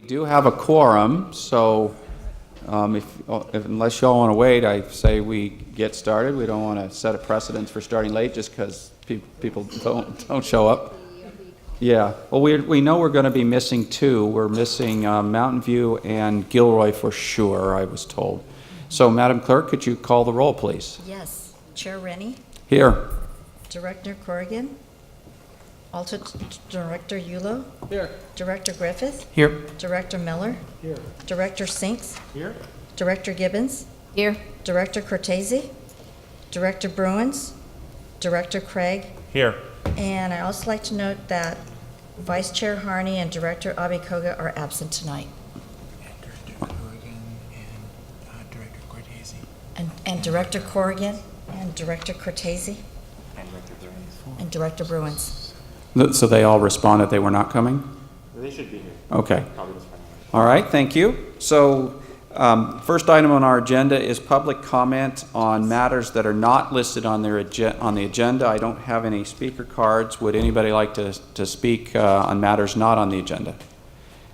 do have a quorum, so unless y'all want to wait, I say we get started. We don't want to set a precedence for starting late just because people don't show up. Yeah, well, we know we're going to be missing two. We're missing Mountain View and Gilroy for sure, I was told. So, Madam Clerk, could you call the roll, please? Yes. Chair Rennie? Here. Director Corrigan? Alternate Director Yulo? Here. Director Griffith? Here. Director Miller? Here. Director Sinks? Here. Director Gibbons? Here. Director Cortese? Director Bruins? Director Craig? Here. And I also like to note that Vice Chair Harney and Director Abikoga are absent tonight. Director Corrigan and Director Cortese. And Director Corrigan and Director Cortese And Director Bruins. and Director Bruins. So they all responded they were not coming? They should be here. Okay. Probably just fine. All right, thank you. So, first item on our agenda is public comment on matters that are not listed on the agenda. I don't have any speaker cards. Would anybody like to speak on matters not on the agenda?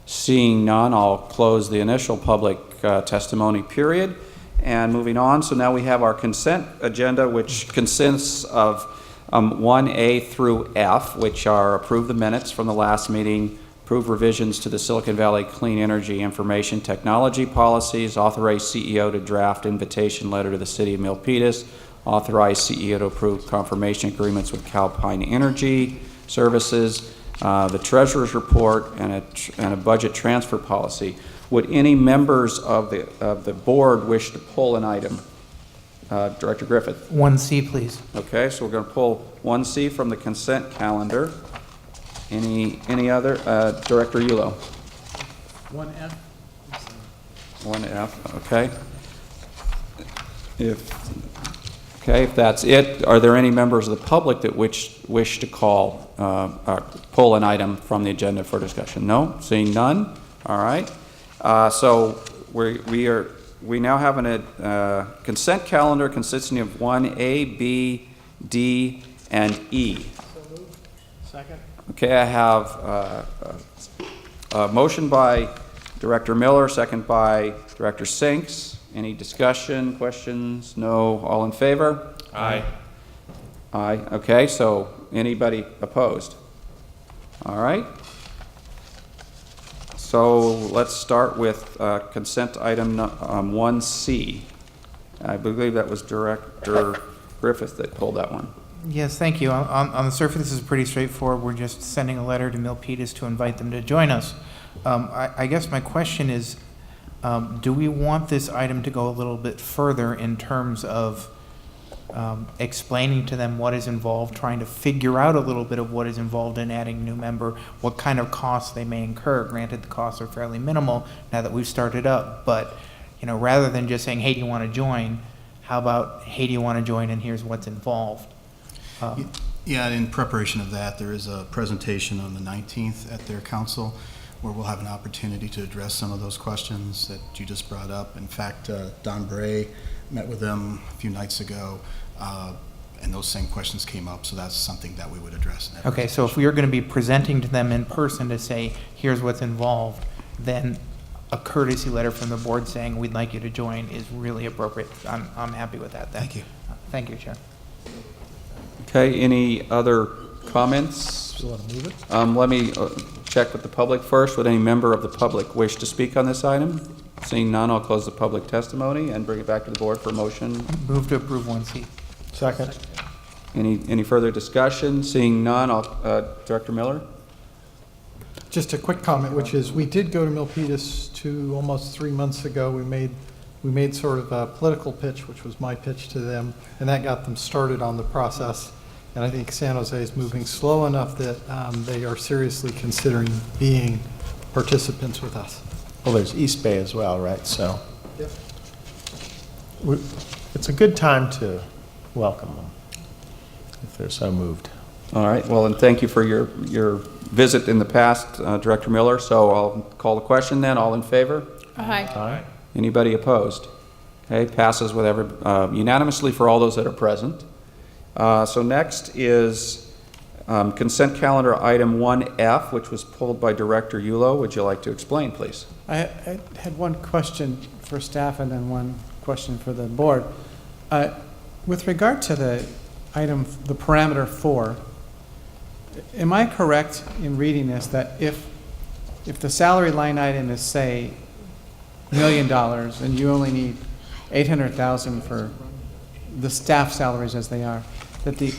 Seeing none, I'll close the initial public testimony period. And moving on, so now we have our consent agenda, which consists of 1A through F, which are approve the minutes from the last meeting, approve revisions to the Silicon Valley Clean Energy Information Technology policies, authorize CEO to draft invitation letter to the City of Milpitas, authorize CEO to approve confirmation agreements with Calpine Energy Services, the Treasurer's report, and a budget transfer policy. Would any members of the board wish to pull an item? Director Griffith. 1C, please. Okay, so we're going to pull 1C from the consent calendar. Any other? Director Yulo. 1F. 1F, okay. If that's it, are there any members of the public that wish to call, pull an item from the agenda for discussion? No? Seeing none? All right. So we now have a consent calendar consisting of 1A, B, D, and E. Second. Okay, I have a motion by Director Miller, second by Director Sinks. Any discussion, questions? No? All in favor? Aye. Aye. Okay, so anybody opposed? All right. So let's start with consent item 1C. I believe that was Director Griffith that pulled that one. Yes, thank you. On the surface, this is pretty straightforward. We're just sending a letter to Milpitas to invite them to join us. I guess my question is, do we want this item to go a little bit further in terms of explaining to them what is involved, trying to figure out a little bit of what is involved in adding a new member, what kind of costs they may incur? Granted, the costs are fairly minimal now that we've started up, but rather than just saying, hey, do you want to join, how about, hey, do you want to join and here's what's involved? Yeah, in preparation of that, there is a presentation on the 19th at their council where we'll have an opportunity to address some of those questions that you just brought up. In fact, Don Bray met with them a few nights ago, and those same questions came up, so that's something that we would address in that Okay, so if we are going to be presenting to them in person to say, here's what's involved, then a courtesy letter from the board saying we'd like you to join is really appropriate. I'm happy with that. Thank you. Thank you, Chair. Okay, any other comments? Do you want to move it? Let me check with the public first. Would any member of the public wish to speak on this item? Seeing none, I'll close the public testimony and bring it back to the board for a motion. Move to approve 1C. Second. Any further discussion? Seeing none, Director Miller? Just a quick comment, which is we did go to Milpitas almost 3 months ago. We made sort of a political pitch, which was my pitch to them, and that got them started on the process. And I think San Jose is moving slow enough that they are seriously considering being participants with us. Well, there's East Bay as well, right? So Yep. it's a good time to welcome them if they're so moved. All right, well, and thank you for your visit in the past, Director Miller. So I'll call the question then. All in favor? Aye. Anybody opposed? Okay, passes with unanimously for all those that are present. So next is Consent calendar item 1F, which was pulled by Director Yulo. Would you like to explain, please? I had one question for staff and then one question for the board. With regard to the item, the parameter 4, am I correct in reading this that if the salary line item is, say, $1 million and you only need $800,000 for the staff salaries as they are, that the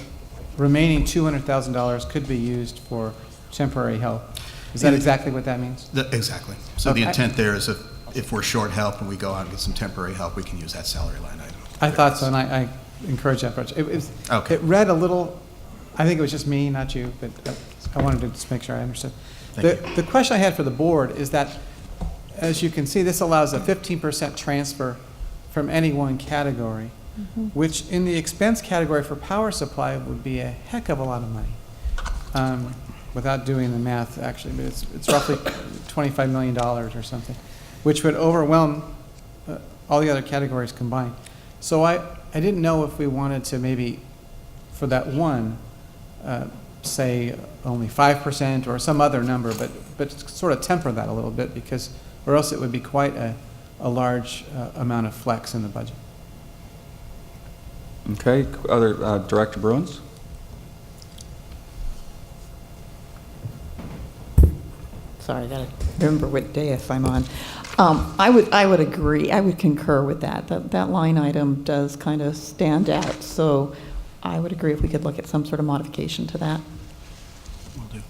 remaining $200,000 could be used for temporary help? Is that exactly what that means? Exactly. So the Okay. intent there is if we're short help and we go out and get some temporary help, we can use that salary line item. I thought so, and I encourage that approach. Okay. It read a little, I think it was just me, not you, but I wanted to just make sure I understood. Thank The question I had for the board is that, as you can see, this allows a 15% transfer from any one category, which in the expense category for power supply would be a heck of a lot of money. Without doing the math, actually, but it's roughly $25 million or something, which would overwhelm all the other categories combined. So I didn't know if we wanted to maybe, for that one, say only 5% or some other number, but sort of temper that a little bit, because, or else it would be quite a large amount of flex in the budget. Okay, other, Director Bruins? Sorry, I gotta remember what dais I'm on. I would agree, I would concur with that. That line item does kind of stand out, so I would agree if we could look at some sort of modification to that. Will do.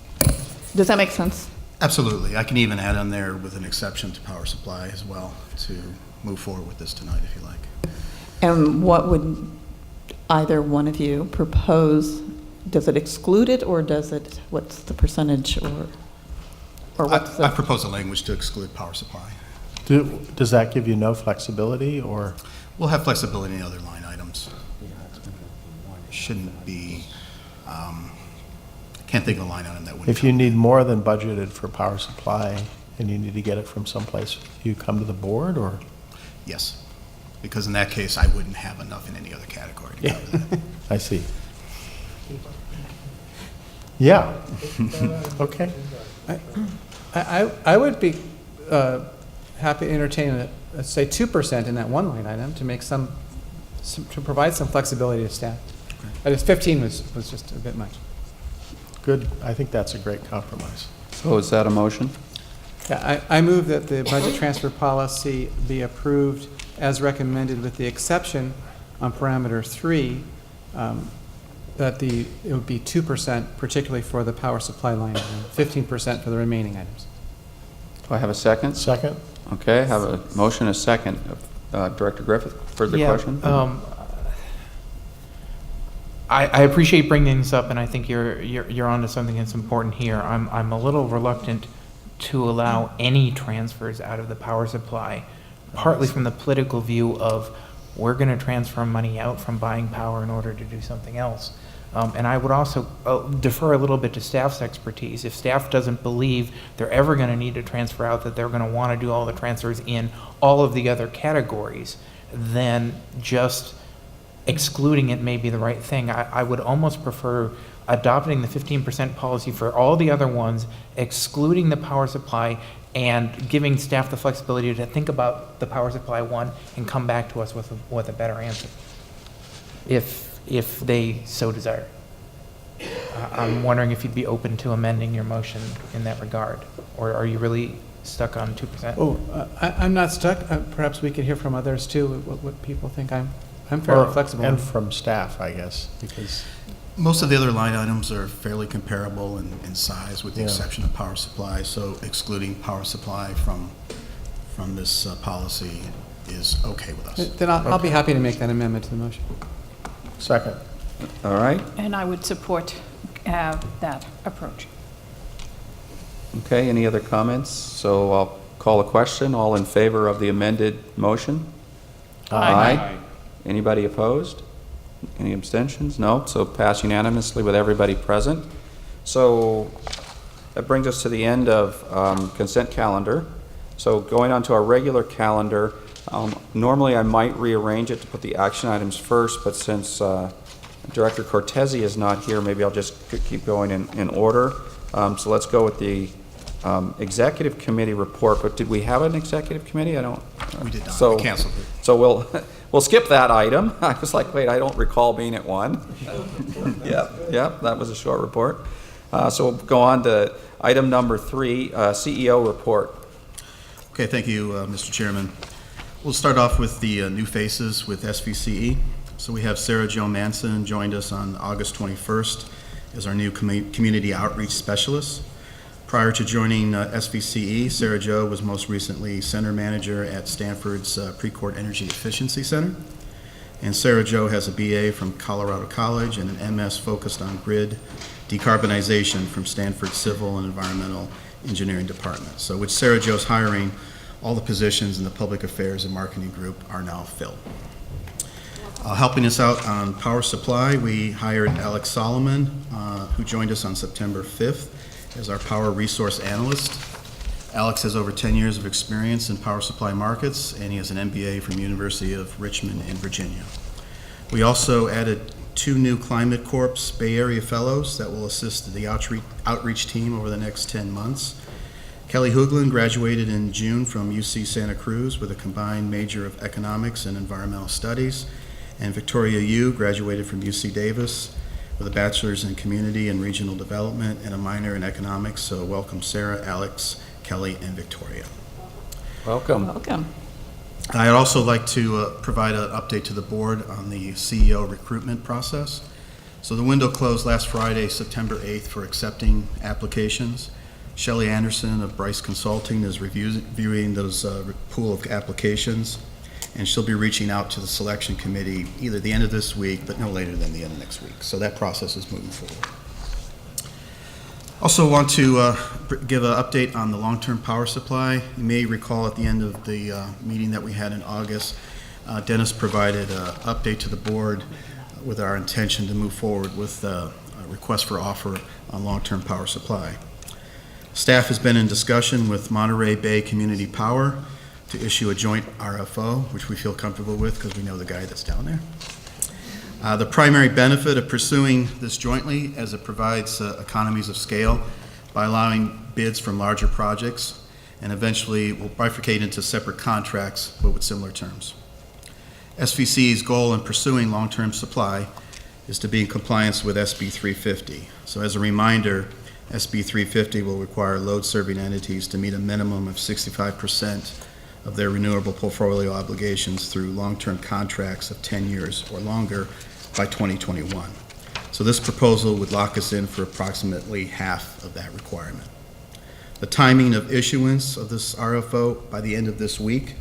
Does that make sense? Absolutely. I can even add on there with an exception to power supply as well to move forward with this tonight if you like. And what would either one of you propose? Does it exclude it, or does it, what's the percentage, or what's I the? propose a language to exclude power supply. Does that give you no flexibility, or? We'll have flexibility in other line items. Shouldn't be, can't think of a line item that would. If you need more than budgeted for power supply and you need to get it from someplace, you come to the board, or? Yes, because in that case, I wouldn't have enough in any other category to cover that. I see. Yeah. Okay. I would be happy to entertain, say, 2% in that one line item to make some to provide some flexibility to staff. But 15 was just a bit much. Good. I think that's a great compromise. So is that a motion? Yeah, I move that the budget transfer policy be approved as recommended, with the exception on parameter 3, that it would be 2%, particularly for the power supply line item, 15% for the remaining items. Do I have a second? Second? Okay, I have a motion, a second. Director Griffith, further question? I appreciate bringing this up, and I think you're onto something that's important here. I'm a little reluctant to allow any transfers out of the power supply, partly from the political view of we're going to transfer money out from buying power in order to do something else. And I would also defer a little bit to staff's expertise. If staff doesn't believe they're ever going to need to transfer out, that they're going to want to do all the transfers in all of the other categories, then just excluding it may be the right thing. I would almost prefer adopting the 15% policy for all the other ones, excluding the power supply, and giving staff the flexibility to think about the power supply one and come back to us with a better answer, if they so desire. I'm wondering if you'd be open to amending your motion in that regard, or are you really stuck on 2%? Oh, I'm not stuck. Perhaps we could hear from others too, what people think. I'm fairly flexible. And from staff, I guess, because. Most of the other line items are fairly comparable in size, with the Yeah. exception of power supply. So excluding power supply from this policy is okay with us. Then I'll be happy to make that amendment to the motion. Second. All right, And I would support that approach. okay, any other comments? So I'll call a question. All in favor of the amended motion? Aye. Anybody opposed? Any abstentions? No, so pass unanimously with everybody present. So that brings us to the end of consent calendar. So going on to our regular calendar, normally I might rearrange it to put the action items first, but since Director Cortese is not here, maybe I'll just keep going in order. So let's go with the Executive Committee report, but did we have an Executive Committee? I don't. We did not. So, We canceled it. So we'll skip that item. I was like, wait, I don't recall being at one. Yep, that was a short report. So we'll go on to item number 3, CEO report. Okay, thank you, Mr. Chairman. We'll start off with the new faces with SVCE. So we have Sarah Jo Manson joined us on August 21st as our new community outreach specialist. Prior to joining SVCE, Sarah Jo was most recently center manager at Stanford's Precourt Energy Efficiency Center. And Sarah Jo has a BA from Colorado College and an MS focused on grid decarbonization from Stanford Civil and Environmental Engineering Department. So with Sarah Jo's hiring, all the positions in the Public Affairs and Marketing Group are now filled. Helping us out on power supply, we hired Alex Solomon, who joined us on September 5th as our power resource analyst. Alex has over 10 years of experience in power supply markets, and he has an MBA from University of Richmond in Virginia. We also added 2 new Climate Corps Bay Area Fellows that will assist the outreach team over the next 10 months. Kelly Hooglin graduated in June from UC Santa Cruz with a combined major of Economics and Environmental Studies, and Victoria Yu graduated from UC Davis with a bachelor's in Community and Regional Development and a minor in Economics. So welcome Sarah, Alex, Kelly, and Victoria. Welcome. Welcome. I'd also like to provide an update to the board on the CEO recruitment process. So the window closed last Friday, September 8th, for accepting applications. Shelley Anderson of Bryce Consulting is reviewing those pool of applications, and she'll be reaching out to the selection committee either the end of this week, but no later than the end of next week. So that process is moving forward. Also want to give an update on the long-term power supply. You may recall at the end of the meeting that we had in August, Dennis provided an update to the board with our intention to move forward with a request for offer on long-term power supply. Staff has been in discussion with Monterey Bay Community Power to issue a joint RFO, which we feel comfortable with because we know the guy that's down there. The primary benefit of pursuing this jointly as it provides economies of scale by allowing bids from larger projects, and eventually will bifurcate into separate contracts but with similar terms. SVC's goal in pursuing long-term supply is to be in compliance with SB 350. So as a reminder, SB 350 will require load-serving entities to meet a minimum of 65% of their renewable portfolio obligations through long-term contracts of 10 years or longer by 2021. So this proposal would lock us in for approximately half of that requirement. The timing of issuance of this RFO by the end of this week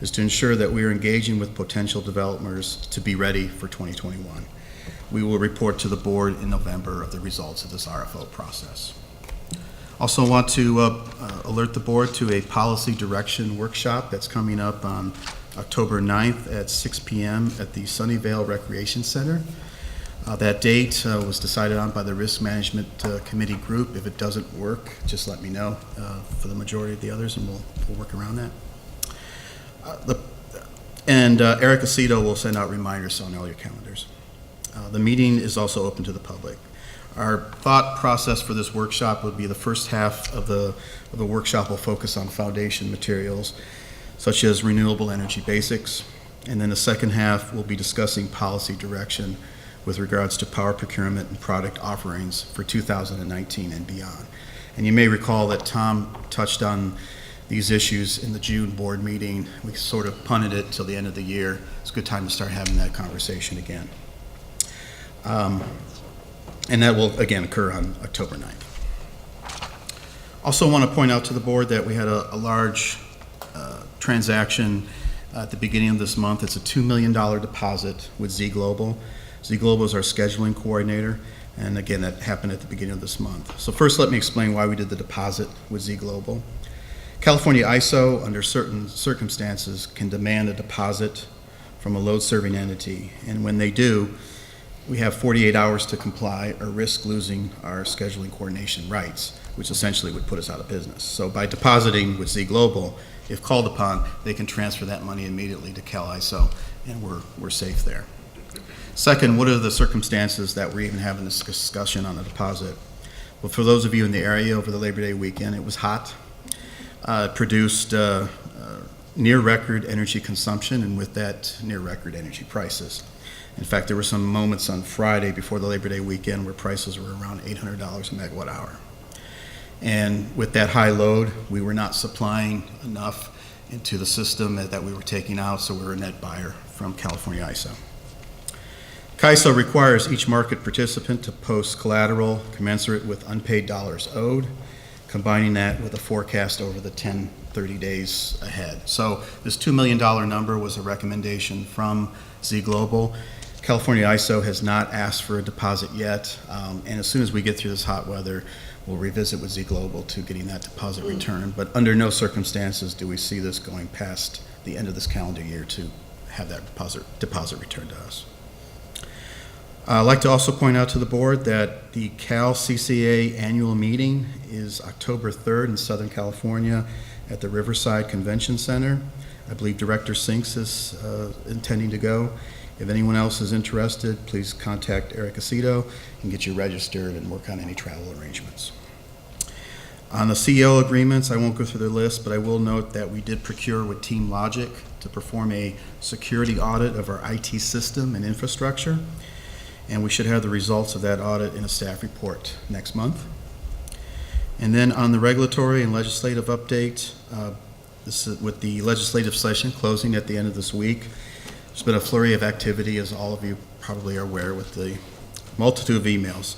is to ensure that we are engaging with potential developers to be ready for 2021. We will report to the board in November of the results of this RFO process. Also want to alert the board to a policy direction workshop that's coming up on October 9th at 6 p.m. at the Sunnyvale Recreation Center. That date was decided on by the Risk Management Committee group. If it doesn't work, just let me know for the majority of the others, and we'll work around that. Eric Aceto will send out reminders on all your calendars. The meeting is also open to the public. Our thought process for this workshop would be the first half of the workshop will focus on foundation materials, such as renewable energy basics, and then the second half will be discussing policy direction with regards to power procurement and product offerings for 2019 and beyond. And you may recall that Tom touched on these issues in the June board meeting. We sort of punted it till the end of the year. It's a good time to start having that conversation again. And that will, again, occur on October 9th. Also want to point out to the board that we had a large transaction at the beginning of this month. It's a $2 million deposit with Z Global. Z Global is our scheduling coordinator, and again, that happened at the beginning of this month. So first, let me explain why we did the deposit with Z Global. California ISO, under certain circumstances, can demand a deposit from a load-serving entity, and when they do, we have 48 hours to comply or risk losing our scheduling coordination rights, which essentially would put us out of business. So by depositing with Z Global, if called upon, they can transfer that money immediately to Cal ISO, and we're safe there. Second, what are the circumstances that we're even having this discussion on a deposit? Well, for those of you in the area over the Labor Day weekend, it was hot. It produced near record energy consumption, and with that, near record energy prices. In fact, there were some moments on Friday before the Labor Day weekend where prices were around $800 a megawatt hour. And with that high load, we were not supplying enough into the system that we were taking out, so we were a net buyer from California ISO. CAISO requires each market participant to post collateral commensurate with unpaid dollars owed, combining that with a forecast over the 30 days ahead. So this $2 million number was a recommendation from Z Global. California ISO has not asked for a deposit yet, and as soon as we get through this hot weather, we'll revisit with Z Global to getting that deposit returned. But under no circumstances do we see this going past the end of this calendar year to have that deposit returned to us. I'd like to also point out to the board that the Cal CCA annual meeting is October 3rd in Southern California at the Riverside Convention Center. I believe Director Sinks is intending to go. If anyone else is interested, please contact Eric Aceto and get you registered and work on any travel arrangements. On the CEO agreements, I won't go through the list, but I will note that we did procure with Team Logic to perform a security audit of our IT system and infrastructure, and we should have the results of that audit in a staff report next month. And then on the regulatory and legislative update, this is with the legislative session closing at the end of this week. There's been a flurry of activity, as all of you probably are aware, with the multitude of emails.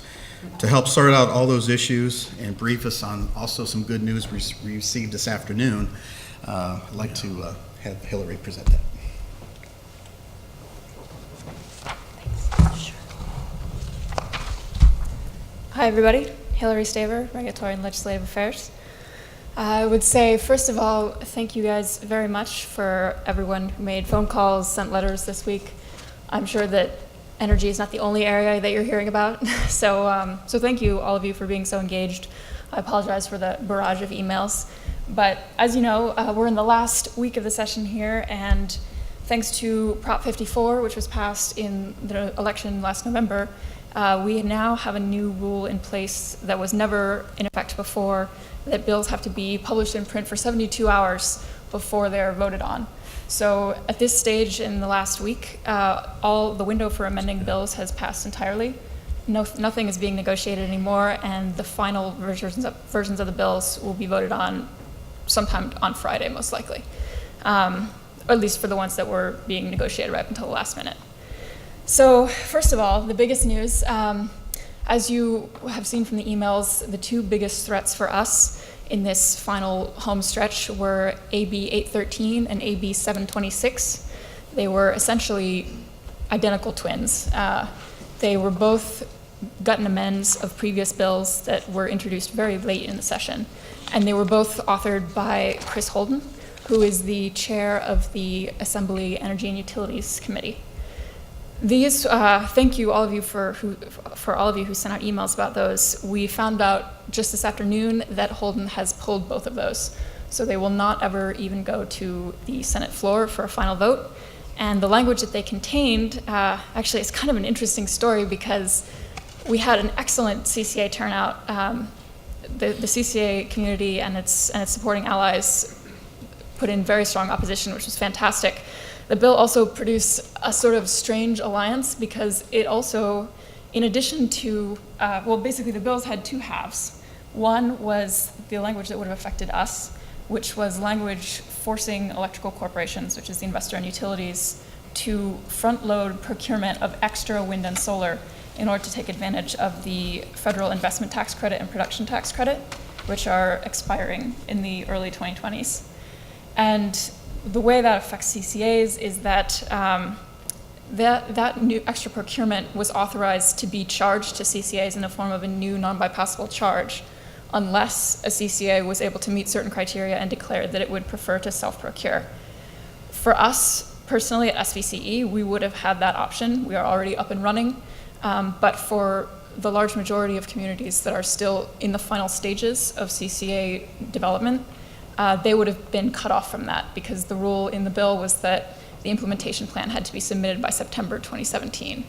To help sort out all those issues and brief us on also some good news we received this afternoon, I'd like to have Hillary present that. Hi, everybody. Hillary Staver, Regulatory and Legislative Affairs. I would say, first of all, thank you guys very much for everyone who made phone calls, sent letters this week. I'm sure that energy is not the only area that you're hearing about. So thank you, all of you, for being so engaged. I apologize for the barrage of emails. But as you know, we're in the last week of the session here, and thanks to Prop 54, which was passed in the election last November, we now have a new rule in place that was never in effect before, that bills have to be published in print for 72 hours before they're voted on. So at this stage in the last week, all the window for amending bills has passed entirely. Nothing is being negotiated anymore, and the final versions of the bills will be voted on sometime on Friday, most likely, or at least for the ones that were being negotiated right up until the last minute. So first of all, the biggest news, as you have seen from the emails, the two biggest threats for us in this final home stretch were AB 813 and AB 726. They were essentially identical twins. They were both gut and amends of previous bills that were introduced very late in the session. And they were both authored by Chris Holden, who is the chair of the Assembly Energy and Utilities Committee. These, thank you all of you for all of you who sent out emails about those. We found out just this afternoon that Holden has pulled both of those. So they will not ever even go to the Senate floor for a final vote. And the language that they contained, actually it's kind of an interesting story because we had an excellent CCA turnout. The CCA community and its supporting allies put in very strong opposition, which was fantastic. The bill also produced a sort of strange alliance because it also, in addition to, well, basically the bills had two halves. One was the language that would have affected us, which was language forcing electrical corporations, which is the investor and utilities, to front-load procurement of extra wind and solar in order to take advantage of the federal investment tax credit and production tax credit, which are expiring in the early 2020s. And the way that affects CCAs is that that new extra procurement was authorized to be charged to CCAs in the form of a new non-bypassable charge, unless a CCA was able to meet certain criteria and declared that it would prefer to self-procure. For us, personally, at SVCE, we would have had that option. We are already up and running. But for the large majority of communities that are still in the final stages of CCA development, they would have been cut off from that because the rule in the bill was that the implementation plan had to be submitted by September 2017.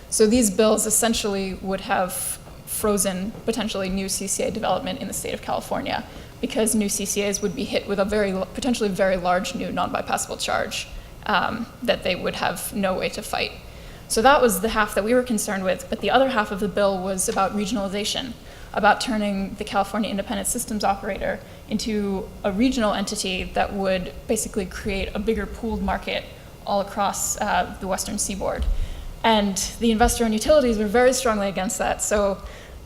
So these bills essentially would have frozen potentially new CCA development in the state of California, because new CCAs would be hit with a potentially very large new non-bypassable charge that they would have no way to fight. So that was the half that we were concerned with, but the other half of the bill was about regionalization, about turning the California Independent Systems Operator into a regional entity that would basically create a bigger pooled market all across the western seaboard. And the investor-owned utilities were very strongly against that. So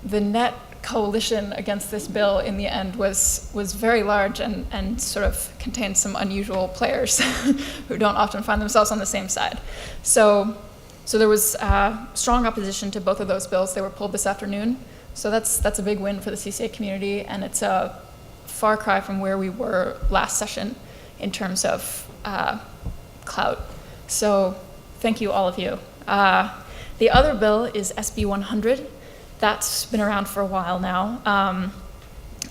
the net coalition against this bill in the end was very large and sort of contained some unusual players who don't often find themselves on the same side. So there was strong opposition to both of those bills. They were pulled this afternoon. So that's a big win for the CCA community, and it's a far cry from where we were last session in terms of clout. So thank you, all of you. The other bill is SB 100. That's been around for a while now.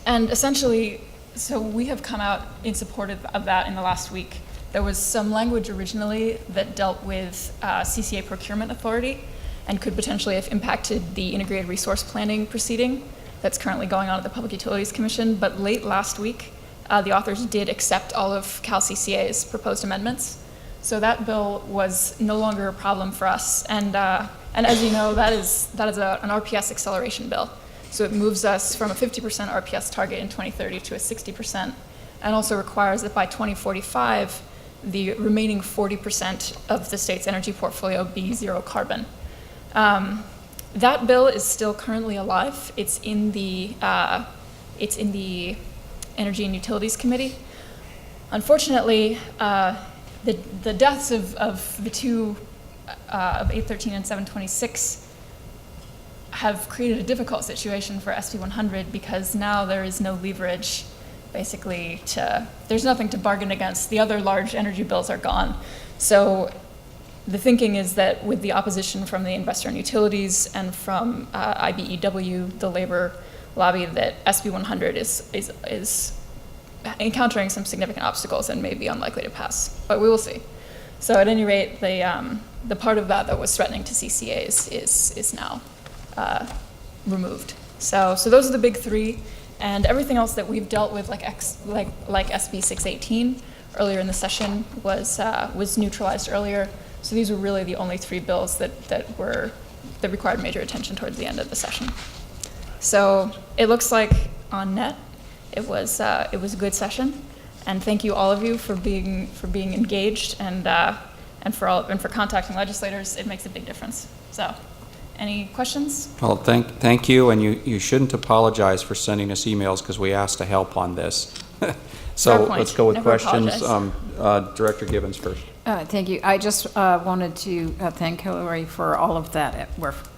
And essentially, so we have come out in support of that in the last week. There was some language originally that dealt with CCA procurement authority and could potentially have impacted the integrated resource planning proceeding that's currently going on at the Public Utilities Commission. But late last week, the authors did accept all of Cal CCA's proposed amendments. So that bill was no longer a problem for us. And as you know, that is an RPS acceleration bill. So it moves us from a 50% RPS target in 2030 to a 60%, and also requires that by 2045, the remaining 40% of the state's energy portfolio be zero carbon. That bill is still currently alive. It's in the Energy and Utilities Committee. Unfortunately, the deaths of the two, of 813 and 726, have created a difficult situation for SB 100, because now there is no leverage, basically, there's nothing to bargain against. The other large energy bills are gone. So the thinking is that with the opposition from the investor and utilities and from IBEW, the labor lobby, that SB 100 is encountering some significant obstacles and may be unlikely to pass, but we will see. So at any rate, the part of that was threatening to CCAs is now removed. So those are the big three, and everything else that we've dealt with, like SB 618 earlier in the session, was neutralized earlier. So these were really the only three bills that required major attention towards the end of the session. So it looks like on net, it was a good session, and thank you all of you for being engaged and for contacting legislators. It makes a big difference. So, any questions? Well, thank you, and you shouldn't apologize for sending us emails, because we asked to help on this. So let's go with Never questions. Director Gibbons first. Thank you. I just wanted to thank Hillary for all of that.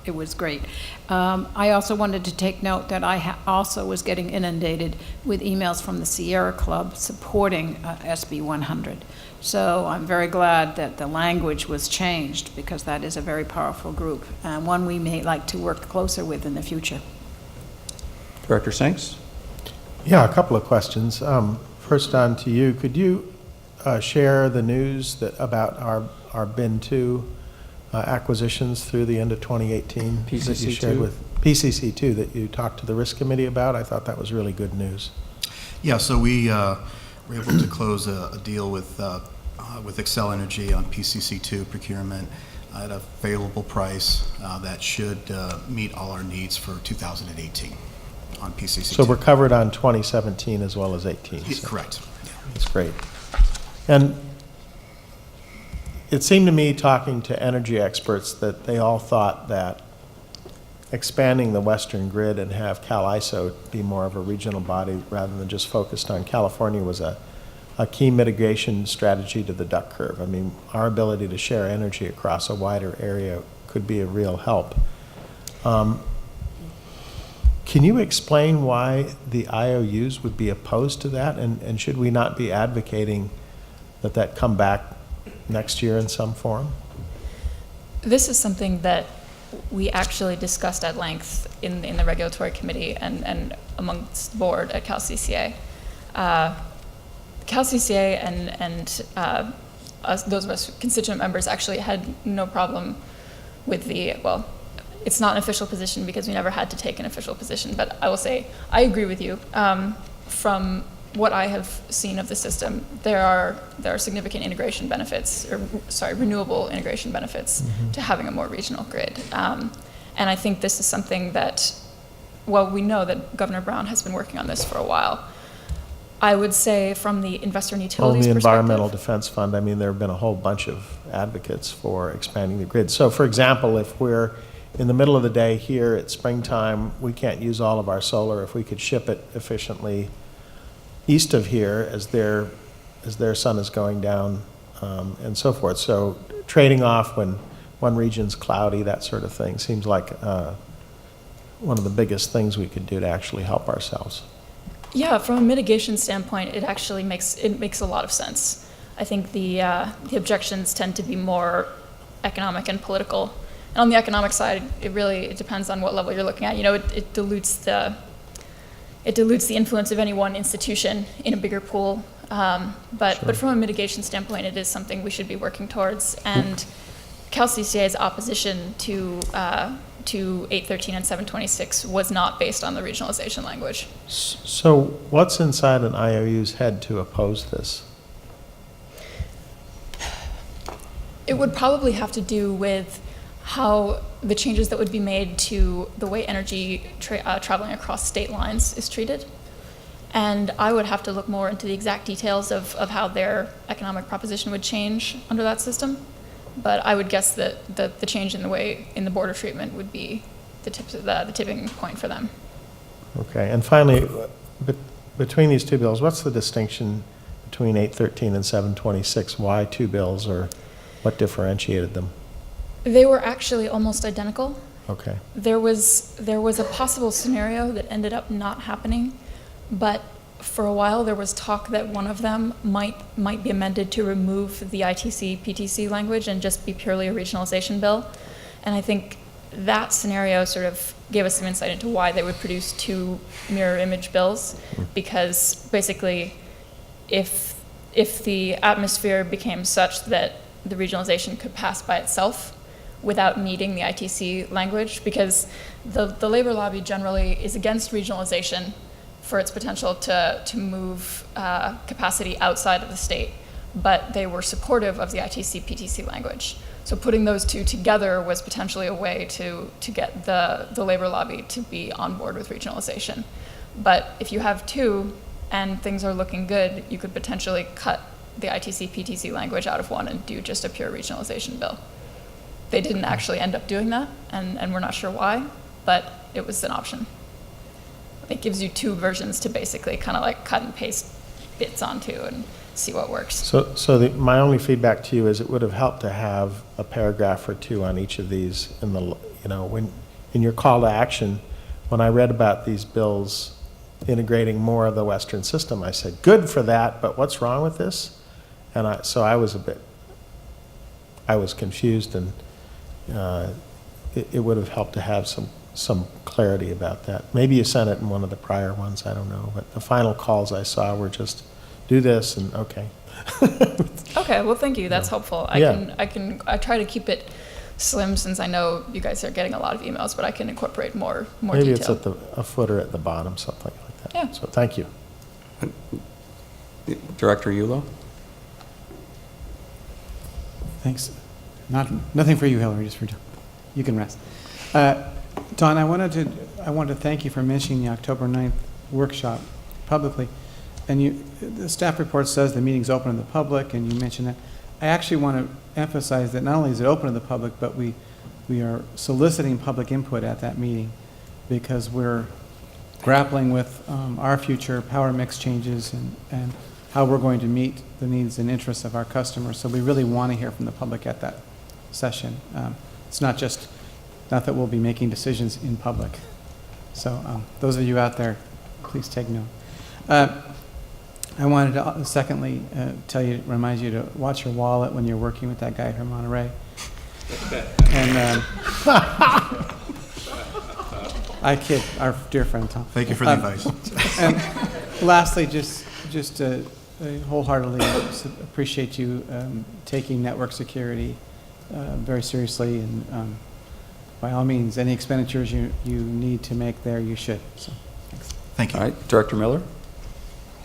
It was great. I also wanted to take note that I also was getting inundated with emails from the Sierra Club supporting SB 100. So I'm very glad that the language was changed, because that is a very powerful group, and one we may like to work closer with in the future. Director Sinks? Yeah, a couple of questions. First on to you. Could you share the news about our BIN 2 acquisitions through the end of 2018 that you shared with PCC2 that you talked to the risk committee about? I thought that was really good news. Yeah, so we were able to close a deal with Xcel Energy on PCC2 procurement at a favorable price that should meet all our needs for 2018 on PCC2. So we're covered on 2017 as well as 18. Yeah, correct. Yeah. That's great. And it seemed to me, talking to energy experts, that they all thought that expanding the Western grid and have CalISO be more of a regional body rather than just focused on California was a key mitigation strategy to the duck curve. I mean, our ability to share energy across a wider area could be a real help. Can you explain why the IOUs would be opposed to that, and should we not be advocating that come back next year in some form? This is something that we actually discussed at length in the regulatory committee and amongst the board at Cal CCA. Cal CCA and those of us constituent members actually had no problem with well, it's not an official position because we never had to take an official position, but I will say I agree with you. From what I have seen of the system, there are significant integration benefits, renewable integration benefits to having a more regional grid. And I think this is something that, well, we know that Governor Brown has been working on this for a while. I would say from the investor and utilities the perspective. Environmental Defense Fund, I mean, there have been a whole bunch of advocates for expanding the grid. So for example, if we're in the middle of the day here at springtime, we can't use all of our solar. If we could ship it efficiently east of here as their sun is going down, and so forth. So trading off when one region's cloudy, that sort of thing, seems like one of the biggest things we could do to actually help ourselves. Yeah, from a mitigation standpoint, it actually makes a lot of sense. I think the objections tend to be more economic and political. And on the economic side, it depends on what level you're looking at. You know, it dilutes the influence of any one institution in a bigger pool. But from a mitigation standpoint, it is something we should be working towards. And CalCCA's opposition to 813 and 726 was not based on the regionalization language. So what's inside an IOU's head to oppose this? It would probably have to do with how the changes that would be made to the way energy traveling across state lines is treated. And I would have to look more into the exact details of how their economic proposition would change under that system. But I would guess that the change in the border treatment would be the tipping point for them. Okay, and finally, between these two bills, what's the distinction between 813 and 726? Why two bills, or what differentiated them? They were actually almost identical. Okay. There was a possible scenario that ended up not happening, but for a while there was talk that one of them might be amended to remove the ITC PTC language and just be purely a regionalization bill. And I think that scenario sort of gave us some insight into why they would produce two mirror image bills, because basically if the atmosphere became such that the regionalization could pass by itself without needing the ITC language, because the labor lobby generally is against regionalization for its potential to move capacity outside of the state, but they were supportive of the ITC PTC language. So putting those two together was potentially a way to get the labor lobby to be on board with regionalization. But if you have two and things are looking good, you could potentially cut the ITC PTC language out of one and do just a pure regionalization bill. They didn't actually end up doing that, and we're not sure why, but it was an option. It gives you two versions to basically kind of like cut and paste bits onto and see what works. So my only feedback to you is it would have helped to have a paragraph or two on each of these in the, when in your call to action. When I read about these bills integrating more of the Western system, I said, good for that, but what's wrong with this? And I was confused, and it would have helped to have some clarity about that. Maybe you sent it in one of the prior ones, I don't know, but the final calls I saw were just do this and okay. Okay, well, thank you. That's helpful. I try to keep it slim since I know you guys are getting a lot of emails, but I can incorporate more Maybe detail. it's at a footer at the bottom, something like that. Yeah. So thank you. Director Yulo? Thanks. Nothing for you, Hillary, just for Don. You can rest. Don, I wanted to thank you for mentioning the October 9th workshop publicly. And the staff report says the meeting's open to the public, and you mentioned that. I actually want to emphasize that not only is it open to the public, but we are soliciting public input at that meeting, because we're grappling with our future power mix changes and how we're going to meet the needs and interests of our customers. So we really want to hear from the public at that session. It's not that we'll be making decisions in public. So those of you out there, please take note. I wanted to secondly remind you to watch your wallet when you're working with that guy from Monterey. And I kid, our dear friend Tom. Thank you for the advice. And lastly, just wholeheartedly appreciate you taking network security very seriously, and by all means, any expenditures you need to make there, you should. So, thanks. Thank you. All right, Director Miller?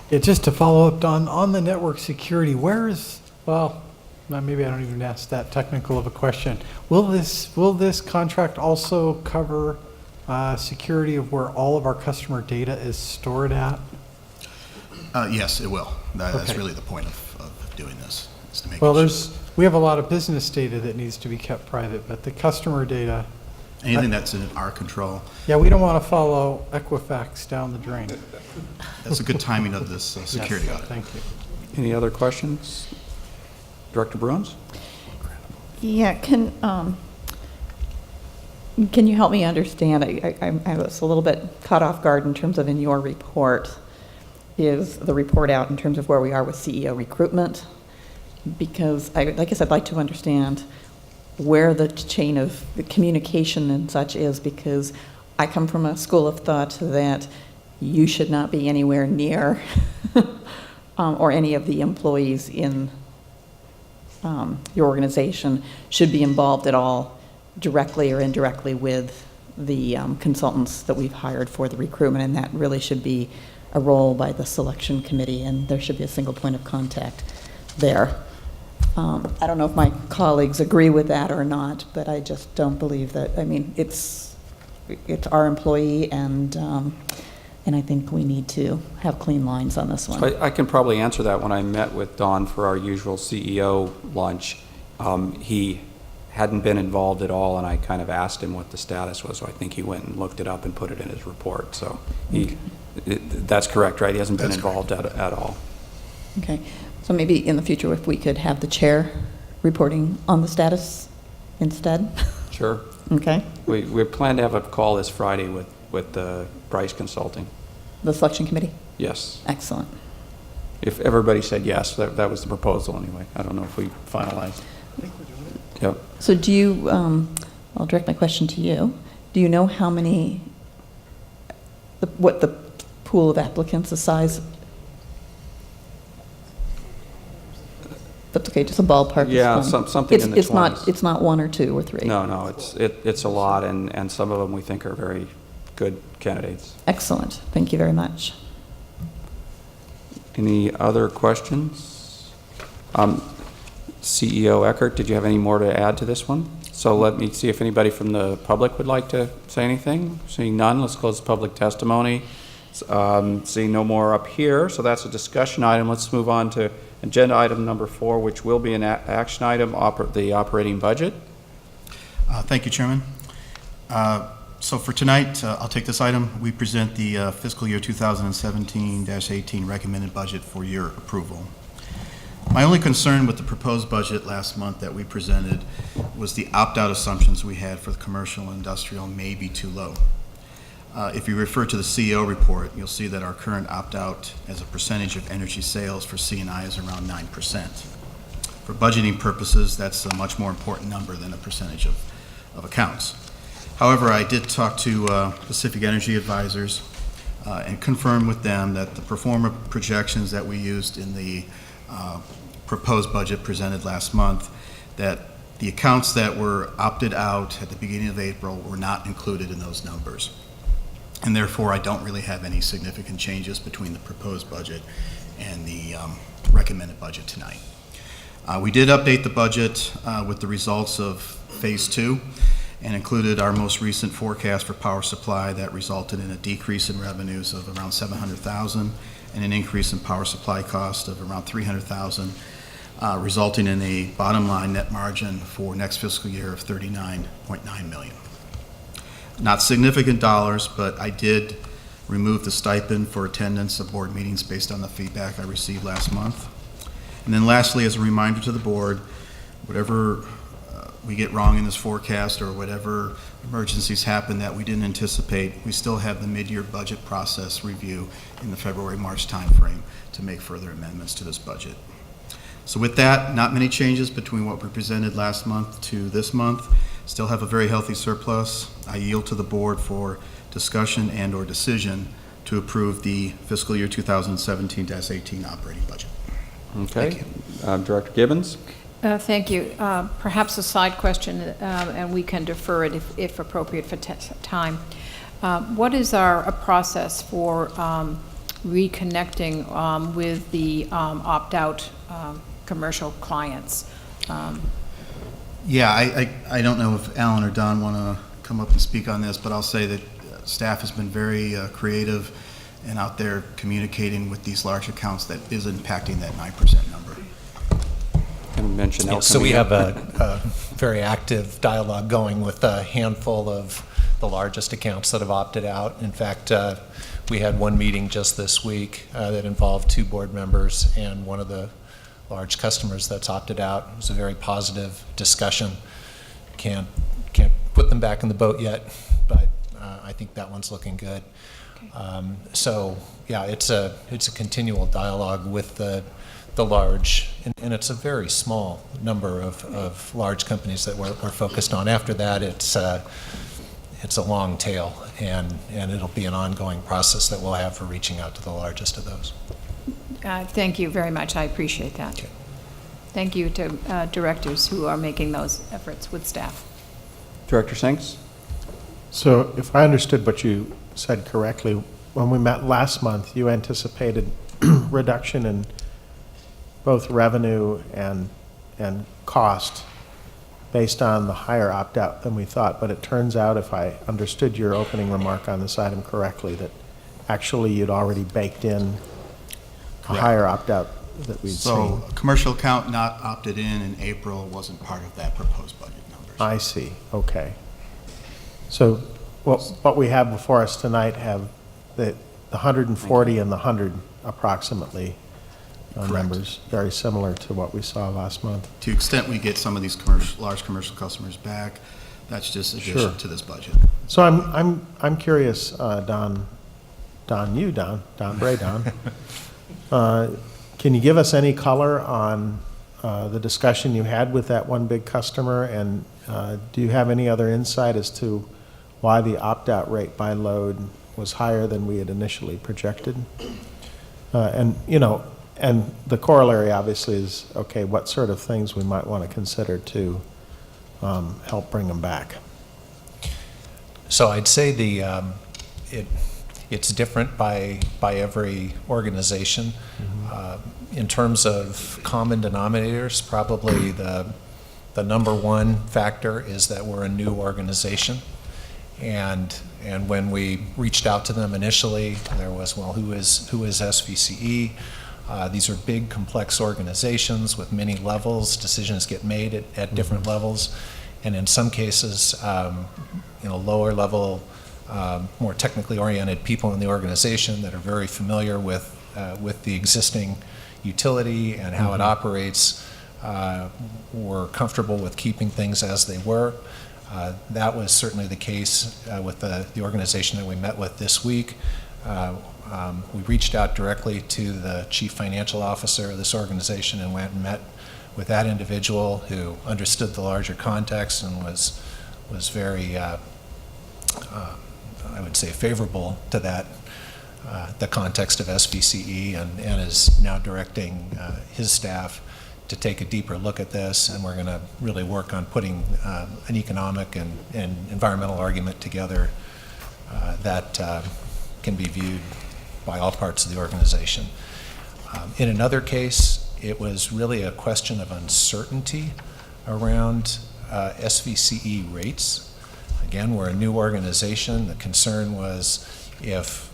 Yeah, just to follow up, Don, on the network security, where is, well, maybe I don't even ask that technical of a question. Will this contract also cover security of where all of our customer data is stored at? Yes, it will. That's Okay. really the point of doing this, is to make Well, sure. we have a lot of business data that needs to be kept private, but the customer data, Anything that's in our control, yeah, we don't want to follow Equifax down the drain. that's a good timing of this security Yes, audit. thank you. Any other questions? Director Bruins? Yeah, can you help me understand? I was a little bit caught off guard in terms of in your report. Is the report out in terms of where we are with CEO recruitment? Because, like I said, I'd like to understand where the chain of the communication and such is, because I come from a school of thought that you should not be anywhere near or any of the employees in your organization should be involved at all, directly or indirectly, with the consultants that we've hired for the recruitment, and that really should be a role by the selection committee, and there should be a single point of contact there. I don't know if my colleagues agree with that or not, but I just don't believe that. I mean, it's our employee, and I think we need to have clean lines on this one. I can probably answer that. When I met with Don for our usual CEO lunch, he hadn't been involved at all, and I kind of asked him what the status was, so I think he went and looked it up and put it in his report. So that's correct, right? He hasn't been involved at all. Okay, so maybe in the future, if we could have the chair reporting on the status instead? Sure. Okay, We plan to have a call this Friday with Bryce Consulting. the selection committee? Yes. Excellent. If everybody said yes, that was the proposal anyway. I don't know if we finalized. Yep. So do you, I'll direct my question to you. Do you know how many, what the pool of applicants, the size? That's okay, just a ballpark. is Yeah, fine. something in the It's not, 20s. it's not one or two or three? No, it's a lot, and some of them we think are very good candidates. Excellent, thank you very much. Any other questions? CEO Eckert, did you have any more to add to this one? So let me see if anybody from the public would like to say anything. Seeing none, let's close the public testimony. Seeing no more up here, so that's a discussion item. Let's move on to agenda item number 4, which will be an action item, the operating budget. Thank you, Chairman. So for tonight, I'll take this item. We present the fiscal year 2017-18 recommended budget for your approval. My only concern with the proposed budget last month that we presented was the opt-out assumptions we had for the commercial and industrial may be too low. If you refer to the CEO report, you'll see that our current opt-out as a percentage of energy sales for C&I is around 9%. For budgeting purposes, that's a much more important number than a percentage of accounts. However, I did talk to Pacific Energy Advisors and confirm with them that the pro forma projections that we used in the proposed budget presented last month, that the accounts that were opted out at the beginning of April were not included in those numbers. And therefore, I don't really have any significant changes between the proposed budget and the recommended budget tonight. We did update the budget with the results of Phase 2 and included our most recent forecast for power supply that resulted in a decrease in revenues of around $700,000 and an increase in power supply cost of around $300,000, resulting in a bottom line net margin for next fiscal year of $39.9 million. Not significant dollars, but I did remove the stipend for attendance of board meetings based on the feedback I received last month. And then lastly, as a reminder to the board, whatever we get wrong in this forecast or whatever emergencies happen that we didn't anticipate, we still have the mid-year budget process review in the February-March timeframe to make further amendments to this budget. So with that, not many changes between what we presented last month to this month. Still have a very healthy surplus. I yield to the board for discussion and/or decision to approve the fiscal year 2017-18 operating budget. Okay. Director Gibbons? Thank you. Perhaps a side question, and we can defer it if appropriate for time. What is our process for reconnecting with the opt-out commercial clients? Yeah, I don't know if Alan or Don want to come up and speak on this, but I'll say that staff has been very creative and out there communicating with these large accounts that is impacting that 9% number. And mention Yeah, so we have a very active dialogue going with a handful of the largest accounts that have opted out. In fact, we had one meeting just this week that involved 2 board members and one of the large customers that's opted out. It was a very positive discussion. Can't put them back in the boat yet, but I think that one's looking good. So yeah, it's a continual dialogue with the large, and it's a very small number of large companies that we're focused on. After that, it's a long tail, and it'll be an ongoing process that we'll have for reaching out to the largest of those. Thank you very much. I appreciate that. Okay. Thank you to directors who are making those efforts with staff. Director Sinks? So if I understood what you said correctly, when we met last month, you anticipated reduction in both revenue and cost based on the higher opt-out than we thought. But it turns out, if I understood your opening remark on this item correctly, that actually you'd already baked in a higher opt-out that we'd seen. So a commercial account not opted in April wasn't part of that proposed budget numbers. I see, okay. So what we have before us tonight have the 140 and the 100 approximately numbers, very similar to what we saw last month. To the extent we get some of these large commercial customers back, that's just addition Sure. to this budget. So I'm curious, Don Bray, can you give us any color on the discussion you had with that one big customer, and do you have any other insight as to why the opt-out rate by load was higher than we had initially projected? And the corollary obviously is, okay, what sort of things we might want to consider to help bring them back? So I'd say it's different by every organization. In terms of common denominators, probably the number one factor is that we're a new organization. And when we reached out to them initially, there was, well, who is SVCE? These are big, complex organizations with many levels. Decisions get made at different levels. And in some cases, lower level, more technically oriented people in the organization that are very familiar with the existing utility and how it operates, were comfortable with keeping things as they were. That was certainly the case with the organization that we met with this week. We reached out directly to the chief financial officer of this organization and went and met with that individual who understood the larger context and was very, I would say, favorable to that, the context of SVCE, and is now directing his staff to take a deeper look at this, and we're going to really work on putting an economic and environmental argument together that can be viewed by all parts of the organization. In another case, it was really a question of uncertainty around SVCE rates. Again, we're a new organization. The concern was if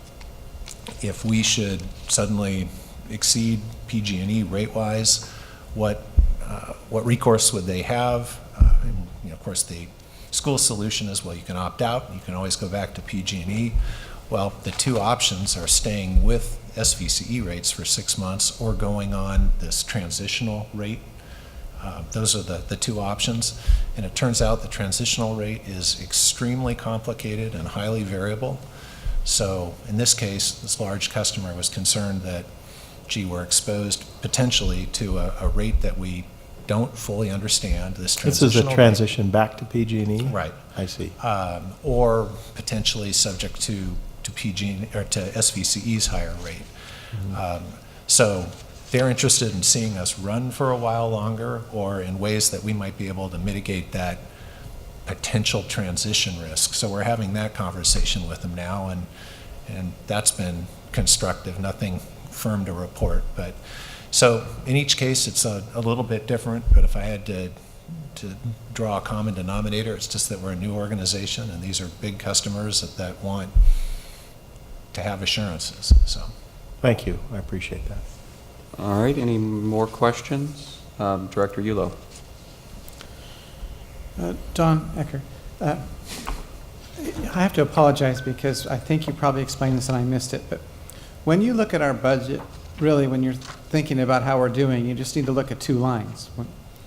we should suddenly exceed PG&E rate-wise, what recourse would they have? Of course, the school solution is, well, you can opt out. You can always go back to PG&E. Well, the two options are staying with SVCE rates for 6 months or going on this transitional rate. Those are the two options. And it turns out the transitional rate is extremely complicated and highly variable. So in this case, this large customer was concerned that, gee, we're exposed potentially to a rate that we don't fully understand. This is a transition back to PG&E? Right. I see. Or potentially subject to PG or to SVCE's higher rate. So they're interested in seeing us run for a while longer, or in ways that we might be able to mitigate that potential transition risk. So we're having that conversation with them now, and that's been constructive. Nothing firm to report, but so in each case it's a little bit different. But if I had to draw a common denominator, it's just that we're a new organization, and these are big customers that want to have assurances. So Thank you, I appreciate that. All right, any more questions? Director Yulo. Don Ecker, I have to apologize because I think you probably explained this and I missed it, but when you look at our budget, really when you're thinking about how we're doing, you just need to look at two lines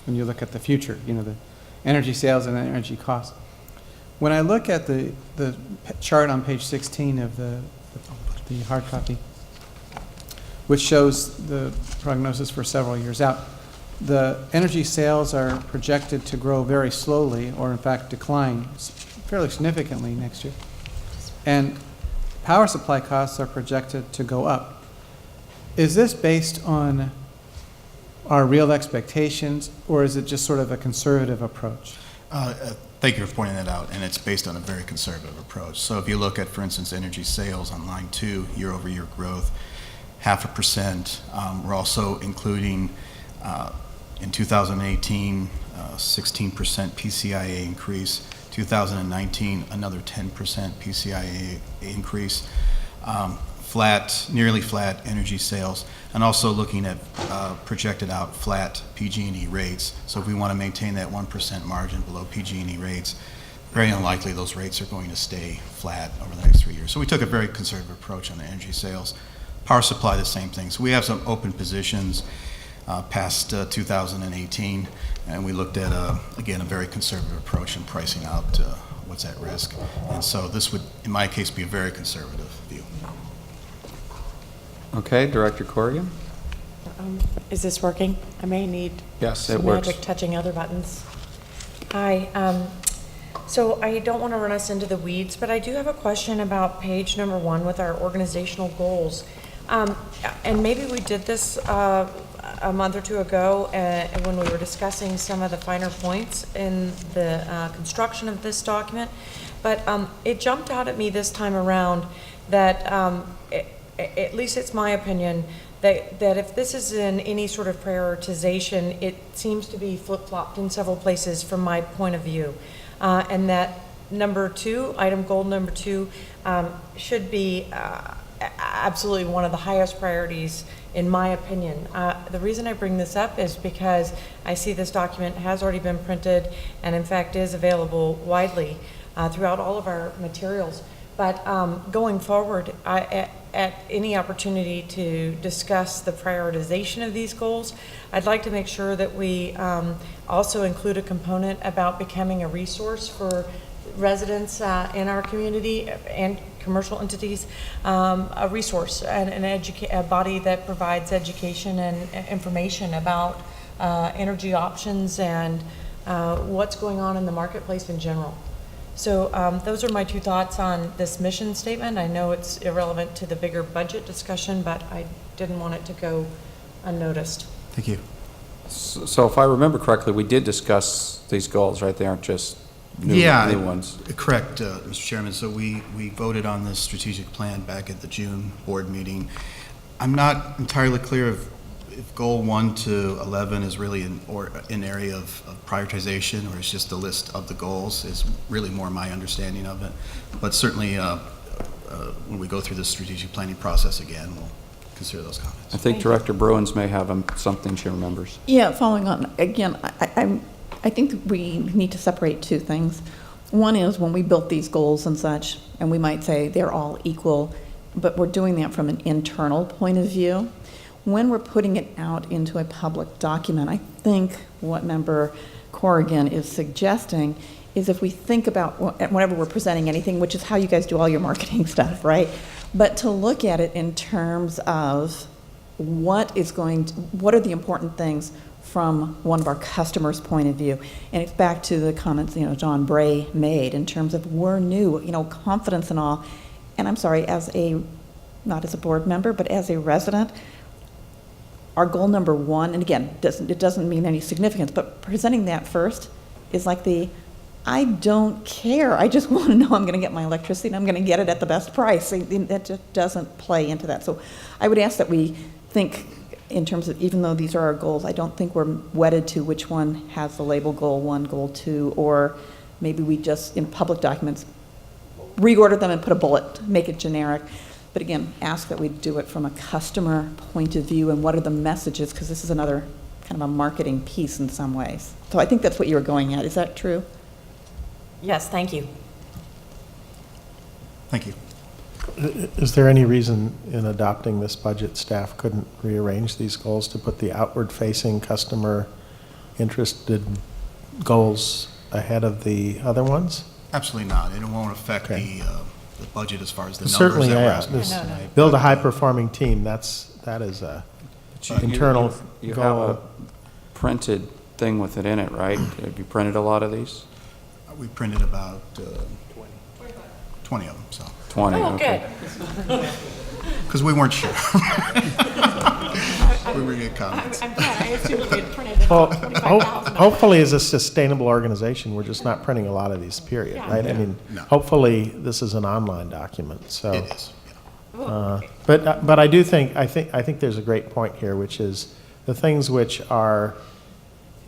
when you look at the future, you know, the energy sales and the energy costs. When I look at the chart on page 16 of the hard copy, which shows the prognosis for several years out, the energy sales are projected to grow very slowly, or in fact decline fairly significantly next year. And power supply costs are projected to go up. Is this based on our real expectations, or is it just sort of a conservative approach? Thank you for pointing that out, and it's based on a very conservative approach. So if you look at, for instance, energy sales on line 2, year-over-year growth, 0.5%. We're also including in 2018, 16% PCIA increase. 2019, another 10% PCIA increase. Nearly flat energy sales, and also looking at projected out flat PG&E rates. So if we want to maintain that 1% margin below PG&E rates, very unlikely those rates are going to stay flat over the next 3 years. So we took a very conservative approach on the energy sales. Power supply, the same thing. So we have some open positions past 2018, and we looked at, again, a very conservative approach in pricing out what's at risk. And so this would, in my case, be a very conservative view. Okay, Director Corrigan? Is this working? I may need Yes, it some works. magic touching other buttons. Hi. So I don't want to run us into the weeds, but I do have a question about page number 1 with our organizational goals. And maybe we did this a month or two ago when we were discussing some of the finer points in the construction of this document. But it jumped out at me this time around that, at least it's my opinion, that if this is in any sort of prioritization, it seems to be flip-flopped in several places from my point of view. And that number 2, item goal number 2, should be absolutely one of the highest priorities in my opinion. The reason I bring this up is because I see this document has already been printed and in fact is available widely throughout all of our materials. But going forward, at any opportunity to discuss the prioritization of these goals, I'd like to make sure that we also include a component about becoming a resource for residents in our community and commercial entities, a resource and a body that provides education and information about energy options and what's going on in the marketplace in general. So those are my 2 thoughts on this mission statement. I know it's irrelevant to the bigger budget discussion, but I didn't want it to go unnoticed. Thank you. So if I remember correctly, we did discuss these goals, right? They aren't just new ones. Correct, Mr. Chairman. So we voted on this strategic plan back at the June board meeting. I'm not entirely clear if goal 1 to 11 is really an area of prioritization, or it's just a list of the goals, is really more my understanding of it. But certainly when we go through the strategic planning process again, we'll consider those comments. I think Director Bruins may have something she remembers. Yeah, following on, again, I think we need to separate 2 things. One is when we built these goals and such, and we might say they're all equal, but we're doing that from an internal point of view. When we're putting it out into a public document, I think what Member Corrigan is suggesting is if we think about whenever we're presenting anything, which is how you guys do all your marketing stuff, right? But to look at it in terms of what are the important things from one of our customers' point of view. And it's back to the comments, John Bray made in terms of we're new, confidence and all. and I'm sorry, not as a board member, but as a resident, our goal number one, and again, it doesn't mean any significance, but presenting that first is like I don't care. I just want to know I'm going to get my electricity and I'm going to get it at the best price. That just doesn't play into that. So I would ask that we think in terms of, even though these are our goals, I don't think we're wedded to which one has the label goal 1, goal 2, or maybe we just, in public documents, reorder them and put a bullet, make it generic. But again, ask that we do it from a customer point of view and what are the messages, because this is another kind of a marketing piece in some ways. So I think that's what you were going at. Is that true? Yes, thank you. Thank you. Is there any reason in adopting this budget, staff couldn't rearrange these goals to put the outward-facing customer interested goals ahead of the other ones? Absolutely not. It won't affect Okay. the budget as far as the numbers Certainly, that we're yeah. asking. This- Build a high-performing team, that is a internal You have a goal. printed thing with it in it, right? Have you printed a lot of these? We printed about 20 of them, so, 20, Oh, okay. good. because we weren't sure. We were getting comments. I'm glad. I assumed we had printed Well, about 25,000. hopefully, as a sustainable organization, we're just not printing a lot of these, period, Yeah. right? I mean, No. hopefully, this is an online document, so. It is. But I do think, I think there's a great point here, which is the things which are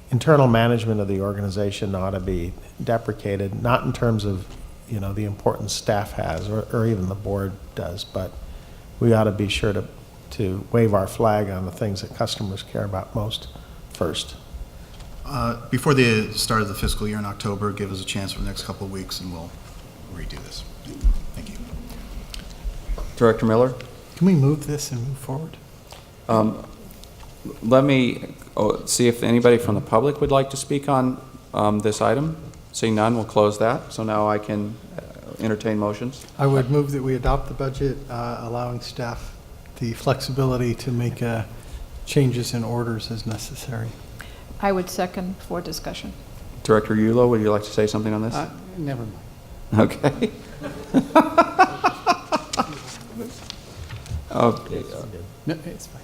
internal management of the organization ought to be deprecated, not in terms of, the importance staff has or even the board does, but we ought to be sure to wave our flag on the things that customers care about most first. Before the start of the fiscal year in October, give us a chance for the next couple of weeks, and we'll redo this. Thank you. Director Miller? Can we move this and move forward? Let me see if anybody from the public would like to speak on this item. Seeing none, we'll close that. So now I can entertain motions. I would move that we adopt the budget, allowing staff the flexibility to make changes in orders as necessary. I would second for discussion. Director Yulo, would you like to say something on this? Never mind. Okay. Okay. No, it's fine.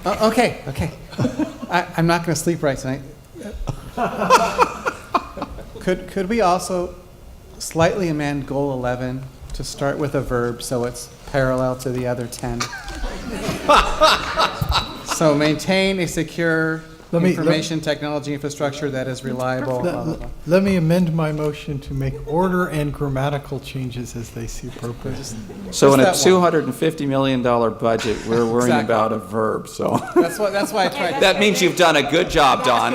Okay. I'm not going to sleep right tonight. Could we also slightly amend goal 11 to start with a verb so it's parallel to the other 10? So maintain a secure information technology infrastructure that is reliable. Blah, blah, blah. Let me amend my motion to make order and grammatical changes as they see appropriate. So in a Just that one. $250 million budget, we're worrying Exactly. about a verb, so. That's why I tried. That means you've done a good job, Don.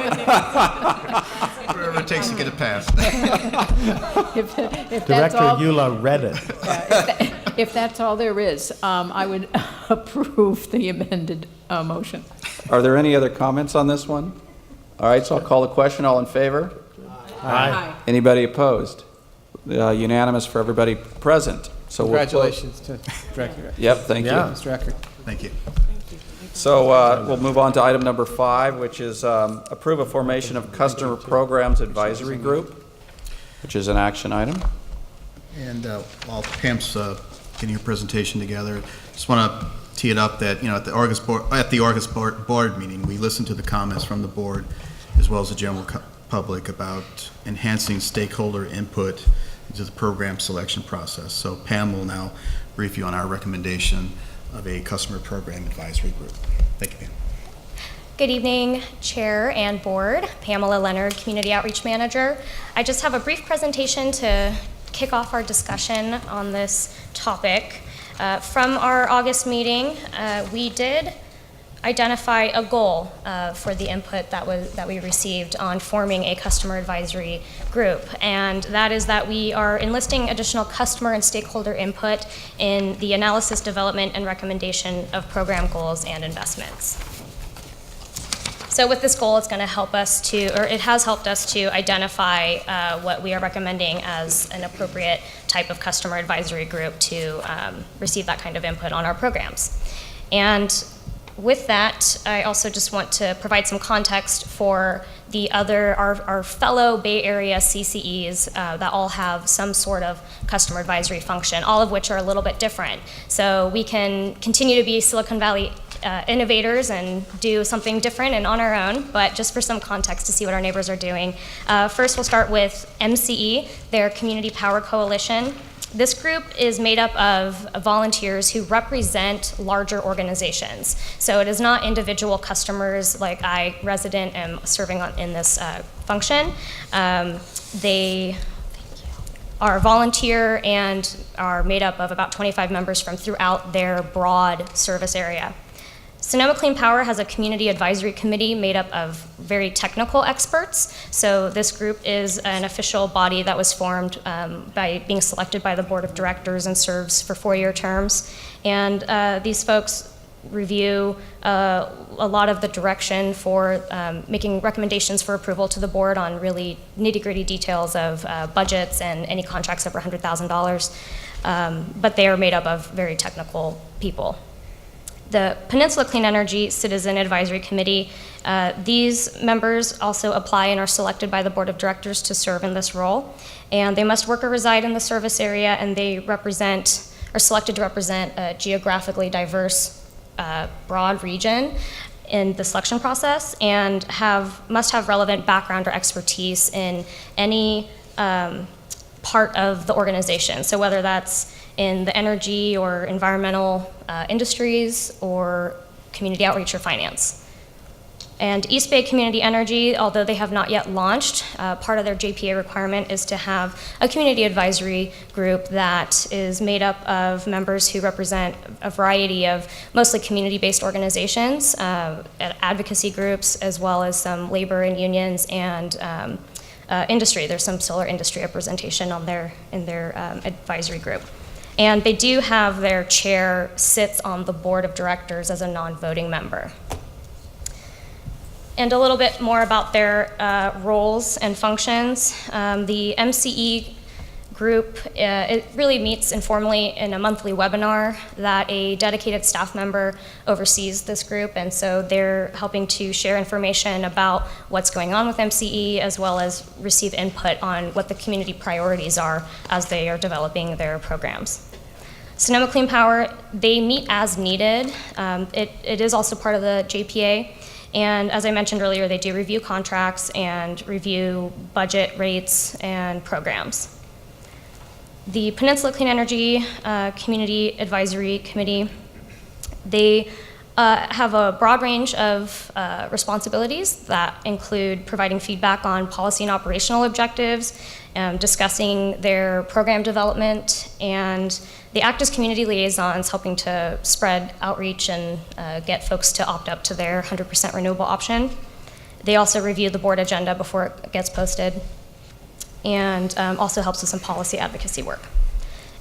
Whatever it takes to get it passed. If that's Director all, Eula read it. if that's all there is, I would approve the amended motion. Are there any other comments on this one? All right, so I'll call the question. All in favor? Aye. Anybody opposed? Unanimous for everybody present. So we'll close- Congratulations to Director. Yep, thank you. Yeah. Mr. Eckert. Thank you. So we'll move on to item number 5, which is approve a formation of Customer Programs Advisory Group, which is an action item. And while Pam's getting her presentation together, just want to tee it up that, at the August board meeting, we listened to the comments from the board as well as the general public about enhancing stakeholder input into the program selection process. So Pam will now brief you on our recommendation of a customer program advisory group. Thank you, Pam. Good evening, Chair and Board. Pamela Leonard, Community Outreach Manager. I just have a brief presentation to kick off our discussion on this topic. From our August meeting, we did identify a goal for the input that we received on forming a customer advisory group, and that is that we are enlisting additional customer and stakeholder input in the analysis, development, and recommendation of program goals and investments. So with this goal, it's going to help us to, or it has helped us to identify what we are recommending as an appropriate type of customer advisory group to receive that kind of input on our programs. And With that, I also just want to provide some context for our fellow Bay Area CCEs that all have some sort of customer advisory function, all of which are a little bit different. So we can continue to be Silicon Valley innovators and do something different and on our own, but just for some context to see what our neighbors are doing. First, we'll start with MCE, their Community Power Coalition. This group is made up of volunteers who represent larger organizations. So it is not individual customers like I, resident, am serving in this function. They are volunteer and are made up of about 25 members from throughout their broad service area. Sonoma Clean Power has a community advisory committee made up of very technical experts. So this group is an official body that was formed by being selected by the board of directors and serves for 4-year terms. And these folks review a lot of the direction for making recommendations for approval to the board on really nitty-gritty details of budgets and any contracts over $100,000. But they are made up of very technical people. The Peninsula Clean Energy Citizen Advisory Committee, these members also apply and are selected by the board of directors to serve in this role. And they must work or reside in the service area, and they are selected to represent a geographically diverse, broad region in the selection process, and must have relevant background or expertise in any part of the organization. So whether that's in the energy or environmental industries or community outreach or finance. And East Bay Community Energy, although they have not yet launched, part of their JPA requirement is to have a community advisory group that is made up of members who represent a variety of mostly community-based organizations, advocacy groups, as well as some labor and unions and industry. There's some solar industry representation in their advisory group. And they do have their chair sits on the board of directors as a non-voting member. And a little bit more about their roles and functions. The MCE group, it really meets informally in a monthly webinar that a dedicated staff member oversees this group, and so they're helping to share information about what's going on with MCE, as well as receive input on what the community priorities are as they are developing their programs. Sonoma Clean Power, they meet as needed. It is also part of the JPA. And as I mentioned earlier, they do review contracts and review budget rates and programs. The Peninsula Clean Energy Community Advisory Committee, they have a broad range of responsibilities that include providing feedback on policy and operational objectives, discussing their program development, and they act as community liaisons, helping to spread outreach and get folks to opt up to their 100% renewable option. They also review the board agenda before it gets posted, and also helps with some policy advocacy work.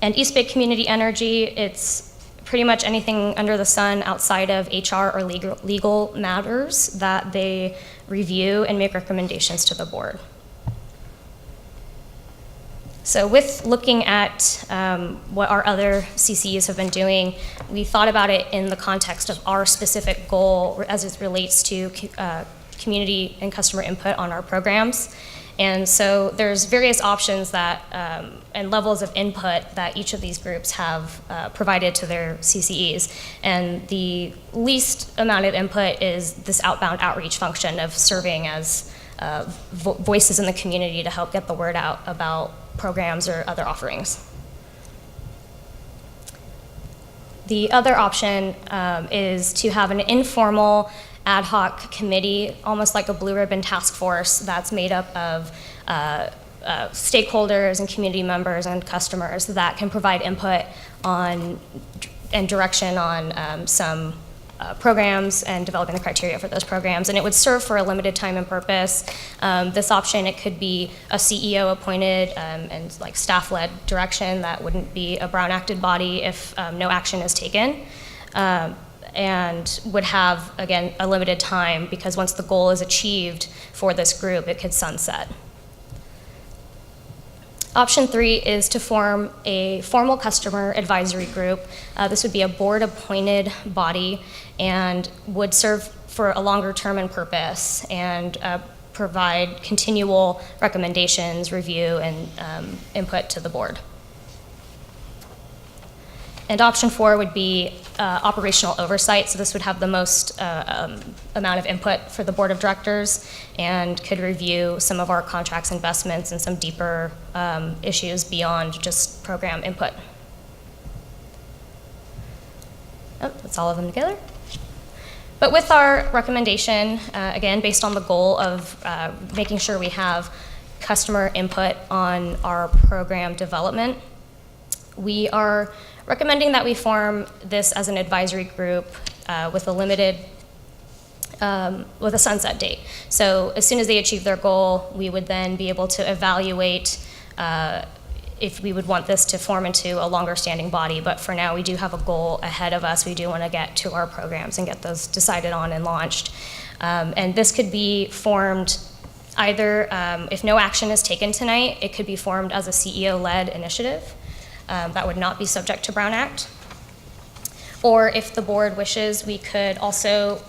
And East Bay Community Energy, it's pretty much anything under the sun outside of HR or legal matters that they review and make recommendations to the board. So with looking at what our other CCEs have been doing, we thought about it in the context of our specific goal as it relates to community and customer input on our programs. And so there's various options that and levels of input that each of these groups have provided to their CCEs. And the least amount of input is this outbound outreach function of serving as voices in the community to help get the word out about programs or other offerings. The other option is to have an informal ad hoc committee, almost like a blue ribbon task force that's made up of stakeholders and community members and customers that can provide input on and direction on some programs and developing the criteria for those programs. And it would serve for a limited time and purpose. This option, it could be a CEO appointed and like staff-led direction that wouldn't be a Brown acted body if no action is taken. And would have, again, a limited time, because once the goal is achieved for this group, it could sunset. Option 3 is to form a formal customer advisory group. This would be a board-appointed body and would serve for a longer term and purpose and provide continual recommendations, review, and input to the board. And option 4 would be operational oversight. So this would have the most amount of input for the board of directors and could review some of our contracts, investments, and some deeper issues beyond just program input. Oh, that's all of them together. But with our recommendation, again, based on the goal of making sure we have customer input on our program development, we are recommending that we form this as an advisory group with a limited, with a sunset date. So as soon as they achieve their goal, we would then be able to evaluate if we would want this to form into a longer standing body. But for now, we do have a goal ahead of us. We do want to get to our programs and get those decided on and launched. And this could be formed either, if no action is taken tonight, it could be formed as a CEO-led initiative. That would not be subject to Brown Act. Or if the board wishes, we could also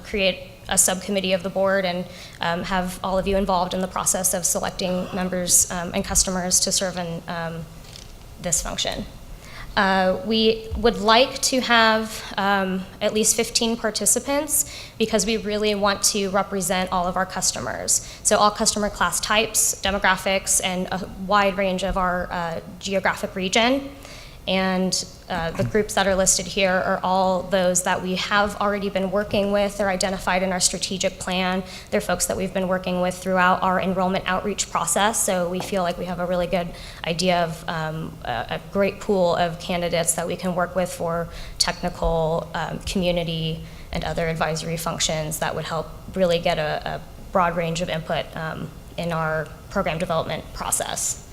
create a subcommittee of the board and have all of you involved in the process of selecting members and customers to serve in this function. We would like to have at least 15 participants because we really want to represent all of our customers. So all customer class types, demographics, and a wide range of our geographic region. And the groups that are listed here are all those that we have already been working with. They're identified in our strategic plan. They're folks that we've been working with throughout our enrollment outreach process. So we feel like we have a really good idea of a great pool of candidates that we can work with for technical, community, and other advisory functions that would help really get a broad range of input in our program development process.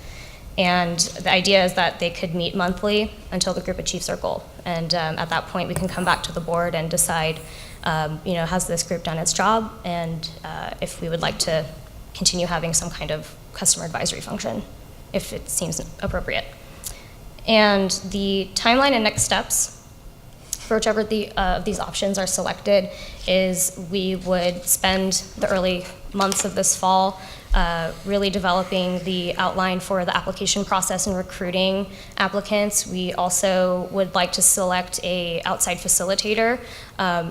And the idea is that they could meet monthly until the group achieves their goal. And at that point, we can come back to the board and decide, has this group done its job? And if we would like to continue having some kind of customer advisory function, if it seems appropriate. And the timeline and next steps for whichever of these options are selected is we would spend the early months of this fall really developing the outline for the application process and recruiting applicants. We also would like to select an outside facilitator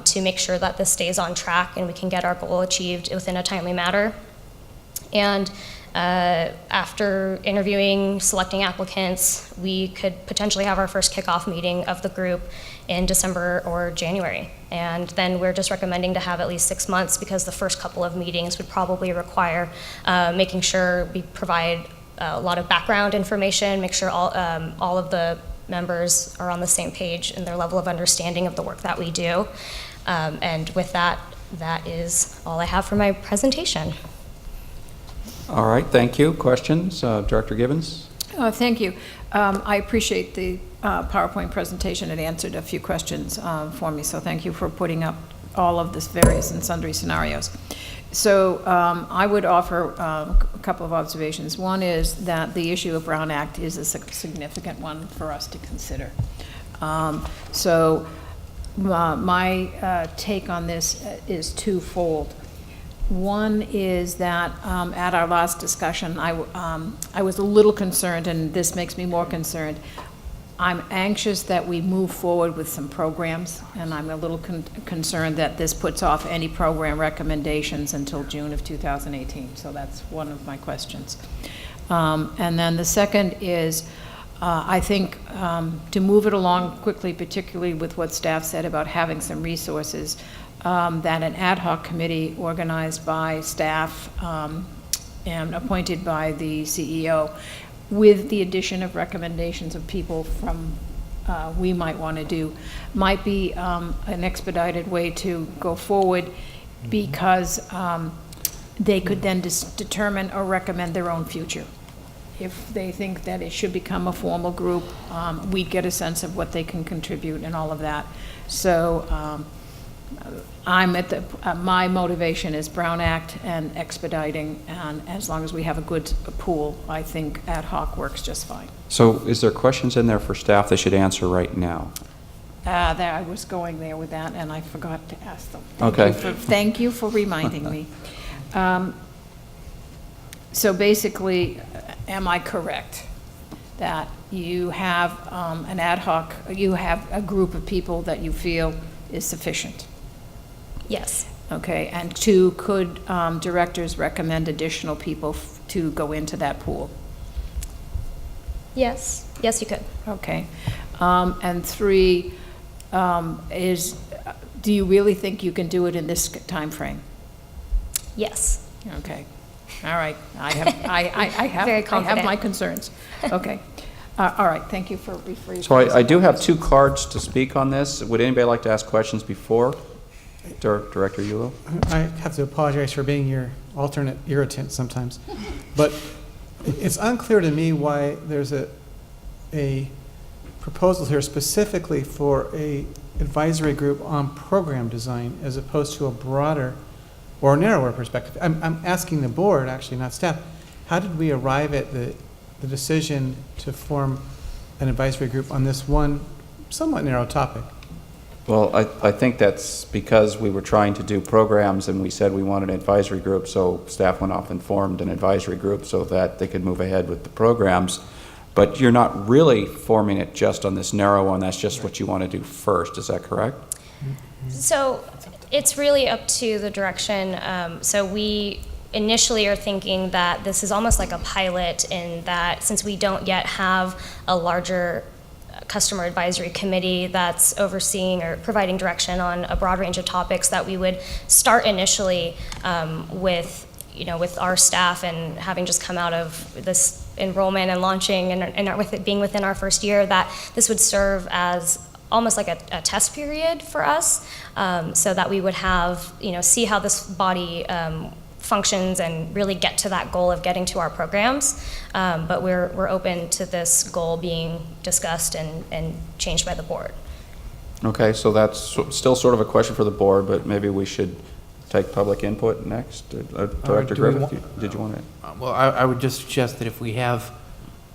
to make sure that this stays on track and we can get our goal achieved within a timely manner. And after interviewing, selecting applicants, we could potentially have our first kickoff meeting of the group in December or January. And then we're just recommending to have at least 6 months because the first couple of meetings would probably require making sure we provide a lot of background information, make sure all of the members are on the same page in their level of understanding of the work that we do. And with that, that is all I have for my presentation. All right, thank you. Questions? Director Gibbons? Thank you. I appreciate the PowerPoint presentation. It answered a few questions for me, so thank you for putting up all of this various and sundry scenarios. So I would offer a couple of observations. One is that the issue of Brown Act is a significant one for us to consider. So my take on this is twofold. One is that at our last discussion, I was a little concerned, and this makes me more concerned. I'm anxious that we move forward with some programs, and I'm a little concerned that this puts off any program recommendations until June of 2018. So that's one of my questions. And then the second is, I think to move it along quickly, particularly with what staff said about having some resources, that an ad hoc committee organized by staff and appointed by the CEO with the addition of recommendations of people from we might want to do might be an expedited way to go forward because they could then determine or recommend their own future. If they think that it should become a formal group, we'd get a sense of what they can contribute and all of that. So I'm at the, my motivation is Brown Act and expediting, and as long as we have a good pool, I think ad hoc works just fine. So is there questions in there for staff they should answer right now? There, I was going there with that, and I forgot to ask them. Okay. Thank you for reminding me. So basically, am I correct that you have an ad hoc, you have a group of people that you feel is sufficient? Yes. Okay, and two, could directors recommend additional people to go into that pool? Yes. Yes, you could. Okay. And three, do you really think you can do it in this time frame? Yes. Okay. All right. I have Very I have confident. my concerns. Okay. All right. Thank you for rephrasing. So I do have 2 cards to speak on this. Would anybody like to ask questions before? Director Yulo? I have to apologize for being your alternate irritant sometimes, but it's unclear to me why there's a proposal here specifically for a advisory group on program design as opposed to a broader or narrower perspective. I'm asking the board, actually, not staff, how did we arrive at the decision to form an advisory group on this one somewhat narrow topic? Well, I think that's because we were trying to do programs and we said we wanted an advisory group, so staff went off and formed an advisory group so that they could move ahead with the programs. But you're not really forming it just on this narrow one, that's just what you want to do first, is that correct? So it's really up to the direction. So we initially are thinking that this is almost like a pilot in that since we don't yet have a larger customer advisory committee that's overseeing or providing direction on a broad range of topics, that we would start initially with our staff and having just come out of this enrollment and launching and with it being within our first year, that this would serve as almost like a test period for us, so that we would have, see how this body functions and really get to that goal of getting to our programs. But we're open to this goal being discussed and changed by the board. Okay, so that's still sort of a question for the board, but maybe we should take public input next. Director Griffith, did you want to? Well, I would just suggest that if we have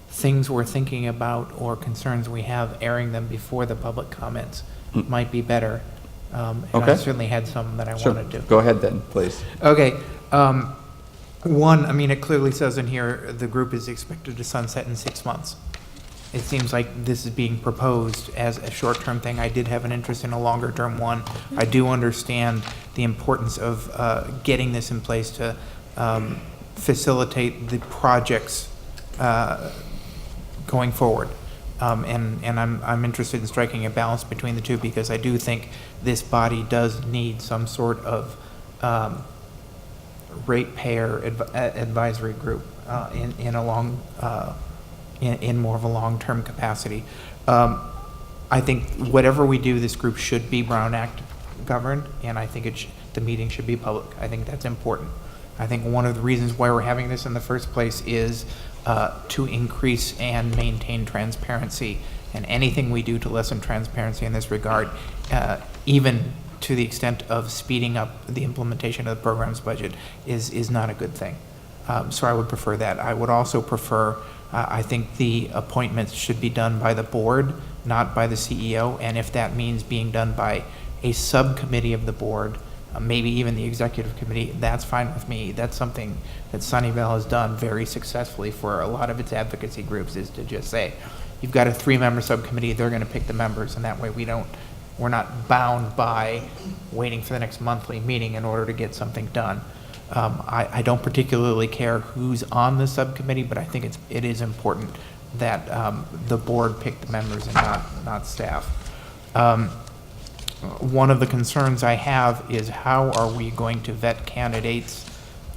things we're thinking about or concerns we have, airing them before the public comments might be better. And Okay. I certainly had some that I Sure. wanted to. Go ahead then, please. Okay. One, I mean, it clearly says in here, the group is expected to sunset in 6 months. It seems like this is being proposed as a short-term thing. I did have an interest in a longer-term one. I do understand the importance of getting this in place to facilitate the projects going forward. And I'm interested in striking a balance between the two, because I do think this body does need some sort of ratepayer advisory group in more of a long-term capacity. I think whatever we do, this group should be Brown Act governed, and I think the meeting should be public. I think that's important. I think one of the reasons why we're having this in the first place is to increase and maintain transparency, and anything we do to lessen transparency in this regard, even to the extent of speeding up the implementation of the program's budget, is not a good thing. So I would prefer that. I would also prefer, I think the appointments should be done by the board, not by the CEO, and if that means being done by a subcommittee of the board, maybe even the executive committee, that's fine with me. That's something that Sunnyvale has done very successfully for a lot of its advocacy groups, is to just say, you've got a 3-member subcommittee, they're going to pick the members, and that way we're not bound by waiting for the next monthly meeting in order to get something done. I don't particularly care who's on the subcommittee, but I think it is important that the board pick the members and not staff. One of the concerns I have is, how are we going to vet candidates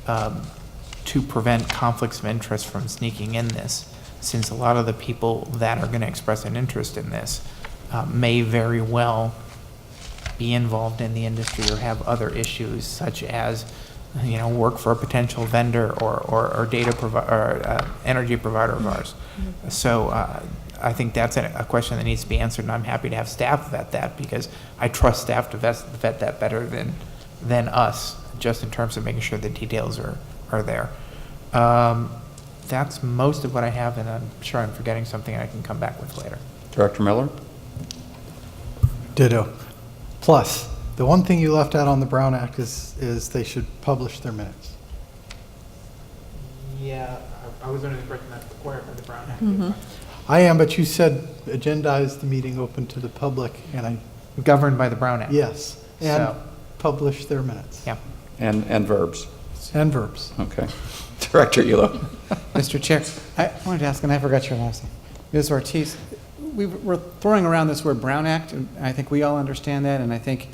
to prevent conflicts of interest from sneaking in this, since a lot of the people that are going to express an interest in this may very well be involved in the industry or have other issues, such as work for a potential vendor or data provider or energy provider of ours. So I think that's a question that needs to be answered, and I'm happy to have staff vet that, because I trust staff to vet that better than us, just in terms of making sure the details are there. That's most of what I have, and I'm sure I'm forgetting something I can come back with later. Director Miller? Ditto. Plus, the one thing you left out on the Brown Act is they should publish their minutes. Yeah, I was under the impression that's required by the Brown Act. Mhm. I am, but you said agendize the meeting open to the public, and I, Governed by the Brown Act. yes, and So, publish their minutes. yeah. And verbs. And verbs. Okay. Director Elo? Mr. Chair, I wanted to ask, and I forgot your last name. Ms. Ortiz, we're throwing around this word Brown Act, and I think we all understand that, and I think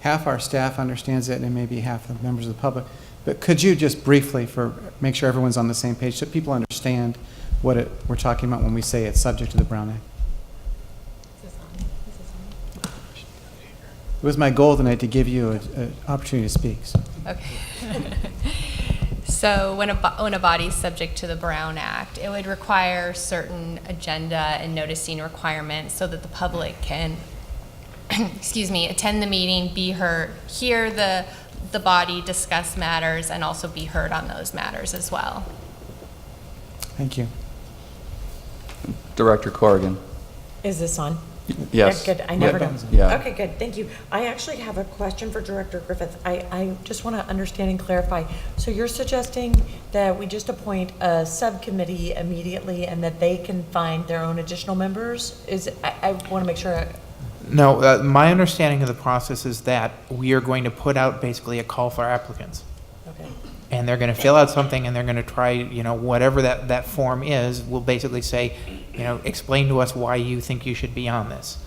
half our staff understands it, and maybe half the members of the public. But could you just briefly, make sure everyone's on the same page, so people understand what we're talking about when we say it's subject to the Brown Act? It was my goal tonight to give you an opportunity to speak. So. Okay. So when a body is subject to the Brown Act, it would require certain agenda and noticing requirements so that the public can, excuse me, attend the meeting, be heard, hear the body discuss matters, and also be heard on those matters as well. Thank you. Director Corrigan? Is this on? Yes. Good, I never know. Yeah. Okay, good, thank you. I actually have a question for Director Griffith. I just want to understand and clarify. So you're suggesting that we just appoint a subcommittee immediately and that they can find their own additional members? I want to make sure. No, my understanding of the process is that we are going to put out basically a call for applicants. Okay. And they're going to fill out something, and they're going to try, whatever that form is, will basically say, explain to us why you think you should be on this.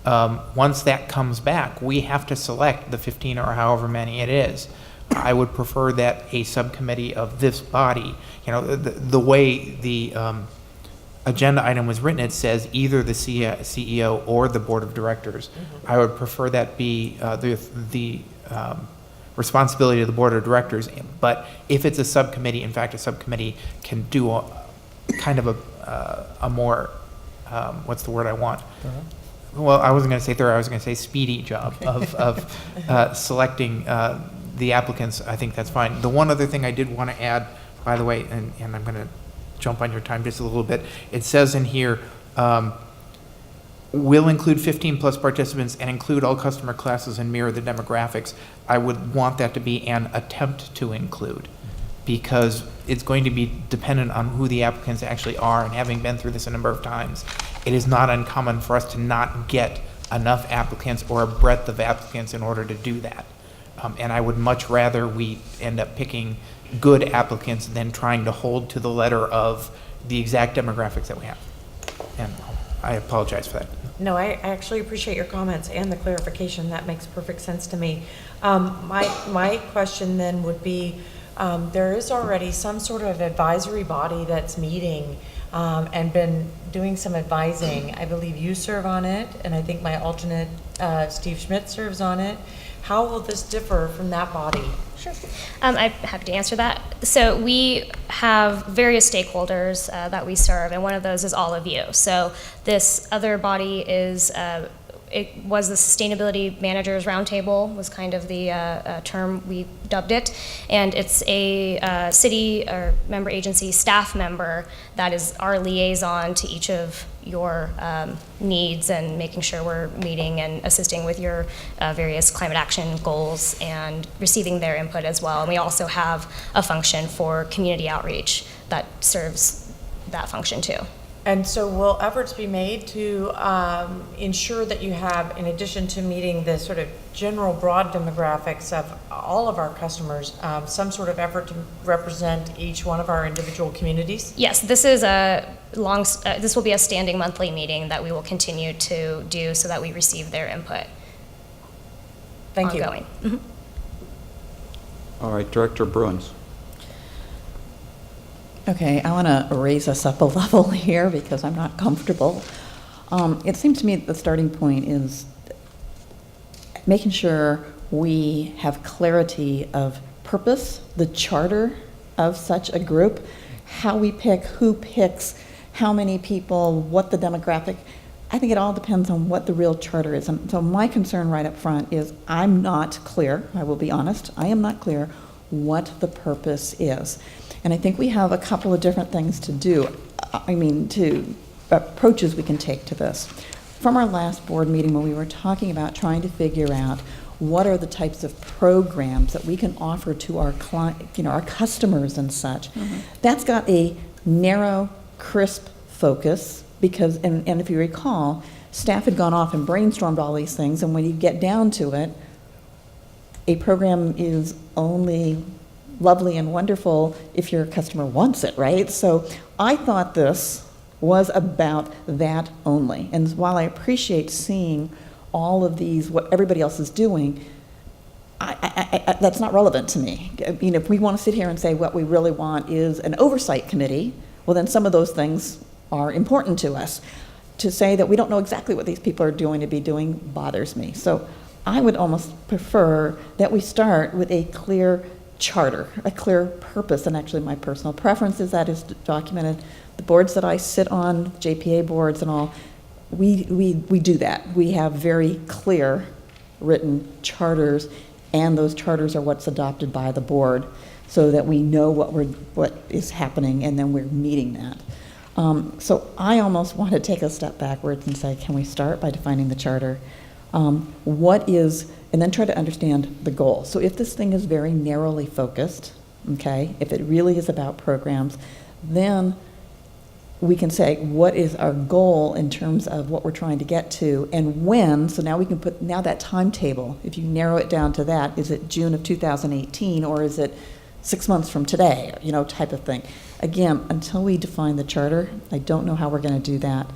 Once that comes back, we have to select the 15 or however many it is. I would prefer that a subcommittee of this body, the way the agenda item was written, it says either the CEO or the board of directors. Mm-hmm. I would prefer that be the responsibility of the board of directors. But if it's a subcommittee, in fact, a subcommittee can do a kind of a more, what's the word I want? Well, I wasn't going to say thorough, I was going to say speedy job of selecting the applicants. I think that's fine. The one other thing I did want to add, by the way, and I'm going to jump on your time just a little bit. It says in here, will include 15 plus participants and include all customer classes and mirror the demographics. I would want that to be an attempt to include, because it's going to be dependent on who the applicants actually are, and having been through this a number of times, it is not uncommon for us to not get enough applicants or a breadth of applicants in order to do that. And I would much rather we end up picking good applicants than trying to hold to the letter of the exact demographics that we have. And I apologize for that. No, I actually appreciate your comments and the clarification. That makes perfect sense to me. My question then would be, there is already some sort of advisory body that's meeting and been doing some advising. I believe you serve on it, and I think my alternate, Steve Schmidt, serves on it. How will this differ from that body? Sure. I'm happy to answer that. So we have various stakeholders that we serve, and one of those is all of you. So this other body is, it was the Sustainability Managers Roundtable, was kind of the term we dubbed it, and it's a city or member agency staff member that is our liaison to each of your needs and making sure we're meeting and assisting with your various climate action goals and receiving their input as well. And we also have a function for community outreach that serves that function too. And so will efforts be made to ensure that you have, in addition to meeting the sort of general broad demographics of all of our customers, some sort of effort to represent each one of our individual communities? Yes, this is this will be a standing monthly meeting that we will continue to do so that we receive their input. Thank you. Ongoing. Mm-hmm. All right, Director Bruins. Okay, I want to raise us up a level here because I'm not comfortable. It seems to me that the starting point is making sure we have clarity of purpose, the charter of such a group, how we pick, who picks, how many people, what the demographic. I think it all depends on what the real charter is. And so my concern right up front is I'm not clear, I will be honest, I am not clear what the purpose is. And I think we have a couple of different things to do, to approaches we can take to this. From our last board meeting when we were talking about trying to figure out what are the types of programs that we can offer to our our customers and such, that's got a narrow, crisp focus because, and if you recall, staff had gone off and brainstormed all these things, and when you get down to it, a program is only lovely and wonderful if your customer wants it, right? So I thought this was about that only. And while I appreciate seeing all of these, what everybody else is doing, I that's not relevant to me. If we want to sit here and say what we really want is an oversight committee, well, then some of those things are important to us. To say that we don't know exactly what these people are doing to be doing bothers me. So I would almost prefer that we start with a clear charter, a clear purpose, and actually my personal preference is that is documented. The boards that I sit on, JPA boards and all, we do that. We have very clear written charters, and those charters are what's adopted by the board so that we know what is happening, and then we're meeting that. So I almost want to take a step backwards and say, can we start by defining the charter? And then try to understand the goal. So if this thing is very narrowly focused, okay, if it really is about programs, then we can say, what is our goal in terms of what we're trying to get to and when? So now we can put, now that timetable, if you narrow it down to that, is it June of 2018 or is it 6 months from today, type of thing. Again, until we define the charter, I don't know how we're going to do that.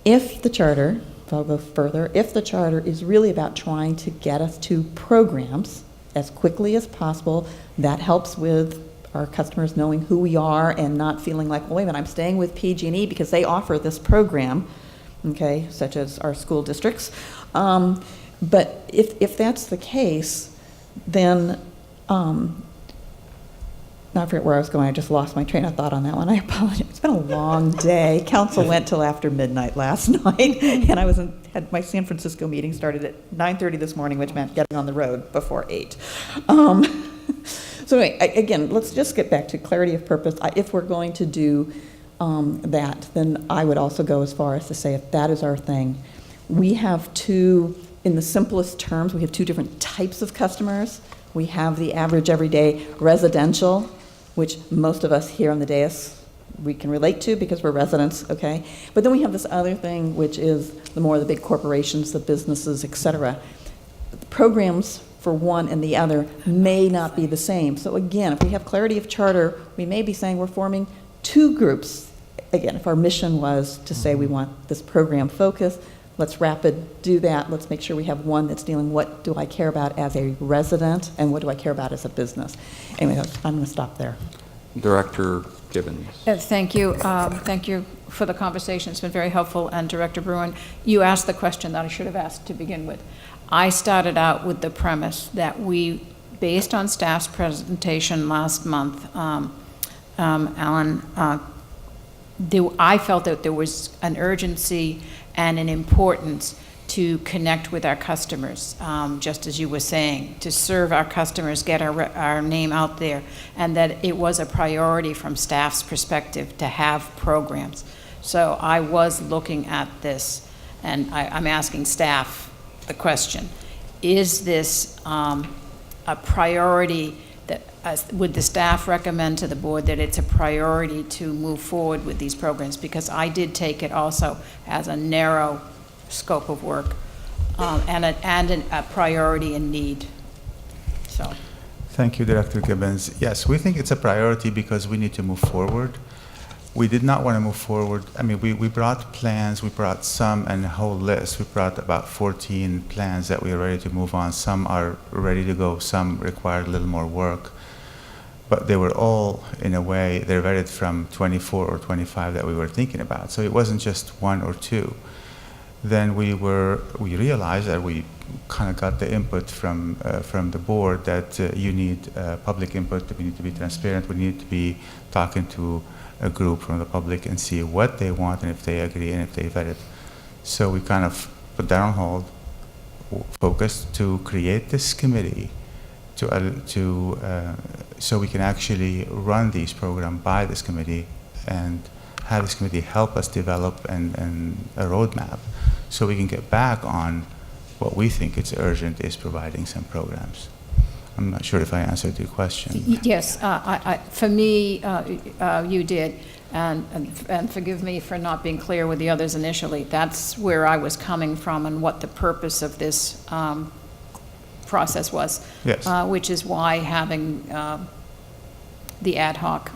If the charter, if I'll go further, if the charter is really about trying to get us to programs as quickly as possible, that helps with our customers knowing who we are and not feeling like, well, wait a minute, I'm staying with PG&E because they offer this program, okay, such as our school districts. But if that's the case, then I forget where I was going. I just lost my train of thought on that one. I apologize. It's been a long day. Council went till after midnight last night, and I had my San Francisco meeting started at 9:30 this morning, which meant getting on the road before 8. So anyway, again, let's just get back to clarity of purpose. If we're going to do that, then I would also go as far as to say if that is our thing, we have in the simplest terms, we have two different types of customers. We have the average everyday residential, which most of us here on the dais, we can relate to because we're residents, okay? But then we have this other thing, which is the big corporations, the businesses, et cetera. The programs for one and the other may not be the same. So again, if we have clarity of charter, we may be saying we're forming two groups. Again, if our mission was to say we want this program focus, let's do that. Let's make sure we have one that's dealing what do I care about as a resident and what do I care about as a business. Anyway, I'm going to stop there. Director Gibbons. Thank you. Thank you for the conversation. It's been very helpful. And Director Bruin, you asked the question that I should have asked to begin with. I started out with the premise that we, based on staff's presentation last month, Alan, I felt that there was an urgency and an importance to connect with our customers, just as you were saying, to serve our customers, get our name out there, and that it was a priority from staff's perspective to have programs. So I was looking at this, and I'm asking staff the question, is this a priority that, would the staff recommend to the board that it's a priority to move forward with these programs? Because I did take it also as a narrow scope of work and a priority and need. So. Thank you, Director Gibbons. Yes, we think it's a priority because we need to move forward. We did not want to move forward. I mean, we brought plans, we brought some and a whole list. We brought about 14 plans that we are ready to move on. Some are ready to go, some required a little more work. But they were all, in a way, they varied from 24 or 25 that we were thinking about. So it wasn't just one or two. Then we realized that we kind of got the input from the board that you need public input, that we need to be transparent, we need to be talking to a group from the public and see what they want and if they agree and if they vet it. So we kind of put that on hold, focused to create this committee so we can actually run these programs by this committee and have this committee help us develop a roadmap so we can get back on what we think is urgent, is providing some programs. I'm not sure if I answered your question. Yes, for me, you did, and forgive me for not being clear with the others initially. That's where I was coming from and what the purpose of this process was. Yes. Which is why having the ad hoc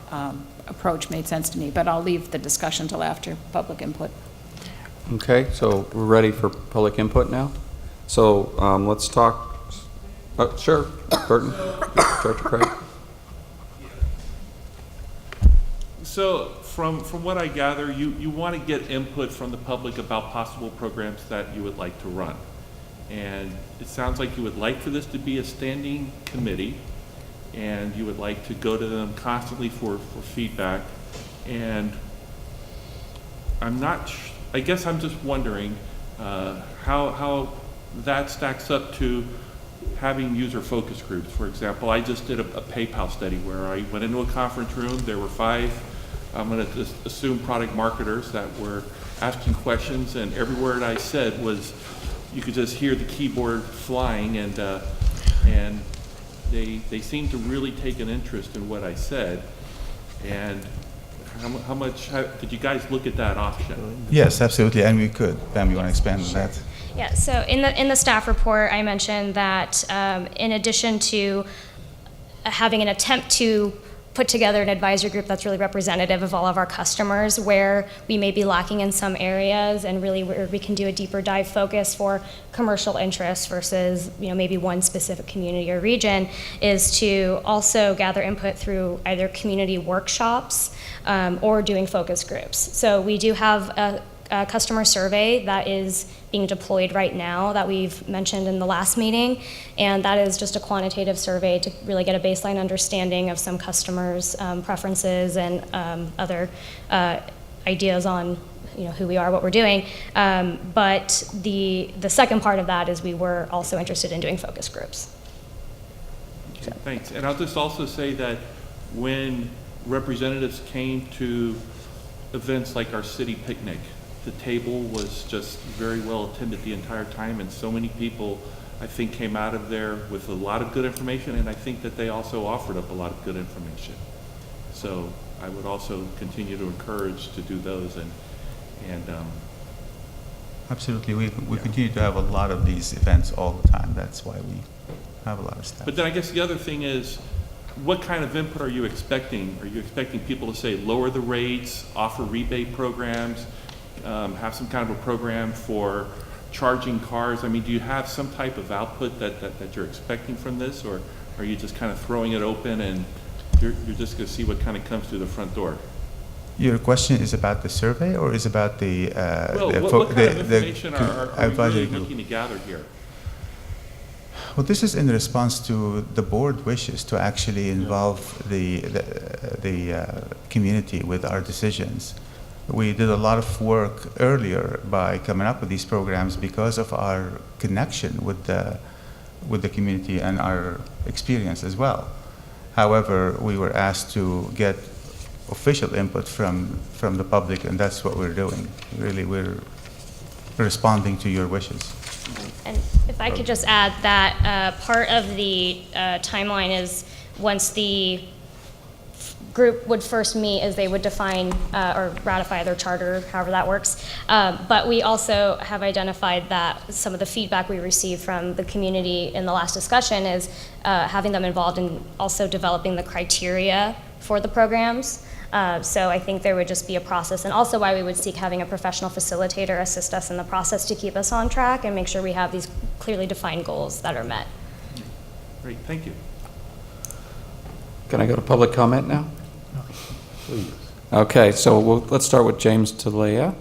approach made sense to me, but I'll leave the discussion till after public input. Okay, so we're ready for public input now? So let's talk, sure, Burton, Director Craig. So from what I gather, you want to get input from the public about possible programs that you would like to run. And it sounds like you would like for this to be a standing committee, and you would like to go to them constantly for feedback. And I guess I'm just wondering how that stacks up to having user focus groups. For example, I just did a PayPal study where I went into a conference room. There were 5, I'm going to just assume product marketers that were asking questions, and every word I said was, you could just hear the keyboard flying, and they seemed to really take an interest in what I said. And how much did you guys look at that option? Yes, absolutely, and we could. Pam, you want to expand on that? Yeah, so in the staff report, I mentioned that in addition to having an attempt to put together an advisory group that's really representative of all of our customers, where we may be lacking in some areas and really where we can do a deeper dive focus for commercial interests versus maybe one specific community or region, is to also gather input through either community workshops or doing focus groups. So we do have a customer survey that is being deployed right now that we've mentioned in the last meeting, and that is just a quantitative survey to really get a baseline understanding of some customers' preferences and other ideas on who we are, what we're doing. But the second part of that is we were also interested in doing focus groups. Okay, thanks. And I'll just also say that when representatives came to events like our city picnic, the table was just very well attended the entire time, and so many people, I think, came out of there with a lot of good information, and I think that they also offered up a lot of good information. So I would also continue to encourage to do those, and Absolutely, we continue to have a lot of these events all the time. That's why we have a lot of staff. But then I guess the other thing is, what kind of input are you expecting? Are you expecting people to say lower the rates, offer rebate programs, have some kind of a program for charging cars? I mean, do you have some type of output that you're expecting from this, or are you just kind of throwing it open and you're just going to see what kind of comes through the front door? Your question is about the survey, or is about the what kind of information are we really looking to gather here? Well, this is in response to the board wishes to actually involve the community with our decisions. We did a lot of work earlier by coming up with these programs because of our connection with the community and our experience as well. However, we were asked to get official input from the public, and that's what we're doing. Really, we're responding to your wishes. And if I could just add that part of the timeline is once the group would first meet, as they would define or ratify their charter, however that works. But we also have identified that some of the feedback we received from the community in the last discussion is having them involved in also developing the criteria for the programs. So I think there would just be a process, and also why we would seek having a professional facilitator assist us in the process to keep us on track and make sure we have these clearly defined goals that are met. Great, thank you. Can I go to public comment now? Please. Okay, so let's start with James Tulea.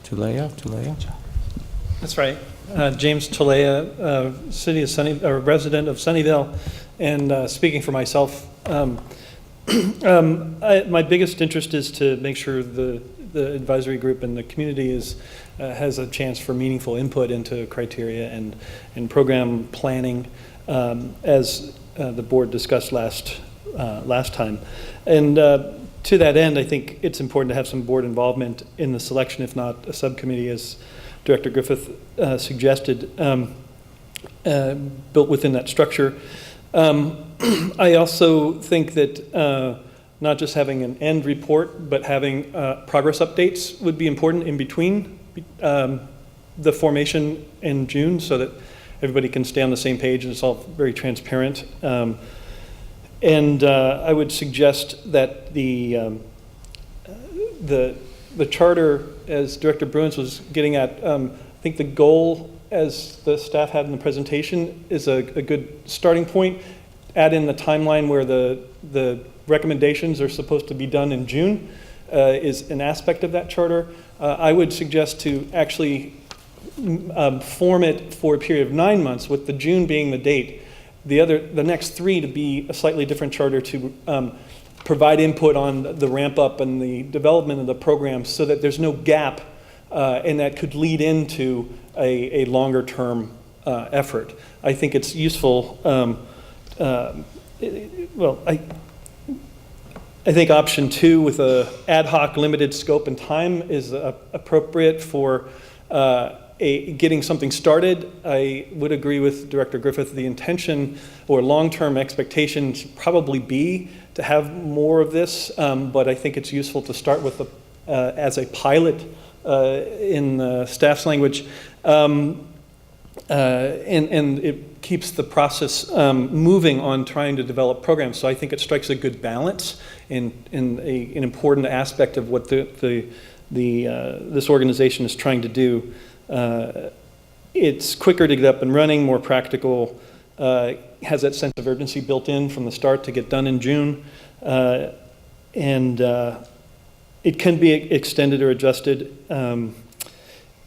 Tulea? That's right. James Talea, city of resident of Sunnyvale, and speaking for myself, my biggest interest is to make sure the advisory group and the community has a chance for meaningful input into criteria and program planning, as the board discussed last time. And to that end, I think it's important to have some board involvement in the selection, if not a subcommittee, as Director Griffith suggested, built within that structure. I also think that not just having an end report, but having progress updates would be important in between the formation in June, so that everybody can stay on the same page and it's all very transparent. And I would suggest that the charter, as Director Bruins was getting at, I think the goal, as the staff had in the presentation, is a good starting point. Add in the timeline where the recommendations are supposed to be done in June is an aspect of that charter. I would suggest to actually form it for a period of 9 months, with the June being the date. The next 3 to be a slightly different charter to provide input on the ramp up and the development of the program, so that there's no gap, and that could lead into a longer term effort. I think it's useful. I think option 2 with a ad hoc limited scope and time is appropriate for getting something started. I would agree with Director Griffith. The intention or long-term expectation should probably be to have more of this, but I think it's useful to start with as a pilot in the staff's language, and it keeps the process moving on trying to develop programs. So I think it strikes a good balance in an important aspect of what this organization is trying to do. It's quicker to get up and running, more practical, has that sense of urgency built in from the start to get done in June, and it can be extended or adjusted,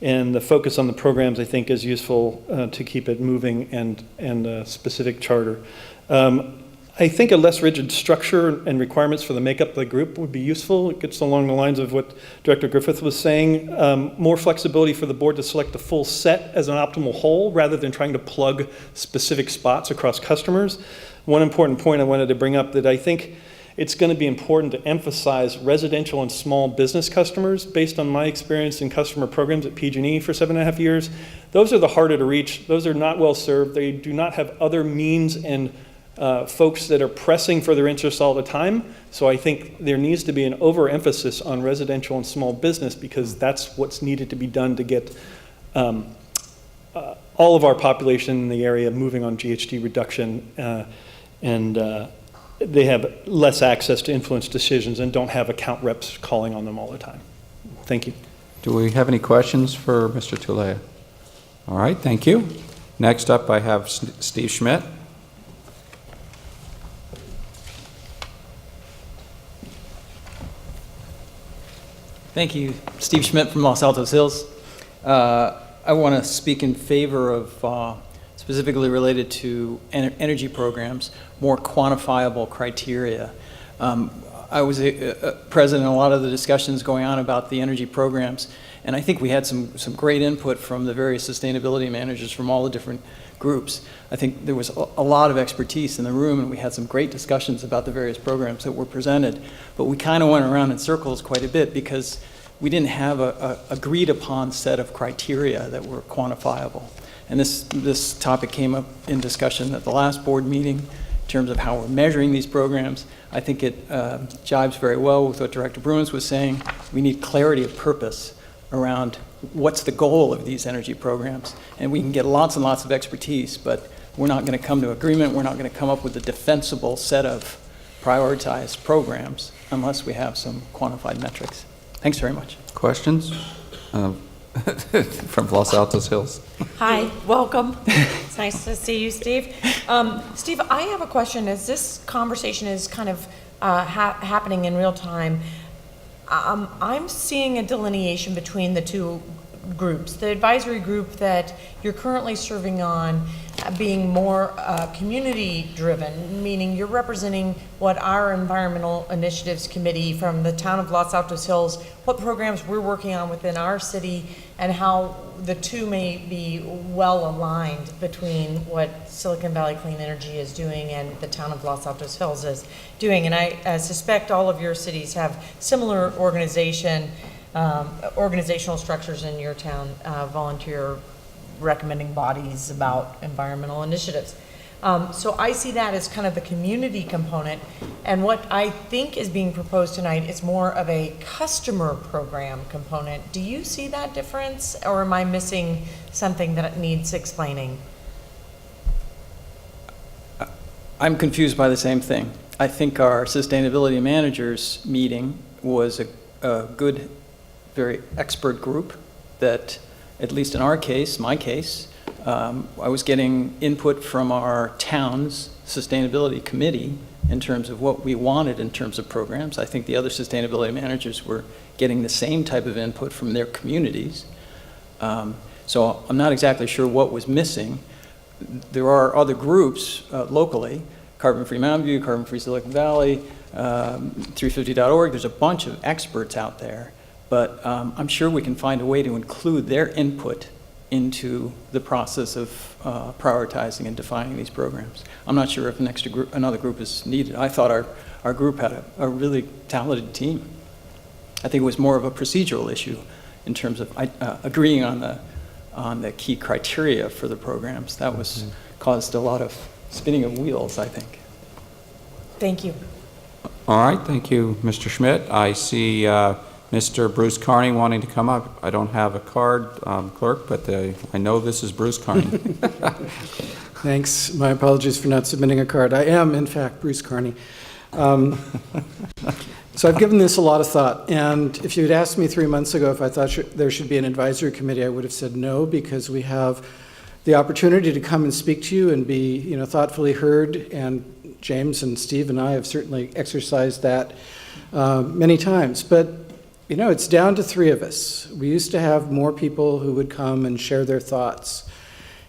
and the focus on the programs, I think, is useful to keep it moving, and a specific charter. I think a less rigid structure and requirements for the makeup of the group would be useful. It gets along the lines of what Director Griffith was saying. More flexibility for the board to select the full set as an optimal whole, rather than trying to plug specific spots across customers. One important point I wanted to bring up, that I think it's going to be important to emphasize residential and small business customers. Based on my experience in customer programs at PG&E for 7.5 years, those are the harder to reach. Those are not well served. They do not have other means and folks that are pressing for their interests all the time. So I think there needs to be an overemphasis on residential and small business, because that's what's needed to be done to get all of our population in the area moving on GHG reduction, and they have less access to influence decisions and don't have account reps calling on them all the time. Thank you. Do we have any questions for Mr. Tulea? All right, thank you. Next up, I have Steve Schmidt. Thank you. Steve Schmidt from Los Altos Hills. I want to speak in favor of, specifically related to energy programs, more quantifiable criteria. I was present in a lot of the discussions going on about the energy programs, and I think we had some great input from the various sustainability managers from all the different groups. I think there was a lot of expertise in the room, and we had some great discussions about the various programs that were presented, but we kind of went around in circles quite a bit, because we didn't have a agreed upon set of criteria that were quantifiable. And this topic came up in discussion at the last board meeting in terms of how we're measuring these programs. I think it jives very well with what Director Bruins was saying. We need clarity of purpose around what's the goal of these energy programs. And we can get lots and lots of expertise, but we're not going to come to agreement. We're not going to come up with a defensible set of prioritized programs unless we have some quantified metrics. Thanks very much. Questions? From Los Altos Hills. Hi, welcome. It's nice to see you, Steve. Steve, I have a question. As this conversation is kind of happening in real time, I'm seeing a delineation between the two groups, the advisory group that you're currently serving on being more community-driven, meaning you're representing what our Environmental Initiatives Committee from the town of Los Altos Hills, what programs we're working on within our city, and how the two may be well aligned between what Silicon Valley Clean Energy is doing and the town of Los Altos Hills is doing. And I suspect all of your cities have similar organizational structures in your town, volunteer recommending bodies about environmental initiatives. So I see that as kind of the community component, and what I think is being proposed tonight is more of a customer program component. Do you see that difference, or am I missing something that needs explaining? I'm confused by the same thing. I think our sustainability managers meeting was a good, very expert group that, at least in our case, my case, I was getting input from our town's sustainability committee in terms of what we wanted in terms of programs. I think the other sustainability managers were getting the same type of input from their communities. So I'm not exactly sure what was missing. There are other groups locally, Carbon Free Mountain View, Carbon Free Silicon Valley, 350.org. There's a bunch of experts out there, but I'm sure we can find a way to include their input into the process of prioritizing and defining these programs. I'm not sure if another group is needed. I thought our group had a really talented team. I think it was more of a procedural issue in terms of agreeing on the key criteria for the programs. That was caused a lot of spinning of wheels, I think. Thank you. All right, thank you, Mr. Schmidt. I see Mr. Bruce Carney wanting to come up. I don't have a card, clerk, but I know this is Bruce Carney. Thanks. My apologies for not submitting a card. I am, in fact, Bruce Carney. So I've given this a lot of thought, and if you had asked me 3 months ago if I thought there should be an advisory committee, I would have said no, because we have the opportunity to come and speak to you and be, thoughtfully heard, and James and Steve and I have certainly exercised that many times. But it's down to 3 of us. We used to have more people who would come and share their thoughts.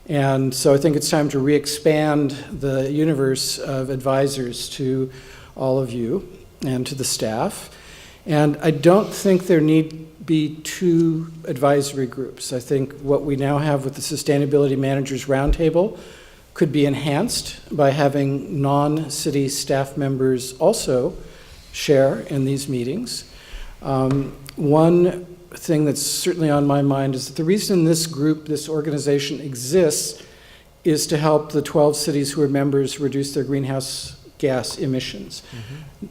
And so I think it's time to re-expand the universe of advisors to all of you and to the staff. And I don't think there need be 2 advisory groups. I think what we now have with the Sustainability Managers Roundtable could be enhanced by having non-city staff members also share in these meetings. One thing that's certainly on my mind is that the reason this group, this organization exists is to help the 12 cities who are members reduce their greenhouse gas emissions.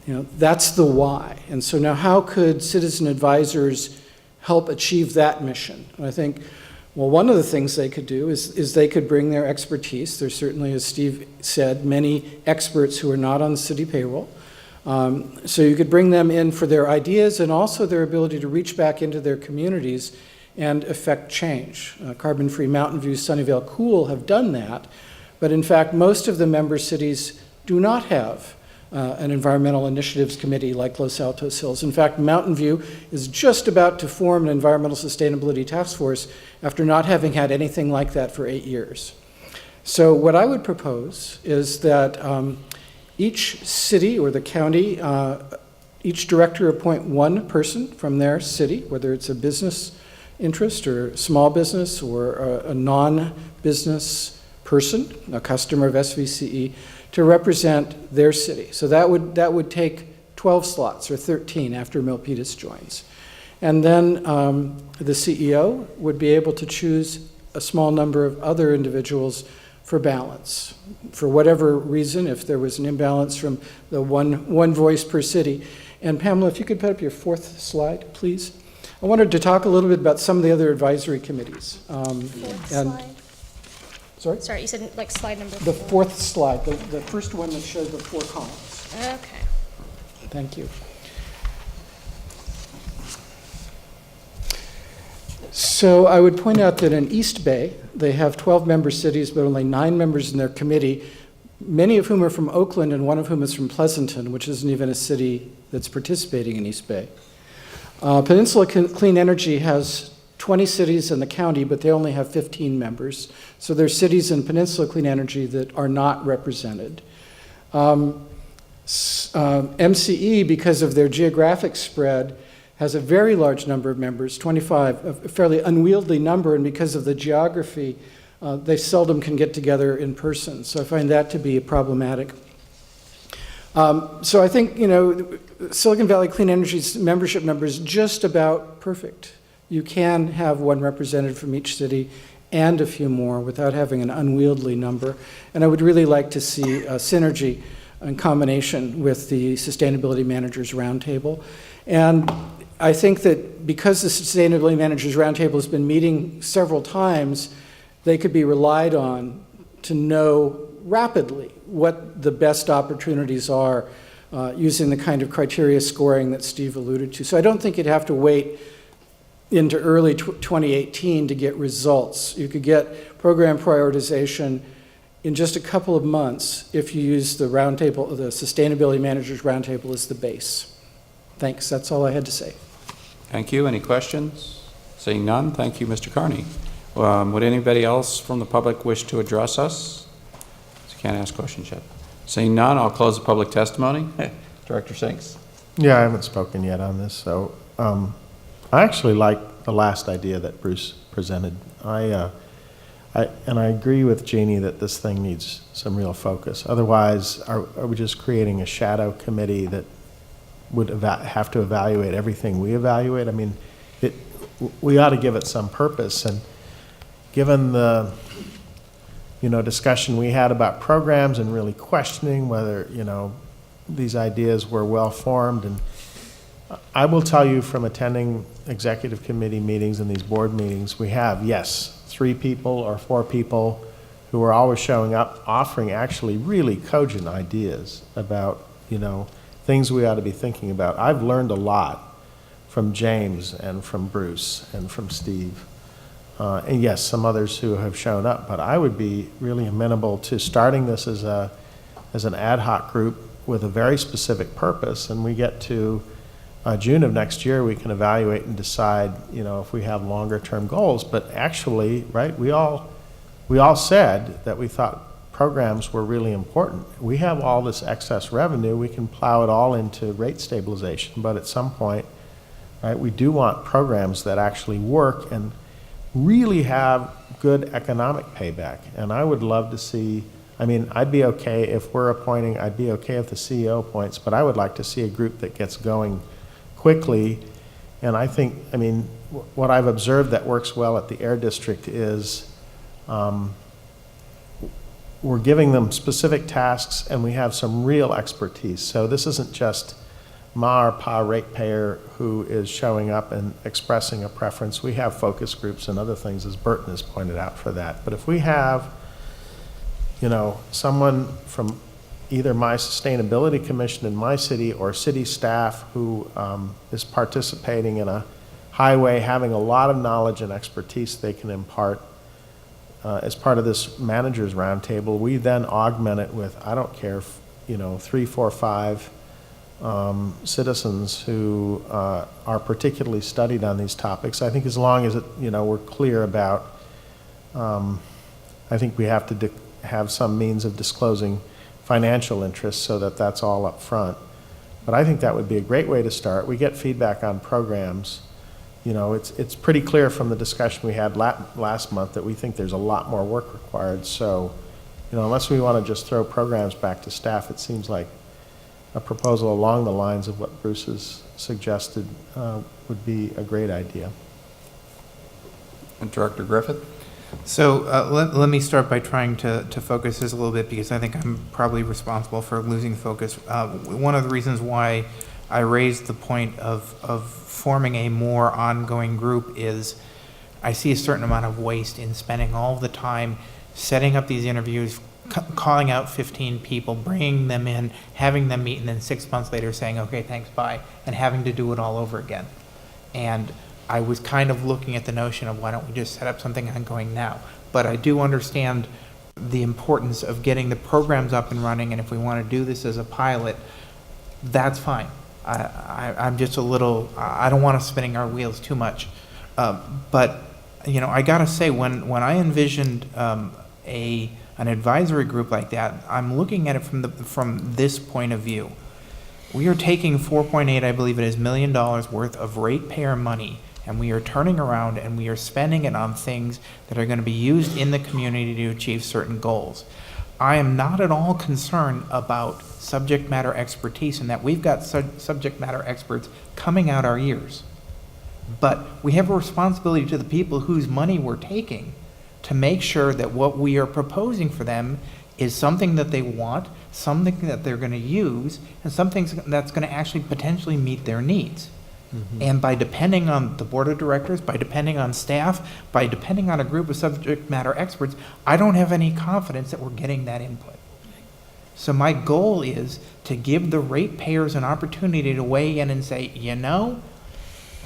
That's the why. And so now how could citizen advisors help achieve that mission? And I think, well, one of the things they could do is they could bring their expertise. There's certainly, as Steve said, many experts who are not on the city payroll. So you could bring them in for their ideas and also their ability to reach back into their communities and affect change. Carbon Free Mountain View, Sunnyvale, Cool have done that, but in fact most of the member cities do not have an environmental initiatives committee like Los Altos Hills. In fact, Mountain View is just about to form an environmental sustainability task force after not having had anything like that for 8 years. So what I would propose is that each city or the county, each director appoint 1 person from their city, whether it's a business interest or small business or a non-business person, a customer of SVCE, to represent their city. So that would take 12 slots or 13 after Milpitas joins. And then the CEO would be able to choose a small number of other individuals for balance. For whatever reason, if there was an imbalance from the one voice per city. And Pamela, if you could put up your 4th slide, please. I wanted to talk a little bit about some of the other advisory committees. 4th slide. Sorry? Sorry, you said like slide number 4. The 4th slide, the first one that shows the 4 columns. Okay. Thank you. So I would point out that in East Bay, they have 12 member cities, but only 9 members in their committee, many of whom are from Oakland and one of whom is from Pleasanton, which isn't even a city that's participating in East Bay. Peninsula Clean Energy has 20 cities in the county, but they only have 15 members. So there's cities in Peninsula Clean Energy that are not represented. MCE, because of their geographic spread, has a very large number of members, 25, a fairly unwieldy number, and because of the geography, they seldom can get together in person. So I find that to be problematic. So I think, Silicon Valley Clean Energy's membership number is just about perfect. You can have one representative from each city and a few more without having an unwieldy number. And I would really like to see a synergy in combination with the Sustainability Managers Roundtable. And I think that because the Sustainability Managers Roundtable has been meeting several times, they could be relied on to know rapidly what the best opportunities are using the kind of criteria scoring that Steve alluded to. So I don't think you'd have to wait into early 2018 to get results. You could get program prioritization in just a couple of months if you use the roundtable, the Sustainability Managers Roundtable as the base. Thanks, that's all I had to say. Thank you. Any questions? Seeing none, thank you, Mr. Carney. Would anybody else from the public wish to address us? So you can't ask questions yet. Seeing none, I'll close the public testimony. Director Sinks. Yeah, I haven't spoken yet on this, so I actually like the last idea that Bruce presented. And I agree with Jeannie that this thing needs some real focus. Otherwise, are we just creating a shadow committee that would have to evaluate everything we evaluate? I mean, we ought to give it some purpose. And given the discussion we had about programs and really questioning whether these ideas were well formed, and I will tell you from attending executive committee meetings and these board meetings, we have, yes, 3 people or 4 people who are always showing up, offering actually really cogent ideas about, things we ought to be thinking about. I've learned a lot from James and from Bruce and from Steve. And yes, some others who have shown up, but I would be really amenable to starting this as an ad hoc group with a very specific purpose, and we get to June of next year, we can evaluate and decide, if we have longer term goals. But actually, right, we all said that we thought programs were really important. We have all this excess revenue, we can plow it all into rate stabilization, but at some point, right, we do want programs that actually work and really have good economic payback. And I would love to see, I'd be okay if we're appointing, I'd be okay if the CEO appoints, but I would like to see a group that gets going quickly. And I think, what I've observed that works well at the Air District is we're giving them specific tasks and we have some real expertise. So this isn't just ma or pa ratepayer who is showing up and expressing a preference. We have focus groups and other things, as Burton has pointed out, for that. But if we have, someone from either my sustainability commission in my city or city staff who is participating in a highway, having a lot of knowledge and expertise they can impart as part of this managers roundtable, we then augment it with, I don't care, 3, 4, 5 citizens who are particularly studied on these topics. I think as long as we're clear about, I think we have to have some means of disclosing financial interests so that that's all up front. But I think that would be a great way to start. We get feedback on programs. It's pretty clear from the discussion we had last month that we think there's a lot more work required. So, unless we want to just throw programs back to staff, it seems like a proposal along the lines of what Bruce has suggested would be a great idea. And Director Griffith? So let me start by trying to focus this a little bit, because I think I'm probably responsible for losing focus. One of the reasons why I raised the point of forming a more ongoing group is I see a certain amount of waste in spending all the time setting up these interviews, calling out 15 people, bringing them in, having them meet, and then 6 months later saying, okay, thanks, bye, and having to do it all over again. And I was kind of looking at the notion of why don't we just set up something ongoing now. But I do understand the importance of getting the programs up and running, and if we want to do this as a pilot, that's fine. I'm just a little, I don't want us spinning our wheels too much. But, you know, I gotta say, when I envisioned an advisory group like that, I'm looking at it from this point of view. We are taking 4.8, I believe it is, $1 million worth of ratepayer money, and we are turning around and we are spending it on things that are going to be used in the community to achieve certain goals. I am not at all concerned about subject matter expertise and that we've got subject matter experts coming out our ears. But we have a responsibility to the people whose money we're taking to make sure that what we are proposing for them is something that they want, something that they're going to use, and something that's going to actually potentially meet their needs. Mm-hmm. And by depending on the board of directors, by depending on staff, by depending on a group of subject matter experts, I don't have any confidence that we're getting that input. So my goal is to give the ratepayers an opportunity to weigh in and say, you know,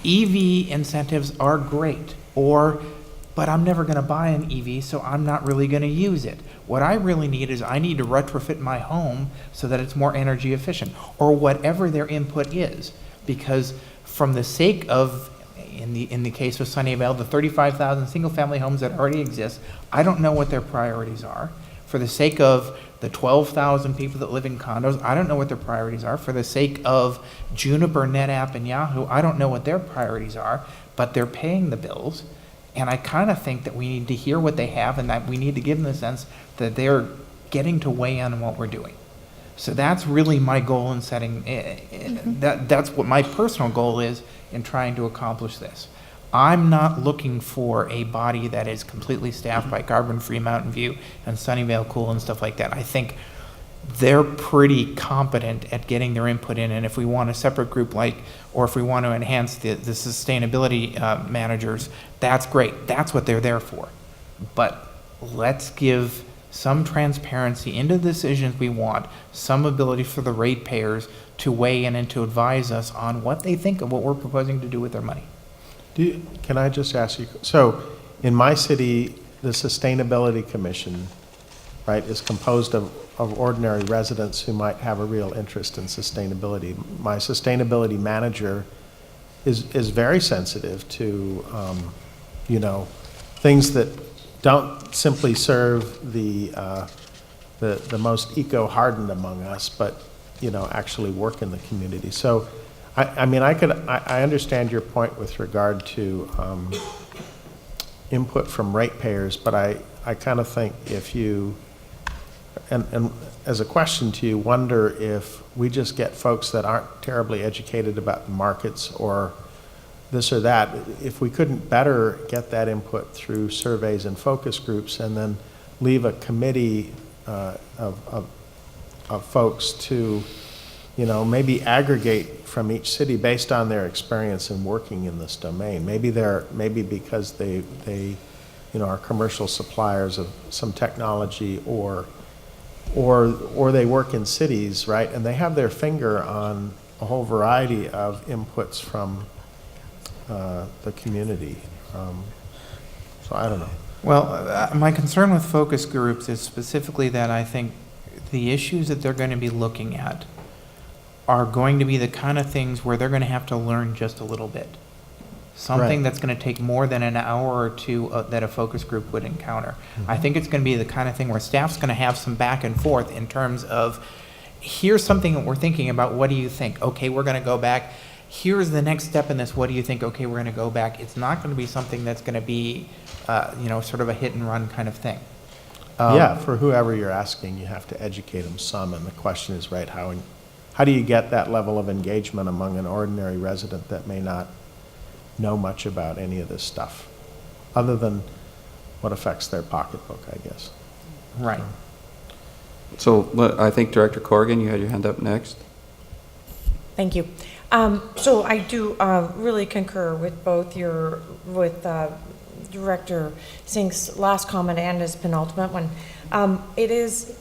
EV incentives are great, but I'm never going to buy an EV, so I'm not really going to use it. What I really need is I need to retrofit my home so that it's more energy efficient, or whatever their input is. Because from the sake of, in the case of Sunnyvale, the 35,000 single-family homes that already exist, I don't know what their priorities are. For the sake of the 12,000 people that live in condos, I don't know what their priorities are. For the sake of Juniper, NetApp, and Yahoo, I don't know what their priorities are, but they're paying the bills. And I kind of think that we need to hear what they have and that we need to give them the sense that they're getting to weigh in on what we're doing. So that's really my goal in setting, that's what my personal goal is in trying to accomplish this. I'm not looking for a body that is completely staffed by Carbon-Free Mountain View and Sunnyvale Cool and stuff like that. I think they're pretty competent at getting their input in, and if we want a separate group or if we want to enhance the sustainability managers, that's great. That's what they're there for. But let's give some transparency into the decisions we want, some ability for the ratepayers to weigh in and to advise us on what they think of what we're proposing to do with their money. Can I just ask you, so in my city, the Sustainability Commission, right, is composed of ordinary residents who might have a real interest in sustainability. My sustainability manager is very sensitive to, you know, things that don't simply serve the most eco-hardened among us, but, you know, actually work in the community. So, I mean, I understand your point with regard to input from ratepayers, but I kind of think if you, and as a question to you, wonder if we just get folks that aren't terribly educated about the markets or this or that, if we couldn't better get that input through surveys and focus groups and then leave a committee of folks to, you know, maybe aggregate from each city based on their experience in working in this domain. Maybe because they you know, are commercial suppliers of some technology or they work in cities, right? And they have their finger on a whole variety of inputs from the community. So I don't know. Well, my concern with focus groups is specifically that I think the issues that they're going to be looking at are going to be the kind of things where they're going to have to learn just a little bit. Something Right. that's going to take more than an hour or two that a focus group would encounter. Mm-hmm. I think it's going to be the kind of thing where staff's going to have some back and forth in terms of, here's something that we're thinking about, what do you think? Okay, we're going to go back. Here's the next step in this, what do you think? Okay, we're going to go back. It's not going to be something that's going to be, you know, sort of a hit and run kind of thing. Yeah, for whoever you're asking, you have to educate them some, and the question is, right, how do you get that level of engagement among an ordinary resident that may not know much about any of this stuff, other than what affects their pocketbook, I guess. Right. So I think Director Corrigan, you had your hand up next. Thank you. So I do really concur with both Director Singh's last comment and his penultimate one. It is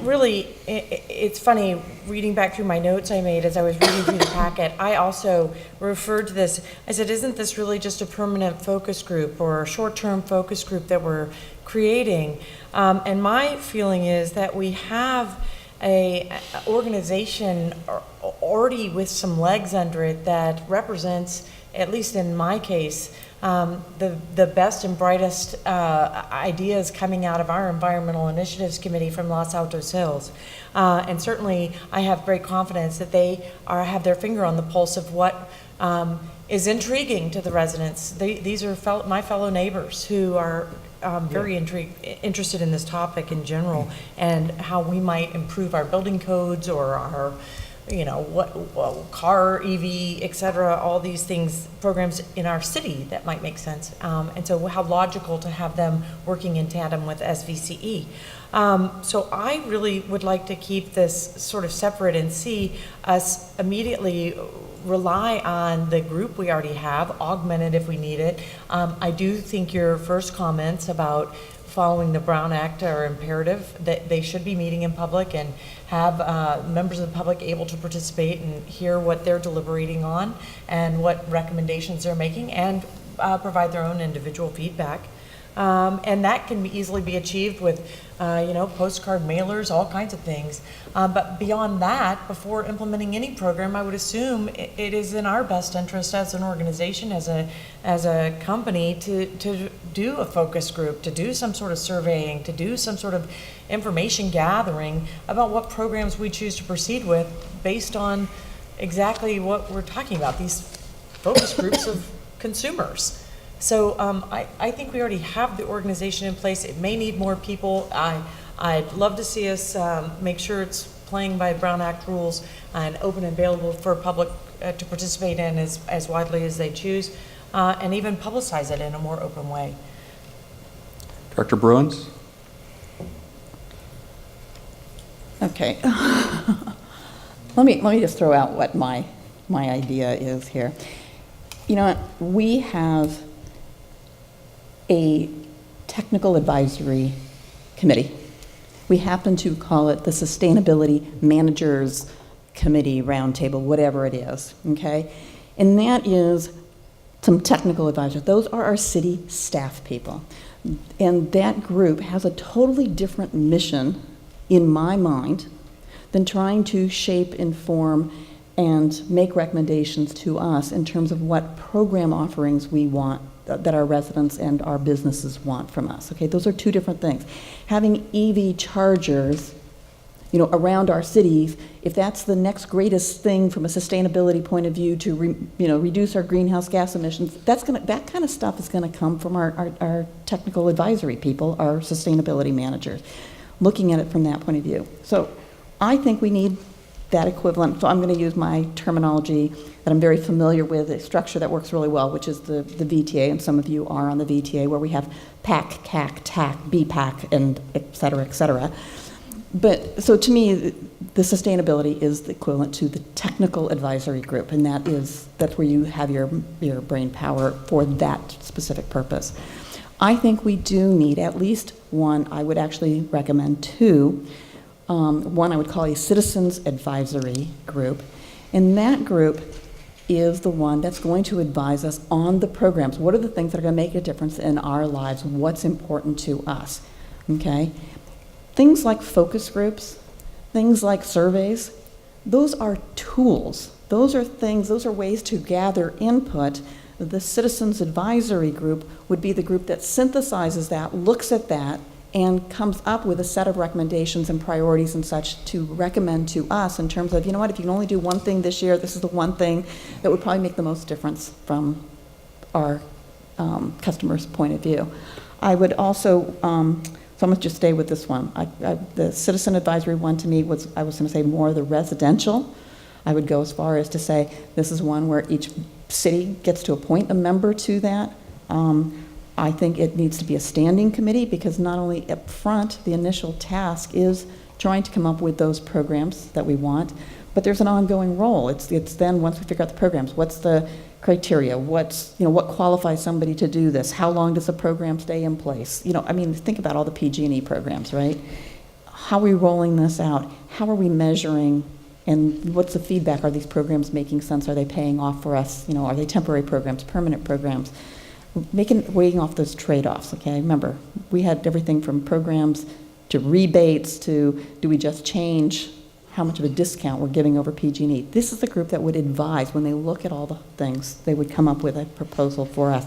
really, it's funny, reading back through my notes I made as I was reading through the packet, I also referred to this, I said, isn't this really just a permanent focus group or a short-term focus group that we're creating? And my feeling is that we have a organization already with some legs under it that represents, at least in my case, the best and brightest ideas coming out of our Environmental Initiatives Committee from Los Altos Hills. And certainly, I have great confidence that they have their finger on the pulse of what is intriguing to the residents. These are my fellow neighbors who are very interested in this topic in general, and how we might improve our building codes or our, car, EV, et cetera, all these things, programs in our city that might make sense. And so how logical to have them working in tandem with SVCE. So I really would like to keep this sort of separate and see us immediately rely on the group we already have, augment it if we need it. I do think your first comments about following the Brown Act are imperative, that they should be meeting in public and have members of the public able to participate and hear what they're deliberating on and what recommendations they're making, and provide their own individual feedback. And that can easily be achieved with, postcard mailers, all kinds of things. But beyond that, before implementing any program, I would assume it is in our best interest as an organization, as a company, to do a focus group, to do some sort of surveying, to do some sort of information gathering about what programs we choose to proceed with based on exactly what we're talking about, these focus groups of consumers. So I think we already have the organization in place. It may need more people. I'd love to see us make sure it's playing by Brown Act rules and open and available for public to participate in as widely as they choose, and even publicize it in a more open way. Dr. Bruins? Okay. let me just throw out what my idea is here. You know what? We have a technical advisory committee. We happen to call it the Sustainability Managers Committee Roundtable, whatever it is, okay? And that is some technical advisors. Those are our city staff people. And that group has a totally different mission, in my mind, than trying to shape, inform, and make recommendations to us in terms of what program offerings we want, that our residents and our businesses want from us. Okay, those are two different things. Having EV chargers, around our cities, if that's the next greatest thing from a sustainability point of view to reduce our greenhouse gas emissions, that kind of stuff is going to come from our technical advisory people, our sustainability managers, looking at it from that point of view. So I think we need that equivalent. So I'm going to use my terminology that I'm very familiar with, a structure that works really well, which is the VTA, and some of you are on the VTA, where we have PAC, CAC, TAC, BPAC, and et cetera, et cetera. But so to me, the sustainability is the equivalent to the technical advisory group, and that's where you have your brain power for that specific purpose. I think we do need at least one. I would actually recommend two. One I would call a citizens advisory group, and that group is the one that's going to advise us on the programs. What are the things that are going to make a difference in our lives? What's important to us? Okay? Things like focus groups, things like surveys, those are tools. Those are ways to gather input. The citizens advisory group would be the group that synthesizes that, looks at that, and comes up with a set of recommendations and priorities and such to recommend to us in terms of, if you can only do one thing this year, this is the one thing that would probably make the most difference from our customers' point of view. I would also, so I'm going to just stay with this one. The citizen advisory one to me was, I was going to say more the residential. I would go as far as to say this is one where each city gets to appoint a member to that. I think it needs to be a standing committee, because not only up front, the initial task is trying to come up with those programs that we want, but there's an ongoing role. It's then, once we figure out the programs, what's the criteria? What qualifies somebody to do this? How long does a program stay in place? Think about all the PG&E programs, right? How are we rolling this out? How are we measuring? And what's the feedback? Are these programs making sense? Are they paying off for us? Are they temporary programs, permanent programs? Weighing off those trade-offs, okay? Remember, we had everything from programs to rebates to do we just change how much of a discount we're giving over PG&E. This is the group that would advise when they look at all the things. They would come up with a proposal for us.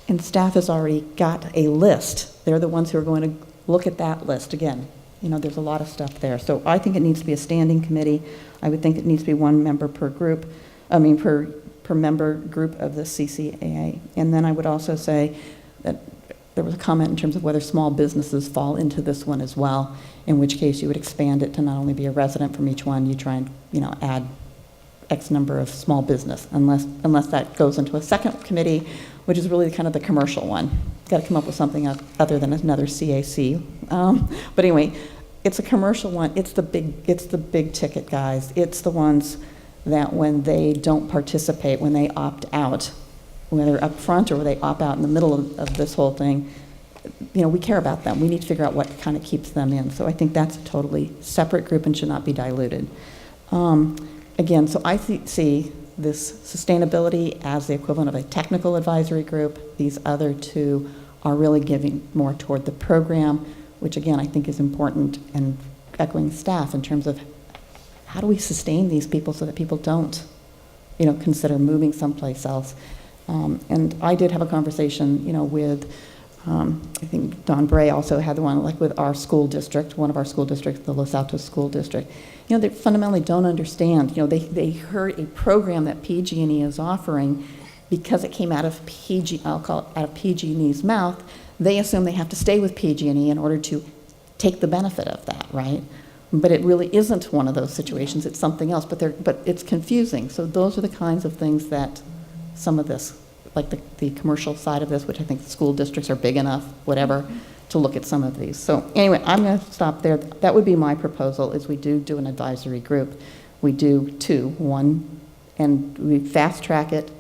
And staff has already got a list. They're the ones who are going to look at that list. Again, you know, there's a lot of stuff there. So I think it needs to be a standing committee. I would think it needs to be one member per group, per member group of the CCAA. And then I would also say that there was a comment in terms of whether small businesses fall into this one as well, in which case you would expand it to not only be a resident from each one, you try and, you know, add X number of small business, unless that goes into a second committee, which is really kind of the commercial one. Got to come up with something other than another CAC. But anyway, it's a commercial one. It's the big ticket guys. It's the ones that when they don't participate, when they opt out, whether up front or they opt out in the middle of this whole thing, you know, we care about them. We need to figure out what kind of keeps them in. So I think that's a totally separate group and should not be diluted. Again, so I see this sustainability as the equivalent of a technical advisory group. These other two are really giving more toward the program, which again, I think is important, and echoing staff in terms of how do we sustain these people so that people don't, you know, consider moving someplace else. And I did have a conversation, you know, with, I think Don Bray also had the one, like with our school district, one of our school districts, the Los Altos School District. You know, they fundamentally don't understand. You know, they heard a program that PG&E is offering because it came out of I'll call it out of PG&E's mouth. They assume they have to stay with PG&E in order to take the benefit of that, right? But it really isn't one of those situations. It's something else, but it's confusing. So those are the kinds of things that some of this, like the commercial side of this, which I think the school districts are big enough, whatever, to look at some of these. So anyway, I'm going to stop there. That would be my proposal, is we do an advisory group. We do one, and we fast track it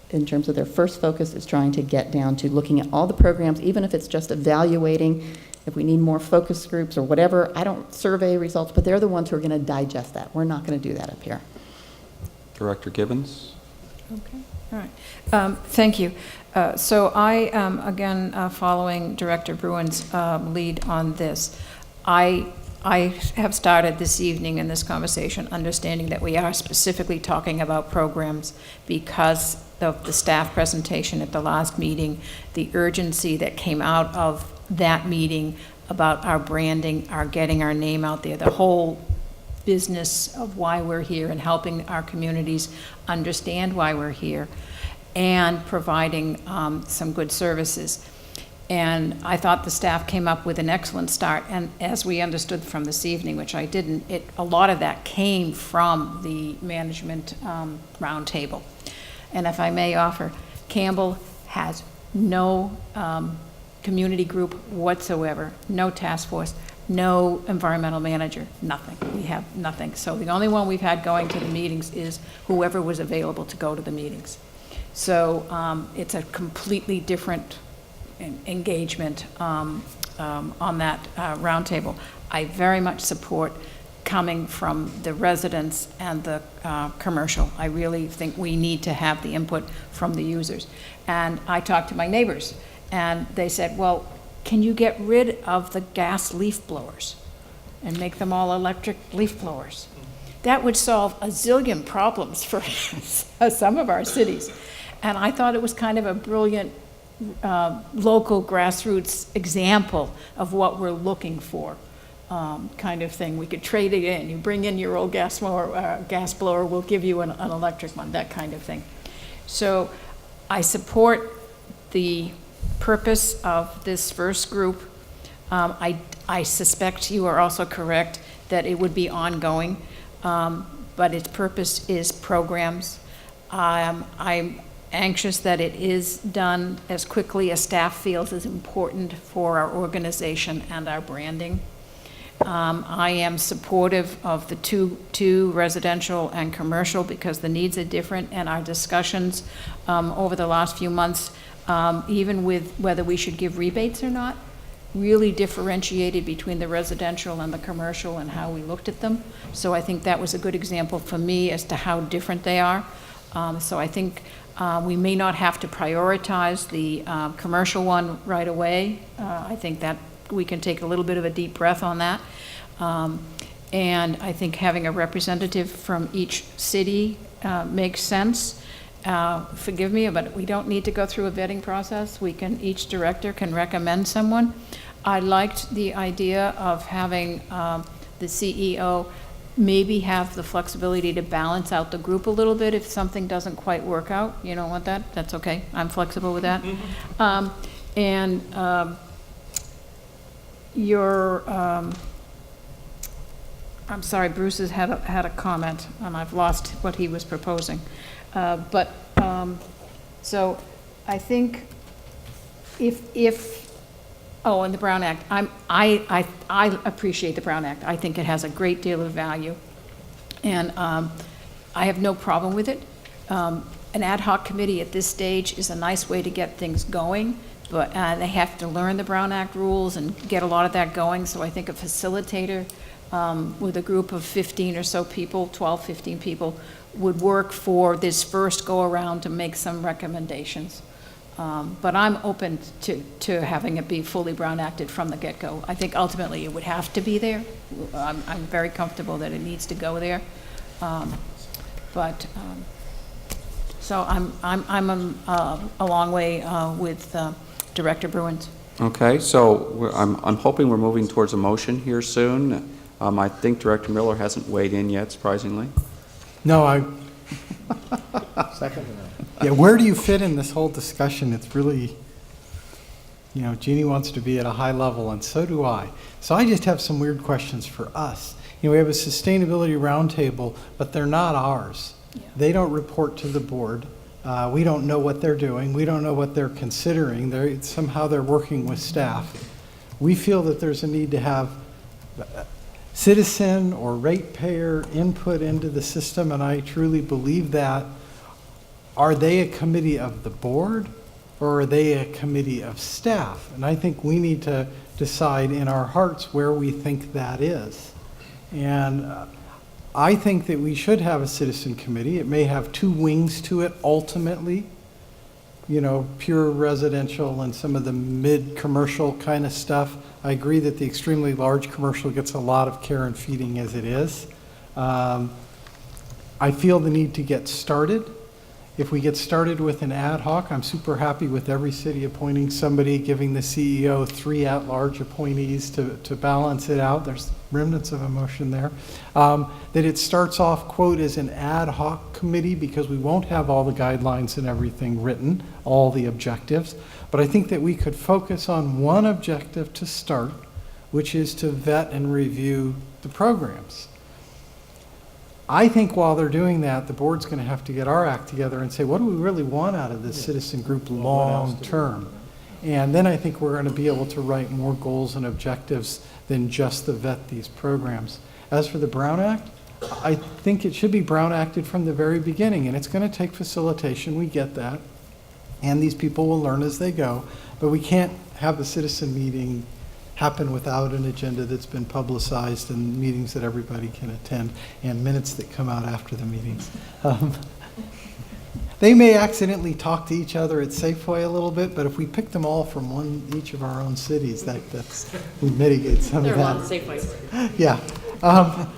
in terms of their first focus is trying to get down to looking at all the programs, even if it's just evaluating, if we need more focus groups or whatever. I don't survey results, but they're the ones who are going to digest that. We're not going to do that up here. Director Gibbons? Okay, all right. Thank you. So I am, again, following Director Bruin's lead on this. I have started this evening in this conversation understanding that we are specifically talking about programs because of the staff presentation at the last meeting, the urgency that came out of that meeting about our branding, our getting our name out there, the whole business of why we're here and helping our communities understand why we're here, and providing some good services. And I thought the staff came up with an excellent start, and as we understood from this evening, which I didn't, a lot of that came from the management roundtable. And if I may offer, Campbell has no community group whatsoever, no task force, no environmental manager, nothing. We have nothing. So the only one we've had going to the meetings is whoever was available to go to the meetings. So it's a completely different engagement on that roundtable. I very much support coming from the residents and the commercial. I really think we need to have the input from the users. And I talked to my neighbors, and they said, well, can you get rid of the gas leaf blowers and make them all electric leaf blowers? That would solve a zillion problems for some of our cities. And I thought it was kind of a brilliant local grassroots example of what we're looking for, kind of thing. We could trade it in. You bring in your old gas blower, we'll give you an electric one, that kind of thing. So I support the purpose of this first group. I suspect you are also correct that it would be ongoing, but its purpose is programs. I'm anxious that it is done as quickly as staff feels is important for our organization and our branding. I am supportive of the two residential and commercial because the needs are different, and our discussions over the last few months, even with whether we should give rebates or not, really differentiated between the residential and the commercial and how we looked at them. So I think that was a good example for me as to how different they are. So I think we may not have to prioritize the commercial one right away. I think that we can take a little bit of a deep breath on that. And I think having a representative from each city makes sense. forgive me, but we don't need to go through a vetting process. Each director can recommend someone. I liked the idea of having the CEO maybe have the flexibility to balance out the group a little bit if something doesn't quite work out. You don't want that? That's okay. I'm flexible with that. I'm sorry, Bruce has had a comment, and I've lost what he was proposing. So I think and the Brown Act. I appreciate the Brown Act. I think it has a great deal of value, and I have no problem with it. An ad hoc committee at this stage is a nice way to get things going, but they have to learn the Brown Act rules and get a lot of that going. So I think a facilitator with a group of 15 or so people, 12, 15 people, would work for this first go-around to make some recommendations. But I'm open to having it be fully Brown Acted from the get-go. I think ultimately it would have to be there. I'm very comfortable that it needs to go there. So I'm a long way with Director Bruins. Okay, so I'm hoping we're moving towards a motion here soon. I think Director Miller hasn't weighed in yet, surprisingly. No, Second. yeah, where do you fit in this whole discussion? It's really, Jeannie wants to be at a high level, and so do I. So I just have some weird questions for us. We have a sustainability roundtable, but they're not ours. Yeah. They don't report to the board. We don't know what they're doing. We don't know what they're considering. Somehow they're working with staff. We feel that there's a need to have citizen or ratepayer input into the system, and I truly believe that. Are they a committee of the board, or are they a committee of staff? And I think we need to decide in our hearts where we think that is. And I think that we should have a citizen committee. It may have two wings to it ultimately, pure residential and some of the mid-commercial kind of stuff. I agree that the extremely large commercial gets a lot of care and feeding as it is. I feel the need to get started. If we get started with an ad hoc, I'm super happy with every city appointing somebody, giving the CEO 3 at-large appointees to balance it out. There's remnants of emotion there. That it starts off, quote, as an ad hoc committee because we won't have all the guidelines and everything written, all the objectives. But I think that we could focus on one objective to start, which is to vet and review the programs. I think while they're doing that, the board's going to have to get our act together and say, what do we really want out of this citizen group long term? And then I think we're going to be able to write more goals and objectives than just to vet these programs. As for the Brown Act, I think it should be Brown Acted from the very beginning, and it's going to take facilitation, we get that, and these people will learn as they go, but we can't have a citizen meeting happen without an agenda that's been publicized and meetings that everybody can attend and minutes that come out after the meetings. They may accidentally talk to each other at Safeway a little bit, but if we pick them all from each of our own cities, we mitigate some of that. There are a lot of Safeways. Yeah.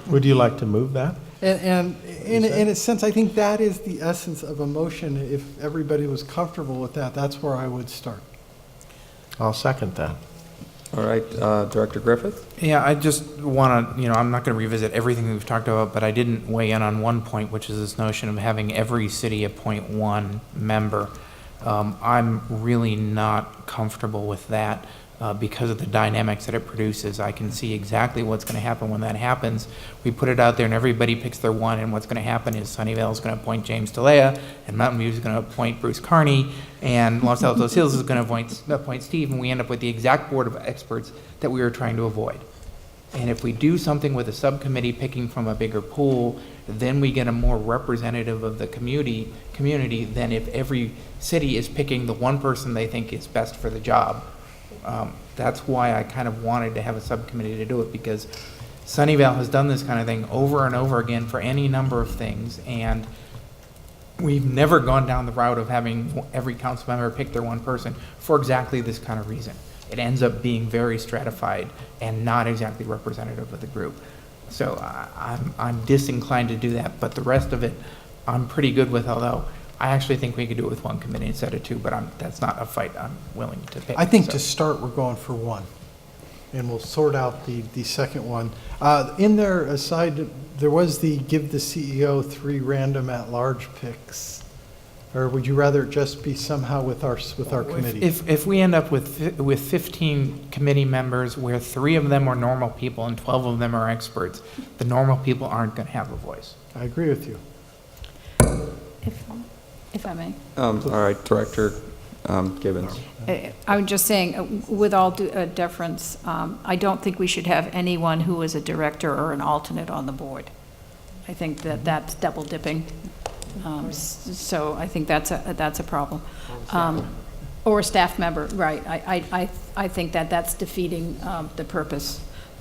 Would you like to move that? And in a sense, I think that is the essence of a motion. If everybody was comfortable with that, that's where I would start. I'll second that. All right, Director Griffith? Yeah, I just want to, I'm not going to revisit everything we've talked about, but I didn't weigh in on one point, which is this notion of having every city appoint one member. I'm really not comfortable with that because of the dynamics that it produces. I can see exactly what's going to happen when that happens. We put it out there and everybody picks their one, and what's going to happen is Sunnyvale is going to appoint James DeLea, and Mountain View is going to appoint Bruce Carney, and Los Altos Hills is going to appoint Steve, and we end up with the exact board of experts that we were trying to avoid. And if we do something with a subcommittee picking from a bigger pool, then we get a more representative of the community than if every city is picking the one person they think is best for the job. That's why I kind of wanted to have a subcommittee to do it, because Sunnyvale has done this kind of thing over and over again for any number of things, and we've never gone down the route of having every council member pick their one person for exactly this kind of reason. It ends up being very stratified and not exactly representative of the group. So I'm disinclined to do that, but the rest of it I'm pretty good with, although I actually think we could do it with one committee instead of two, but that's not a fight I'm willing to pick. I think so. to start, we're going for one, and we'll sort out the second one. In there, aside, there was the give the CEO 3 random at-large picks. Or would you rather it just be somehow with our committee? If we end up with 15 committee members where 3 of them are normal people and 12 of them are experts, the normal people aren't going to have a voice. I agree with you. If I may. All right, Director Gibbons. I'm just saying, with all deference, I don't think we should have anyone who is a director or an alternate on the board. I think that that's double dipping. So I think that's a problem. Or a staff member, right. I think that's defeating the purpose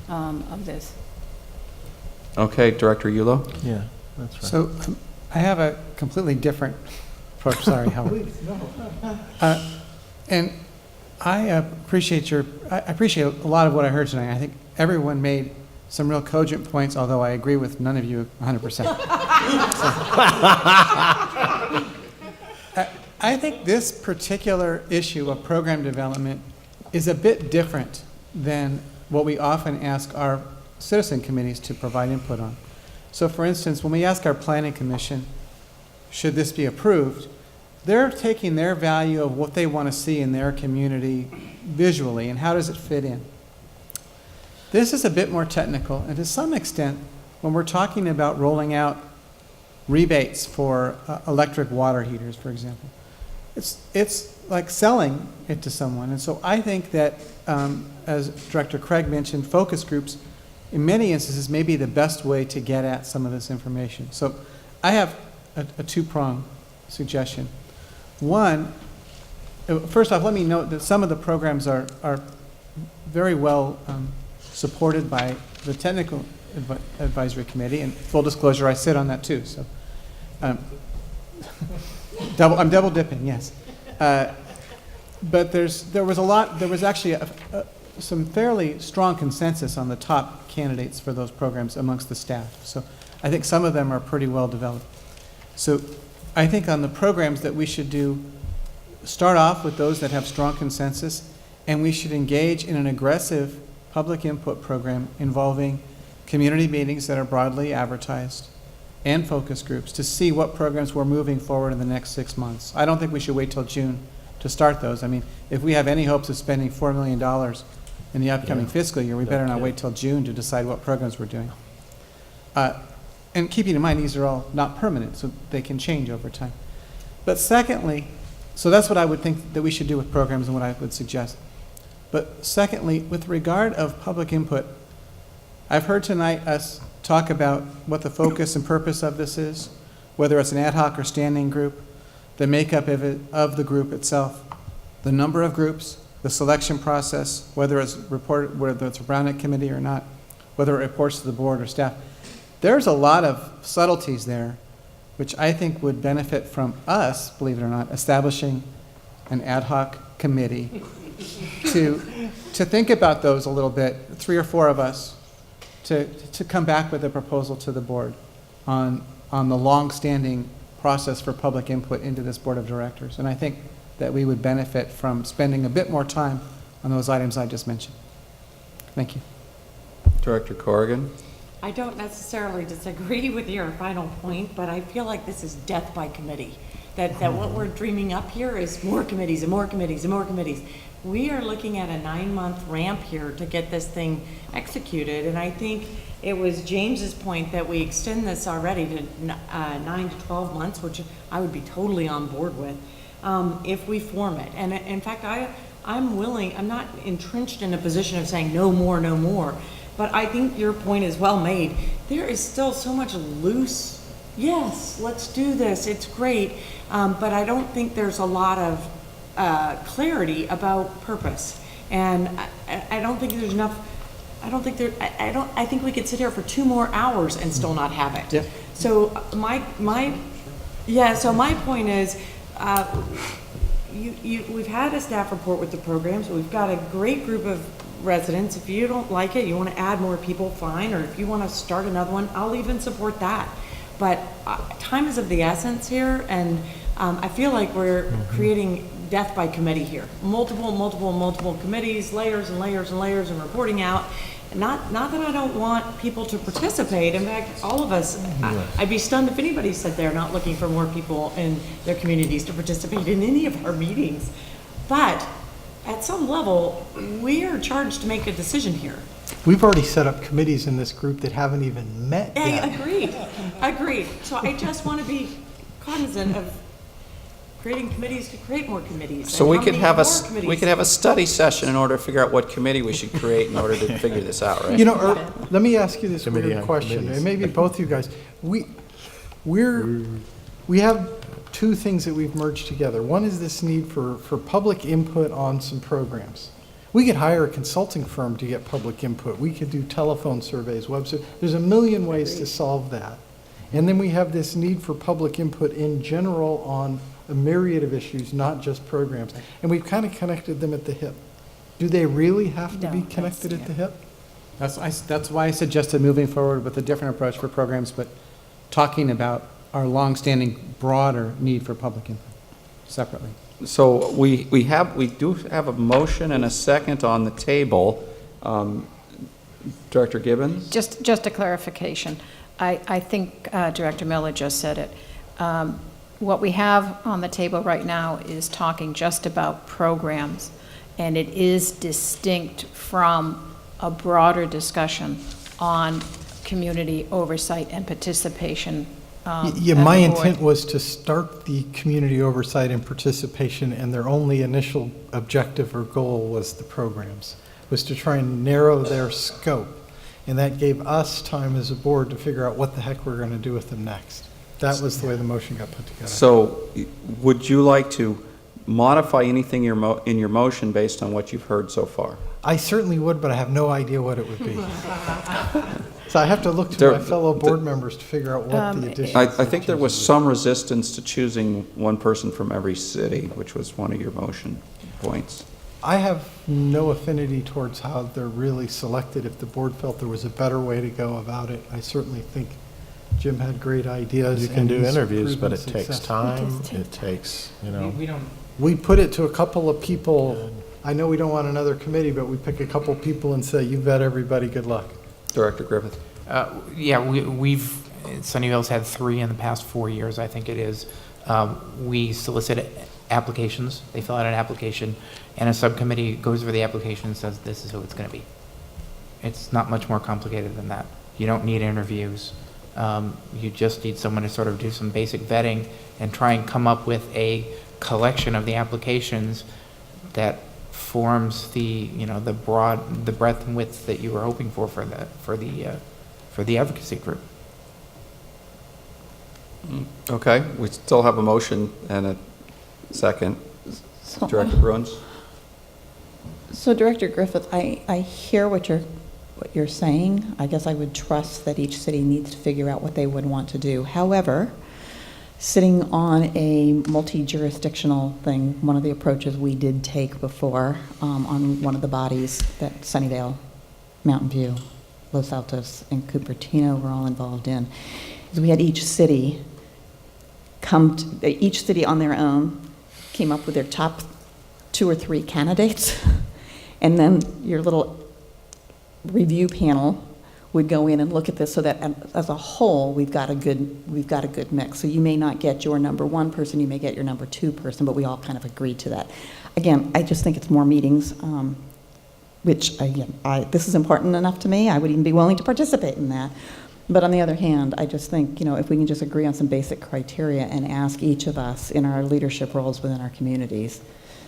of this. Okay, Director Yulo? Yeah, that's right. So I have a completely different approach. Sorry, Howard. And I appreciate a lot of what I heard tonight. I think everyone made some real cogent points, although I agree with none of you 100%. I think this particular issue of program development is a bit different than what we often ask our citizen committees to provide input on. So for instance, when we ask our planning commission, should this be approved, they're taking their value of what they want to see in their community visually and how does it fit in. This is a bit more technical, and to some extent, when we're talking about rolling out rebates for electric water heaters, for example, it's like selling it to someone. And so I think that, as Director Craig mentioned, focus groups, in many instances, may be the best way to get at some of this information. So I have a two-pronged suggestion. One, first off, let me note that some of the programs are very well supported by the Technical Advisory Committee, and full disclosure, I sit on that too. So, I'm double dipping, yes. But there was actually some fairly strong consensus on the top candidates for those programs amongst the staff. So I think some of them are pretty well developed. So I think on the programs that we should start off with those that have strong consensus, and we should engage in an aggressive public input program involving community meetings that are broadly advertised and focus groups to see what programs we're moving forward in the next 6 months. I don't think we should wait till June to start those. I mean, if we have any hopes of spending $4 million in the upcoming fiscal year, we better not wait till June to decide what programs we're doing. And keeping in mind, these are all not permanent, so they can change over time. But secondly, so that's what I would think that we should do with programs and what I would suggest. But secondly, with regard of public input, I've heard tonight us talk about what the focus and purpose of this is, whether it's an ad hoc or standing group, the makeup of the group itself, the number of groups, the selection process, whether it's a Brownett committee or not, whether it reports to the board or staff. There's a lot of subtleties there, which I think would benefit from us, believe it or not, establishing an ad hoc committee to think about those a little bit, 3 or 4 of us, to come back with a proposal to the board on the long-standing process for public input into this board of directors. And I think that we would benefit from spending a bit more time on those items I just mentioned. Thank you. Director Corrigan? I don't necessarily disagree with your final point, but I feel like this is death by committee. That what we're dreaming up here is more committees and more committees and more committees. We are looking at a 9-month ramp here to get this thing executed, and I think it was James's point that we extend this already to 9 to 12 months, which I would be totally on board with, if we form it. And in fact, I'm willing, I'm not entrenched in a position of saying no more, but I think your point is well made. There is still so much loose, yes, let's do this, it's great, but I don't think there's a lot of clarity about purpose. And I don't think there's enough, I think we could sit here for 2 more hours and still not have it. Yeah. So my point is, we've had a staff report with the programs. We've got a great group of residents. If you don't like it, you want to add more people, fine. Or if you want to start another one, I'll even support that. But time is of the essence here, and I feel like we're creating death by committee here. Multiple committees, layers and layers and layers, and reporting out. Not that I don't want people to participate. In fact, all of us, I'd be stunned if anybody said they're not looking for more people in their communities to participate in any of our meetings. But at some level, we are charged to make a decision here. We've already set up committees in this group that haven't even met yet. Agreed. So I just want to be cognizant of creating committees to create more committees. So and we how could many have more a committees. study session in order to figure out what committee we should create in order to figure this out, right? You know, let me ask you this Committee weird on question, committees. and maybe both you guys. We have two things that we've merged together. One is this need for public input on some programs. We could hire a consulting firm to get public input. We could do telephone surveys, website. There's a million ways to solve that. And then we have this need for public input in general on a myriad of issues, not just programs. And we've kind of connected them at the hip. Do they really have to be connected at the hip? That's why I suggested moving forward with a different approach for programs, but talking about our longstanding broader need for public input separately. So we do have a motion and a second on the table. Director Gibbons? Just a clarification. I think Director Miller just said it. What we have on the table right now is talking just about programs, and it is distinct from a broader discussion on community oversight and participation. Yeah, my intent was to start the community oversight and participation, and their only initial objective or goal was the programs, was to try and narrow their scope. And that gave us time as a board to figure out what the heck we're going to do with them next. That was the way the motion got put together. So would you like to modify anything in your motion based on what you've heard so far? I certainly would, but I have no idea what it would be. So I have to look to my fellow board members to figure out what the addition. I think there was some resistance to choosing one person from every city, which was one of your motion points. I have no affinity towards how they're really selected. If the board felt there was a better way to go about it, I certainly think Jim had great ideas. You can and do he's interviews, but it proven takes successful. time. It takes, We put it to a couple of people. I know we don't want another committee, but we pick a couple people and say, you vet everybody, good luck. Director Griffith? Yeah, we've, Sunnyvale's had 3 in the past 4 years, I think it is. We solicit applications, they fill out an application, and a subcommittee goes over the application and says, this is who it's going to be. It's not much more complicated than that. You don't need interviews. You just need someone to sort of do some basic vetting and try and come up with a collection of the applications that forms the breadth and width that you were hoping for the advocacy group. Okay, we still have a motion and a second. So- Director Bruins? So Director Griffith, I hear what you're saying. I guess I would trust that each city needs to figure out what they would want to do. However, sitting on a multi-jurisdictional thing, one of the approaches we did take before on one of the bodies that Sunnyvale, Mountain View, Los Altos, and Cupertino were all involved in, is we had each city on their own came up with their top 2 or 3 candidates, and then your little review panel would go in and look at this so that as a whole we've got a good mix. So you may not get your number 1 person, you may get your number 2 person, but we all kind of agreed to that. Again, I just think it's more meetings, which again, this is important enough to me. I would even be willing to participate in that. But on the other hand, I just think, if we can just agree on some basic criteria and ask each of us in our leadership roles within our communities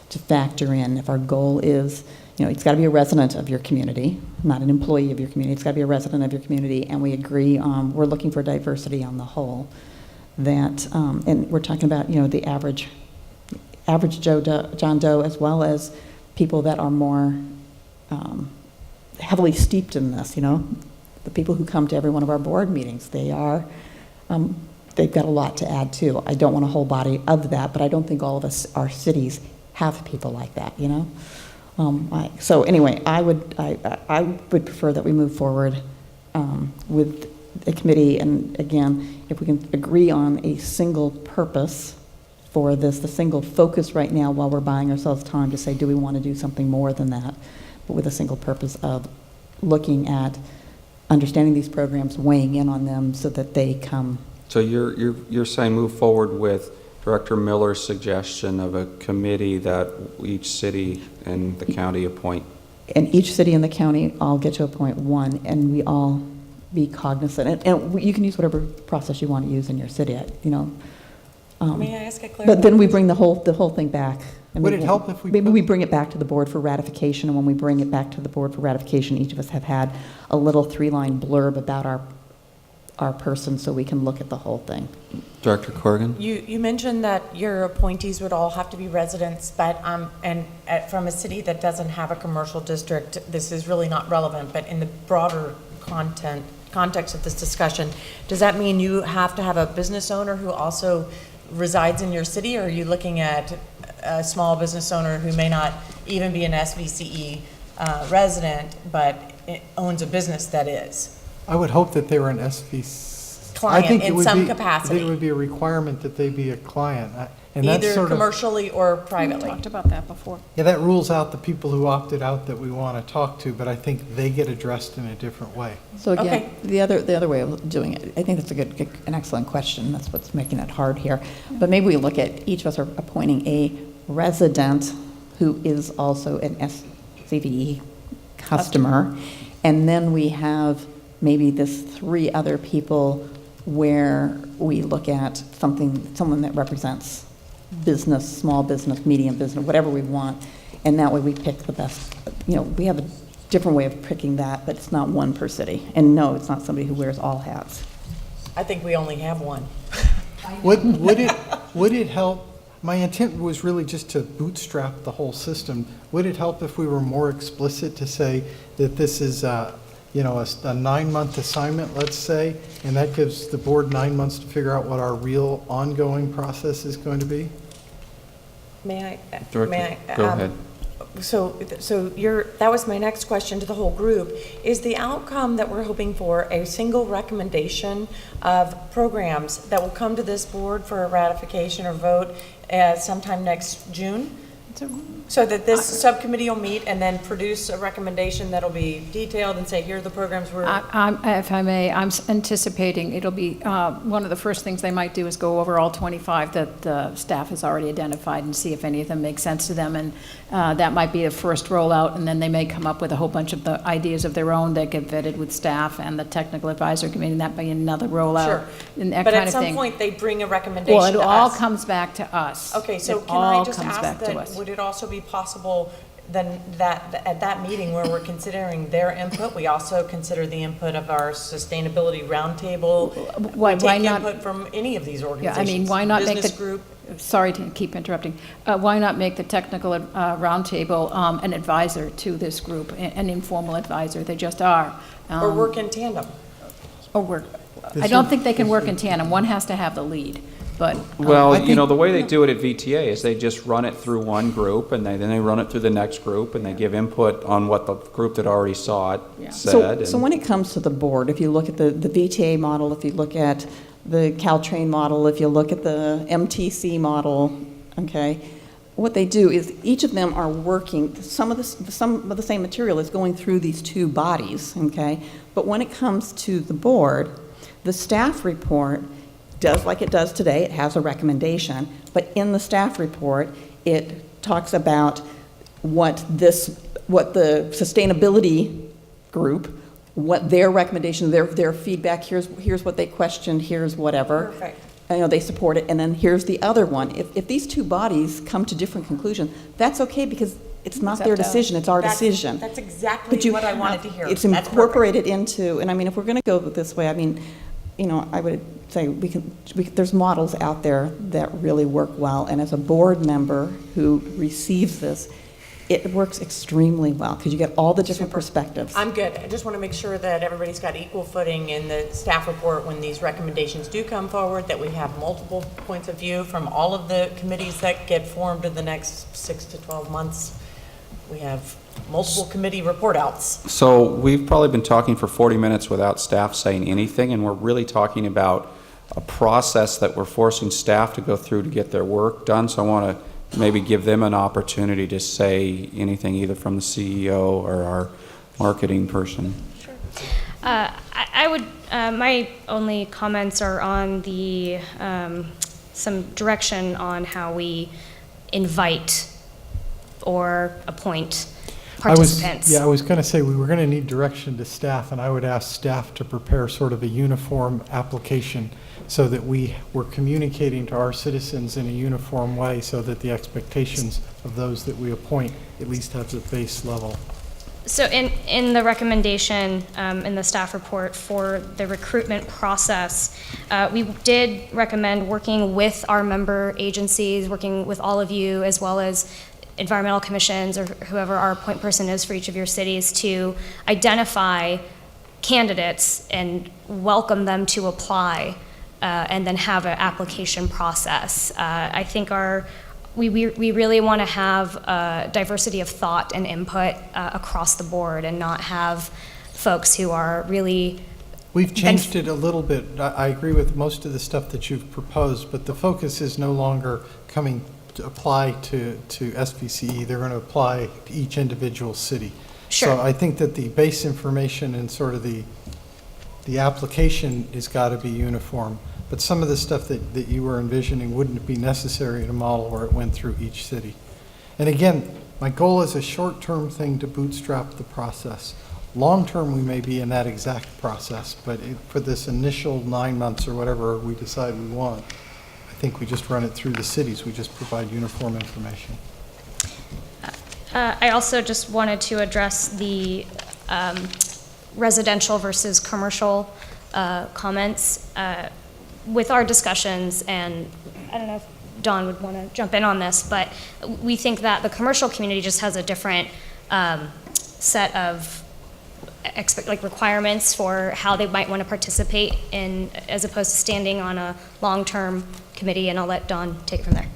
to factor in, if our goal is, it's got to be a resident of your community, not an employee of your community. It's got to be a resident of your community, and we agree we're looking for diversity on the whole. That, and we're talking about, the average John Doe, as well as people that are more heavily steeped in this, the people who come to every one of our board meetings. They've got a lot to add too. I don't want a whole body of that, but I don't think all of us, our cities, have people like that, So anyway, I would prefer that we move forward with a committee, and again, if we can agree on a single purpose for this. The single focus right now, while we're buying ourselves time to say, do we want to do something more than that? But with a single purpose of looking at understanding these programs, weighing in on them so that they come. So you're saying move forward with Director Miller's suggestion of a committee that each city and the county appoint? And each city in the county all get to appoint one, and we all be cognizant. And you can use whatever process you want to use in your city, you know. May I ask a clarifying? But then we bring the whole thing back. And Would it help if we maybe put- we bring it back to the board for ratification, and when we bring it back to the board for ratification, each of us have had a little 3-line blurb about our person so we can look at the whole thing. Director Corrigan? You mentioned that your appointees would all have to be residents, but, from a city that doesn't have a commercial district, this is really not relevant, but in the broader context of this discussion, does that mean you have to have a business owner who also resides in your city, or are you looking at a small business owner who may not even be an SVCE resident, but owns a business that is? I would hope that they were an SVC. Client in some capacity. I think it would be a requirement that they be a client. And that's Either sort of, commercially or privately. We talked about that before. yeah, that rules out the people who opted out that we want to talk to, but I think they get addressed in a different way. So again, Okay. the other way of doing it, I think that's an excellent question. That's what's making it hard here. But maybe we look at each of us are appointing a resident who is also an SVCE customer, and then we have maybe this 3 other people where we look at someone that represents business, small business, medium business, whatever we want, and that way we pick the best. You know, we have a different way of picking that, but it's not one per city. And no, it's not somebody who wears all hats. I think we only have one. Would it help? My intent was really just to bootstrap the whole system. Would it help if we were more explicit to say that this is a 9-month assignment, let's say, and that gives the board 9 months to figure out what our real ongoing process is going to be? May I? Director, go ahead. So that was my next question to the whole group. Is the outcome that we're hoping for a single recommendation of programs that will come to this board for a ratification or vote sometime next June? So that this subcommittee will meet and then produce a recommendation that'll be detailed and say, here are the programs we're... If I may, I'm anticipating it'll be, one of the first things they might do is go over all 25 that the staff has already identified and see if any of them make sense to them. And that might be a first rollout, and then they may come up with a whole bunch of the ideas of their own that get vetted with staff and the technical advisory committee, and that might be another rollout. Sure. And that But kind at of some thing. point, they bring a recommendation Well, it to all us. comes back to us. Okay, so It can I all just comes ask back to that, us. would it also be possible then that at that meeting where we're considering their input, we also consider the input of our sustainability roundtable? Why We take not? input from any of these Yeah, organizations? I mean, why not make Business the, group? sorry to keep interrupting, why not make the technical roundtable an advisor to this group, an informal advisor? They just are. Or work in tandem? Or work, I don't think they can work in tandem. One has to have the lead, but. Well, I think- the way they do it at VTA is they just run it through one group, and then they run it through the next group, and they give input on what the group that already saw it said. So when it comes to the board, if you look at the VTA model, if you look at the Caltrain model, if you look at the MTC model, okay, what they do is each of them are working, some of the same material is going through these 2 bodies, okay? But when it comes to the board, the staff report does like it does today, it has a recommendation, but in the staff report, it talks about what the sustainability group, what their recommendation, their feedback, here's what they questioned, here's whatever. Perfect. They support it, and then here's the other one. If these 2 bodies come to different conclusions, that's okay, because it's not their decision, it's our decision. That's exactly what I wanted to hear. It's That's perfect. incorporated into, and I mean, if we're going to go this way, I mean, I would say there's models out there that really work well, and as a board member who receives this, it works extremely well, because you get all the different perspectives. I'm good. I just want to make sure that everybody's got equal footing in the staff report when these recommendations do come forward, that we have multiple points of view from all of the committees that get formed in the next 6 to 12 months. We have multiple committee report outs. So we've probably been talking for 40 minutes without staff saying anything, and we're really talking about a process that we're forcing staff to go through to get their work done. So I want to maybe give them an opportunity to say anything either from the CEO or our marketing person. I would, my only comments are on the, some direction on how we invite or appoint participants. I was going to say, we were going to need direction to staff, and I would ask staff to prepare sort of a uniform application so that we were communicating to our citizens in a uniform way so that the expectations of those that we appoint at least have the base level. So in the recommendation, in the staff report for the recruitment process, we did recommend working with our member agencies, working with all of you, as well as environmental commissions or whoever our point person is for each of your cities, to identify candidates and welcome them to apply, and then have an application process. I think we really want to have diversity of thought and input across the board, and not have folks who are really... We've changed it a little bit. I agree with most of the stuff that you've proposed, but the focus is no longer coming to apply to SVCE. They're going to apply to each individual city. Sure. So I think that the base information and sort of the application has got to be uniform. But some of the stuff that you were envisioning wouldn't be necessary in a model where it went through each city. And again, my goal is a short-term thing to bootstrap the process. Long-term, we may be in that exact process, but for this initial 9 months or whatever we decide we want, I think we just run it through the cities. We just provide uniform information. I also just wanted to address the residential versus commercial comments. With our discussions, and I don't know if Don would want to jump in on this, but we think that the commercial community just has a different set of requirements for how they might want to participate in, as opposed to standing on a long-term committee, and I'll let Don take it from there.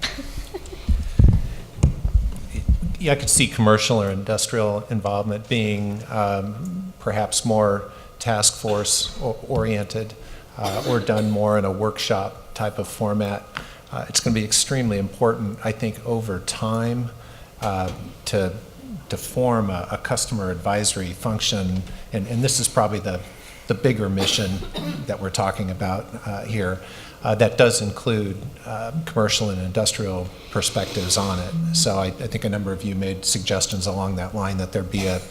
Yeah, I could see commercial or industrial involvement being perhaps more task force oriented, or done more in a workshop type of format. It's going to be extremely important, I think, over time to form a customer advisory function, and this is probably the bigger mission that we're talking about here. That does include commercial and industrial perspectives on it. So I think a number of you made suggestions along that line that there be a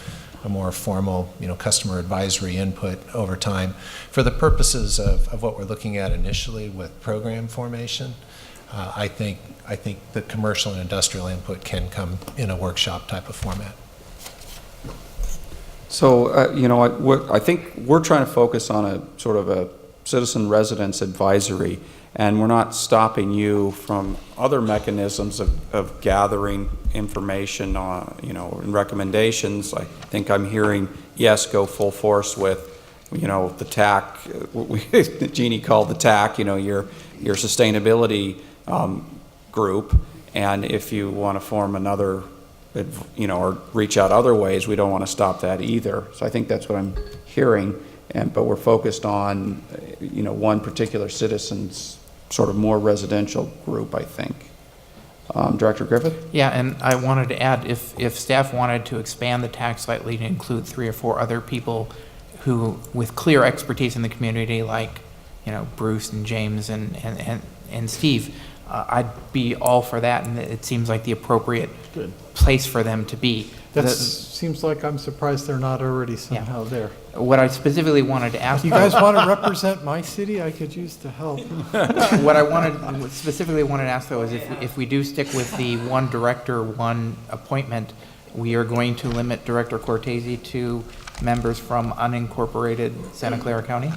more formal, customer advisory input over time. For the purposes of what we're looking at initially with program formation, I think the commercial and industrial input can come in a workshop type of format. So, I think we're trying to focus on a sort of a citizen residence advisory, and we're not stopping you from other mechanisms of gathering information on, and recommendations. I think I'm hearing, yes, go full force with, the TAC, what Jeannie called the TAC, your sustainability group, and if you want to form another, or reach out other ways, we don't want to stop that either. So I think that's what I'm hearing, but we're focused on, one particular citizen's sort of more residential group, I think. Director Griffith? Yeah, and I wanted to add, if staff wanted to expand the TAC slightly to include 3 or 4 other people who, with clear expertise in the community, like, Bruce and James and Steve, I'd be all for that, and it seems like the appropriate place for them to be. That seems like I'm surprised they're not already somehow there. What I specifically wanted to ask... You guys want to represent my city? I could use the help. What I specifically wanted to ask, though, is if we do stick with the one director, one appointment, we are going to limit Director Cortese to members from unincorporated Santa Clara County?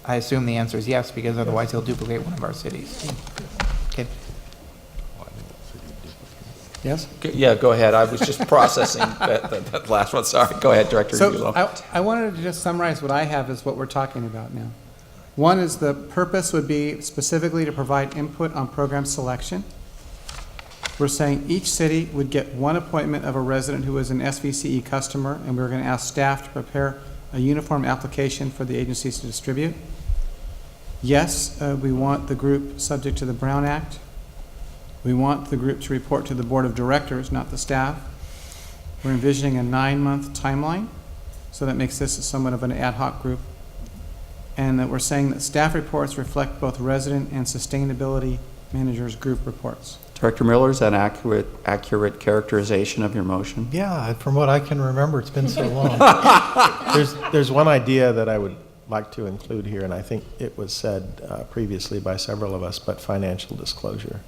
I assume the answer is yes, because otherwise he'll duplicate one of our cities. Okay. Yes? Yeah, go ahead. I was just processing that last one. Sorry. Go ahead, Director Yulo. So I wanted to just summarize what I have as what we're talking about now. One is the purpose would be specifically to provide input on program selection. We're saying each city would get one appointment of a resident who is an SVCE customer, and we're going to ask staff to prepare a uniform application for the agencies to distribute. Yes, we want the group subject to the Brown Act. We want the group to report to the board of directors, not the staff. We're envisioning a 9-month timeline, so that makes this somewhat of an ad hoc group. And that we're saying that staff reports reflect both resident and sustainability managers' group reports. Director Miller, is that an accurate characterization of your motion? Yeah, from what I can remember, it's been so long. There's one idea that I would like to include here, and I think it was said previously by several of us, but financial disclosure.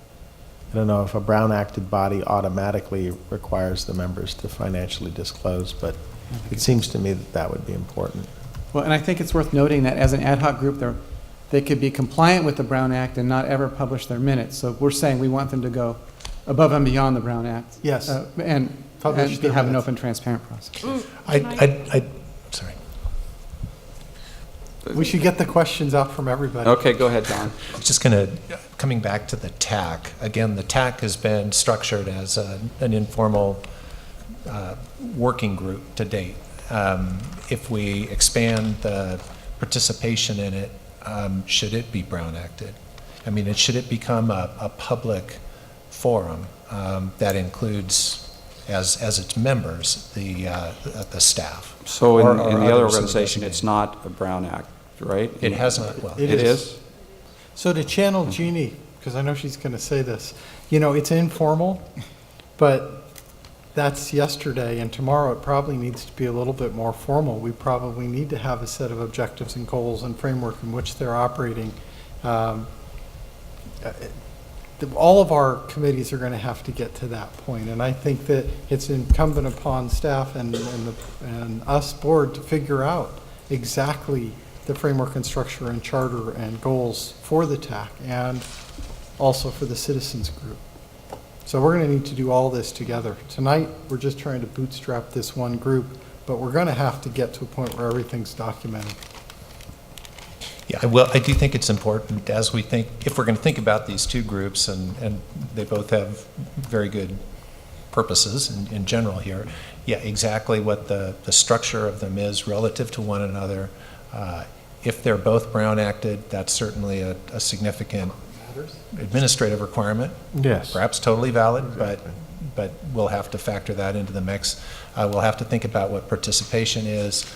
I don't know if a Brown Acted body automatically requires the members to financially disclose, but it seems to me that that would be important. Well, and I think it's worth noting that as an ad hoc group, they could be compliant with the Brown Act and not ever publish their minutes. So we're saying we want them to go above and beyond the Brown Act. Yes. And Publish their have an minutes. open, transparent process. Sorry. We should get the questions out from everybody. Okay, go ahead, Don. Just going to, coming back to the TAC, again, the TAC has been structured as an informal working group to date. If we expand the participation in it, should it be Brown Acted? I mean, should it become a public forum that includes, as its members, the staff? So in or the other others who are organization, designated? it's not a Brown Act, right? It hasn't, well. It is? So to channel Jeannie, because I know she's going to say this, it's informal, but that's yesterday, and tomorrow it probably needs to be a little bit more formal. We probably need to have a set of objectives and goals and framework in which they're operating. All of our committees are going to have to get to that point, and I think that it's incumbent upon staff and us board to figure out exactly the framework and structure and charter and goals for the TAC and also for the citizens group. So we're going to need to do all this together. Tonight, we're just trying to bootstrap this one group, but we're going to have to get to a point where everything's documented. Yeah, well, I do think it's important as we think, if we're going to think about these two groups, and they both have very good purposes in general here, yeah, exactly what the structure of them is relative to one another. If they're both Brown Acted, that's certainly a significant administrative requirement. Yes. Perhaps totally valid, but we'll have to factor that into the mix. We'll have to think about what participation is,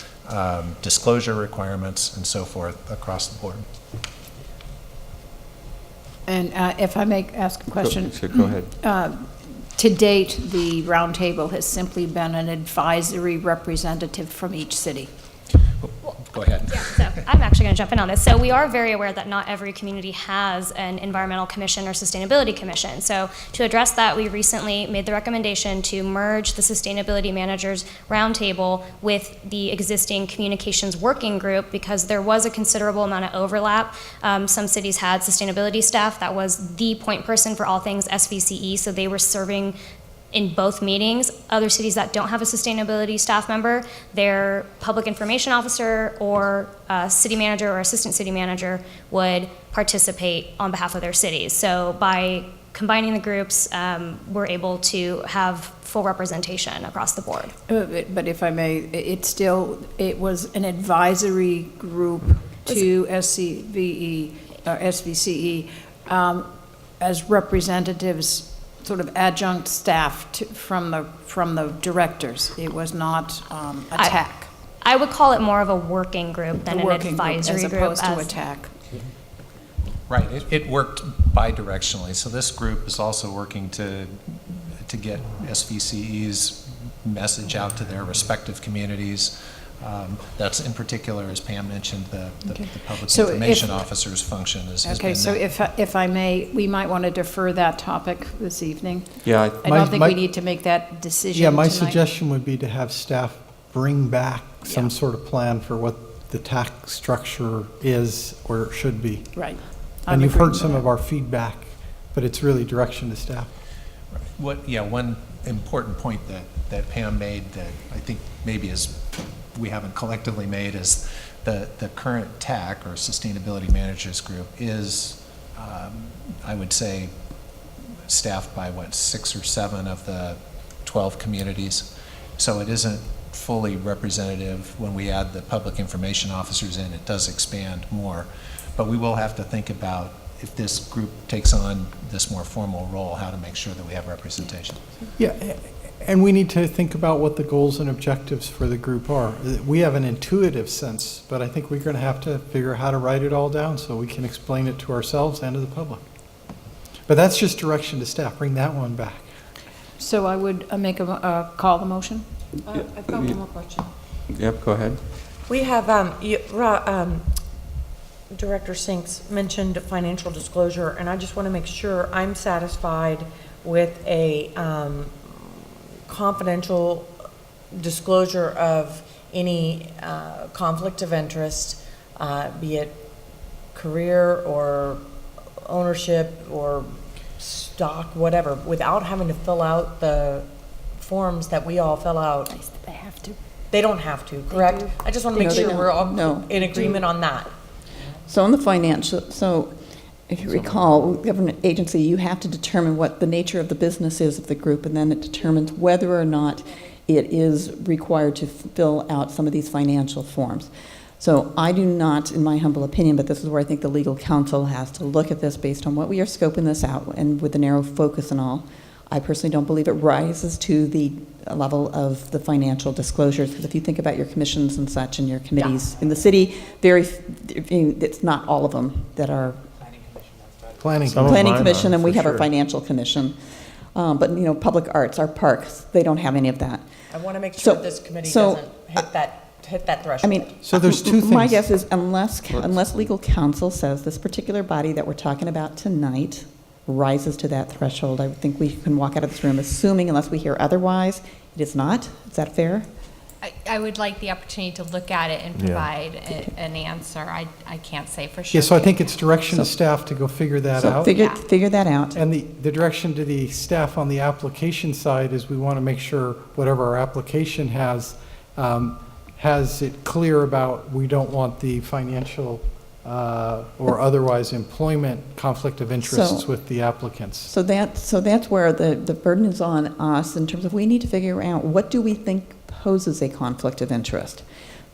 disclosure requirements, and so forth across the board. And if I may ask a question. Go ahead. To date, the roundtable has simply been an advisory representative from each city. Go ahead. Yeah, so I'm actually going to jump in on this. So we are very aware that not every community has an environmental commission or sustainability commission. So to address that, we recently made the recommendation to merge the sustainability managers roundtable with the existing communications working group because there was a considerable amount of overlap. Some cities had sustainability staff that was the point person for all things SVCE, so they were serving in both meetings. Other cities that don't have a sustainability staff member, their public information officer or city manager or assistant city manager would participate on behalf of their cities. So by combining the groups, we're able to have full representation across the board. But if I may, it was an advisory group to SVCE as representatives, sort of adjunct staff from the directors. It was not a TAC. I would call it more of a working group than an advisory group. As opposed to a TAC. Right, it worked bidirectionally. So this group is also working to get SVCE's message out to their respective communities. That's in particular, as Pam mentioned, the public information officer's function has Okay, been so if I may, we might want to defer that topic this evening. Yeah. I don't think we need to make that decision Yeah, my tonight. suggestion would be to have staff bring back some sort of plan for what the tax structure is or should be. Right. And you've heard some of our feedback, but it's really direction to staff. One important point that Pam made that I think maybe we haven't collectively made is the current TAC or Sustainability Managers Group is, I would say, staffed by 6 or 7 of the 12 communities. So it isn't fully representative. When we add the public information officers in, it does expand more. But we will have to think about, if this group takes on this more formal role, how to make sure that we have representation. Yeah, and we need to think about what the goals and objectives for the group are. We have an intuitive sense, but I think we're going to have to figure out how to write it all down so we can explain it to ourselves and to the public. But that's just direction to staff. Bring that one back. So I would call the motion? I've got one more question. Yep, go ahead. We have, Director Sinks mentioned financial disclosure, and I just want to make sure I'm satisfied with a confidential disclosure of any conflict of interest, be it career or ownership or stock, whatever, without having to fill out the forms that we all fill out. They have to. They don't have to, correct? I just want to make sure we're all in agreement on that. So on the financial, so if you recall, government agency, you have to determine what the nature of the business is of the group, and then it determines whether or not it is required to fill out some of these financial forms. So I do not, in my humble opinion, but this is where I think the legal counsel has to look at this based on what we are scoping this out and with the narrow focus and all. I personally don't believe it rises to the level of the financial disclosures, because if you think about your commissions and such and your committees in the city, it's not all of them that are Planning commission, and we have a financial commission. But public arts, our parks, they don't have any of that. I want to make sure this committee doesn't hit that threshold. I mean, so there's two things. My guess is unless legal counsel says this particular body that we're talking about tonight rises to that threshold, I think we can walk out of this room assuming, unless we hear otherwise, it is not. Is that fair? I would like the opportunity to look at it and provide an answer. I can't say for sure. Yeah, so I think it's direction to staff to go figure that out. Figure that out. And the direction to the staff on the application side is we want to make sure whatever our application has it clear about, we don't want the financial or otherwise employment conflict of interests with the applicants. So that's where the burden is on us in terms of, we need to figure out, what do we think poses a conflict of interest.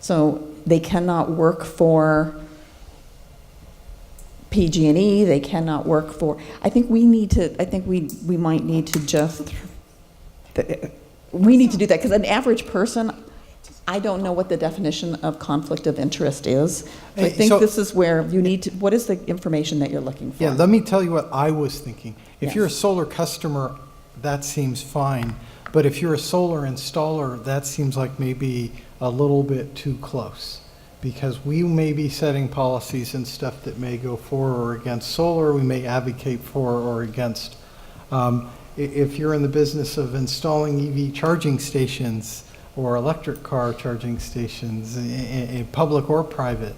So they cannot work for PG&E, they cannot work for, I think we might need to just, we need to do that, because an average person, I don't know what the definition of conflict of interest is. So I think this is where you need to, what is the information that you're looking for? Yeah, let me tell you what I was thinking. If you're a solar customer, that seems fine. But if you're a solar installer, that seems like maybe a little bit too close, because we may be setting policies and stuff that may go for or against solar, we may advocate for or against. If you're in the business of installing EV charging stations or electric car charging stations, in public or private,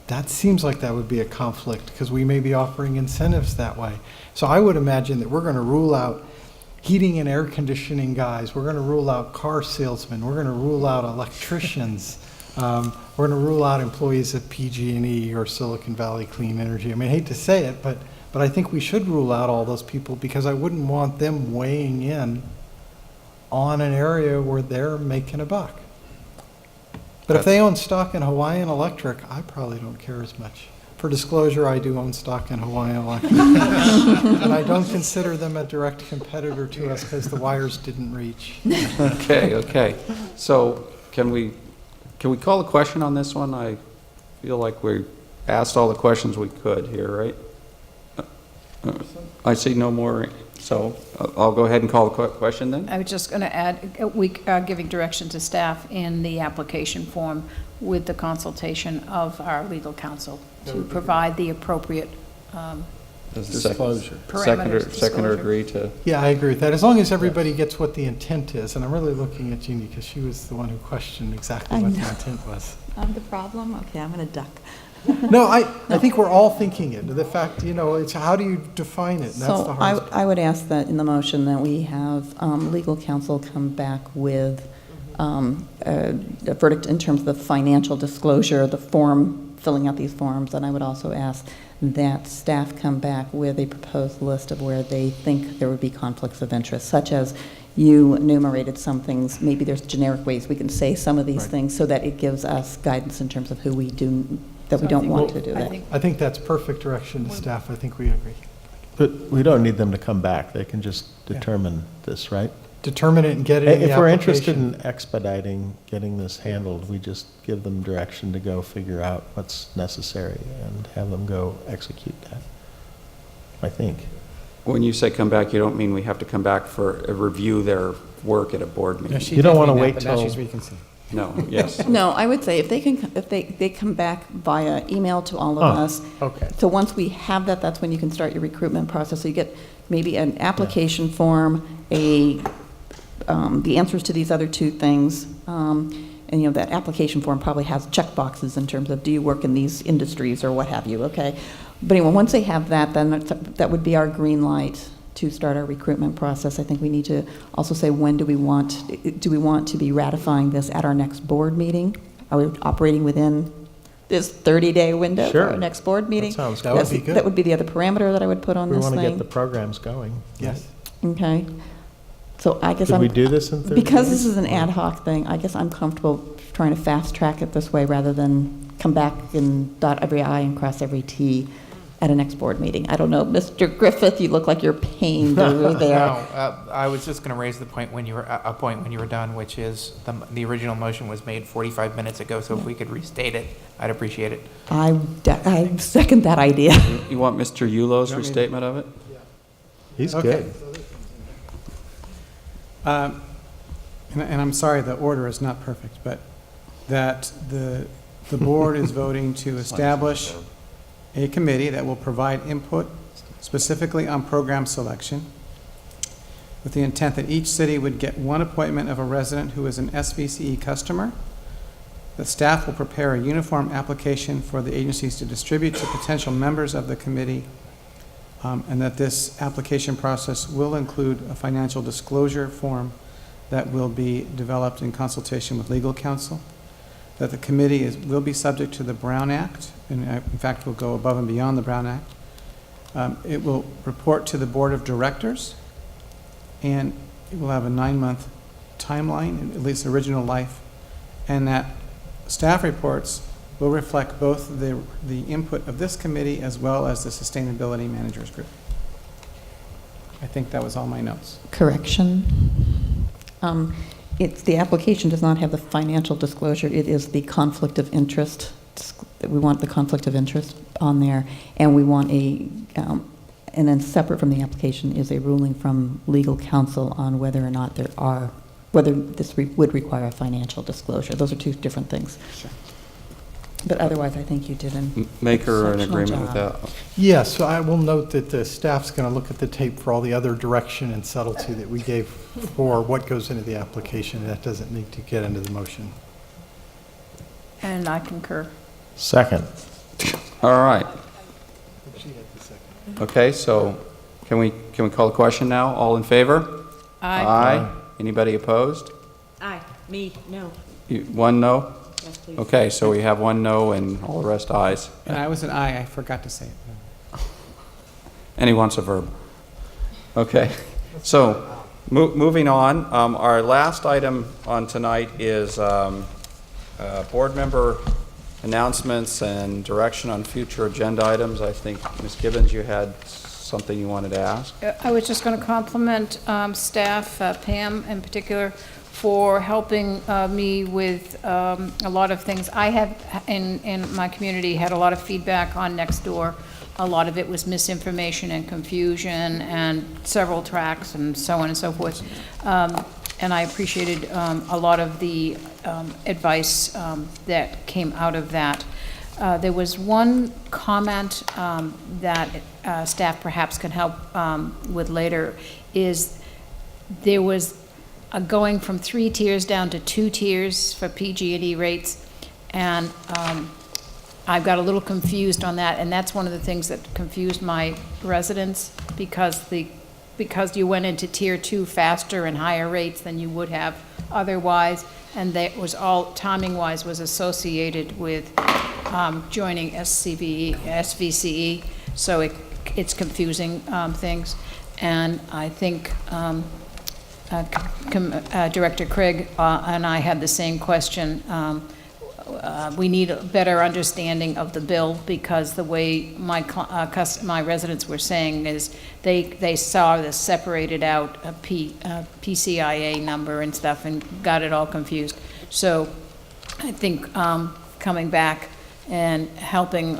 that seems like that would be a conflict, because we may be offering incentives that way. So I would imagine that we're going to rule out heating and air conditioning guys, we're going to rule out car salesmen, we're going to rule out electricians, we're going to rule out employees of PG&E or Silicon Valley Clean Energy. I mean, I hate to say it, but I think we should rule out all those people, because I wouldn't want them weighing in on an area where they're making a buck. But if they own stock in Hawaiian Electric, I probably don't care as much. For disclosure, I do own stock in Hawaiian Electric. And I don't consider them a direct competitor to us because the wires didn't reach. Okay. So can we call a question on this one? I feel like we asked all the questions we could here, right? I see no more, so I'll go ahead and call the question then. I was just going to add, we are giving direction to staff in the application form with the consultation of our legal counsel to provide the appropriate Disclosure. Seconder agree to? Yeah, I agree with that. As long as everybody gets what the intent is. And I'm really looking at Jeannie because she was the one who questioned exactly what the intent was. I'm the problem? Okay, I'm going to duck. No, I think we're all thinking it. The fact, it's how do you define it? And that's the hardest part. I would ask that in the motion that we have legal counsel come back with a verdict in terms of the financial disclosure, the form, filling out these forms. And I would also ask that staff come back with a proposed list of where they think there would be conflicts of interest, such as you enumerated some things. Maybe there's generic ways we can say some of these things so that it gives us guidance in terms of who we do that we So I don't think- want to do I that. think- I think that's perfect direction to staff. I think we agree. But we don't need them to come back. They can just determine this, right? Determine it and get it in the If we're interested application. in expediting getting this handled, we just give them direction to go figure out what's necessary and have them go execute that, I think. When you say come back, you don't mean we have to come back for a review their work at a board No, meeting? she You don't did wanna mean that, wait but now till- she's reconceived. No, yes. No, I would say if they come back via email to all of Oh, us. okay. So once we have that, that's when you can start your recruitment process. So you get maybe an application form, the answers to these other two things. And, you know, that application form probably has check boxes in terms of do you work in these industries or what have you, okay? But anyway, once they have that, then that would be our green light to start our recruitment process. I think we need to also say, when do we want to be ratifying this at our next board meeting? Are we operating within this 30-day window for Sure. our next board meeting? That sounds That would be good. That would be the other parameter that I would put on We this want to get thing. the programs going. Yes. Okay. So I guess Could I'm. we do this in 30 Because days? this is an ad hoc thing, I guess I'm comfortable trying to fast track it this way rather than come back and dot every I and cross every T at a next board meeting. I don't know, Mr. Griffith, you look like you're pained over there. No, I was just going to raise the point when you were done, which is the original motion was made 45 minutes ago, so if we could restate it, I'd appreciate it. I second that idea. You want Mr. Yulo's You want me to- restatement of it? He's Okay. good. And I'm sorry, the order is not perfect, but that the board is voting to establish a committee that will provide input specifically on program selection, with the intent that each city would get one appointment of a resident who is an SVCE customer. The staff will prepare a uniform application for the agencies to distribute to potential members of the committee, and that this application process will include a financial disclosure form that will be developed in consultation with legal counsel, that the committee will be subject to the Brown Act, and in fact will go above and beyond the Brown Act. It will report to the Board of Directors, and it will have a 9-month timeline, at least original life, and that staff reports will reflect both the input of this committee as well as the Sustainability Managers Group. I think that was all my notes. Correction. The application does not have the financial disclosure, it is the conflict of interest. We want the conflict of interest on there, and we want and then separate from the application is a ruling from legal counsel on whether or not whether this would require a financial disclosure. Those are two different things. Sure. But otherwise, I think you did an Make her in exceptional agreement with job. that. Yes, so I will note that the staff's going to look at the tape for all the other direction and subtlety that we gave for what goes into the application. That doesn't need to get into the motion. And I concur. Second. All right. Okay, so can we call the question now? All in favor? Aye. Anybody opposed? Aye, me, no. One no? Yes, please. Okay, so we have one no and all the rest ayes. And I was an I forgot to say it. And he wants a verb. Okay, so moving on, our last item on tonight is board member announcements and direction on future agenda items. I think, Ms. Gibbons, you had something you wanted to ask? I was just going to compliment staff, Pam in particular, for helping me with a lot of things. I have, in my community, had a lot of feedback on Nextdoor. A lot of it was misinformation and confusion and several tracks and so on and so forth. And I appreciated a lot of the advice that came out of that. There was one comment that staff perhaps can help with later, is there was a going from 3 tiers down to 2 tiers for PG&E rates, and I got a little confused on that, and that's one of the things that confused my residents, because you went into tier 2 faster and higher rates than you would have otherwise, and that was all, timing-wise, was associated with joining SVCE, so it's confusing things. And I think Director Craig and I had the same question we need a better understanding of the bill, because the way my residents were saying is they saw this separated out, PCIA number and stuff, and got it all confused. So I think coming back and helping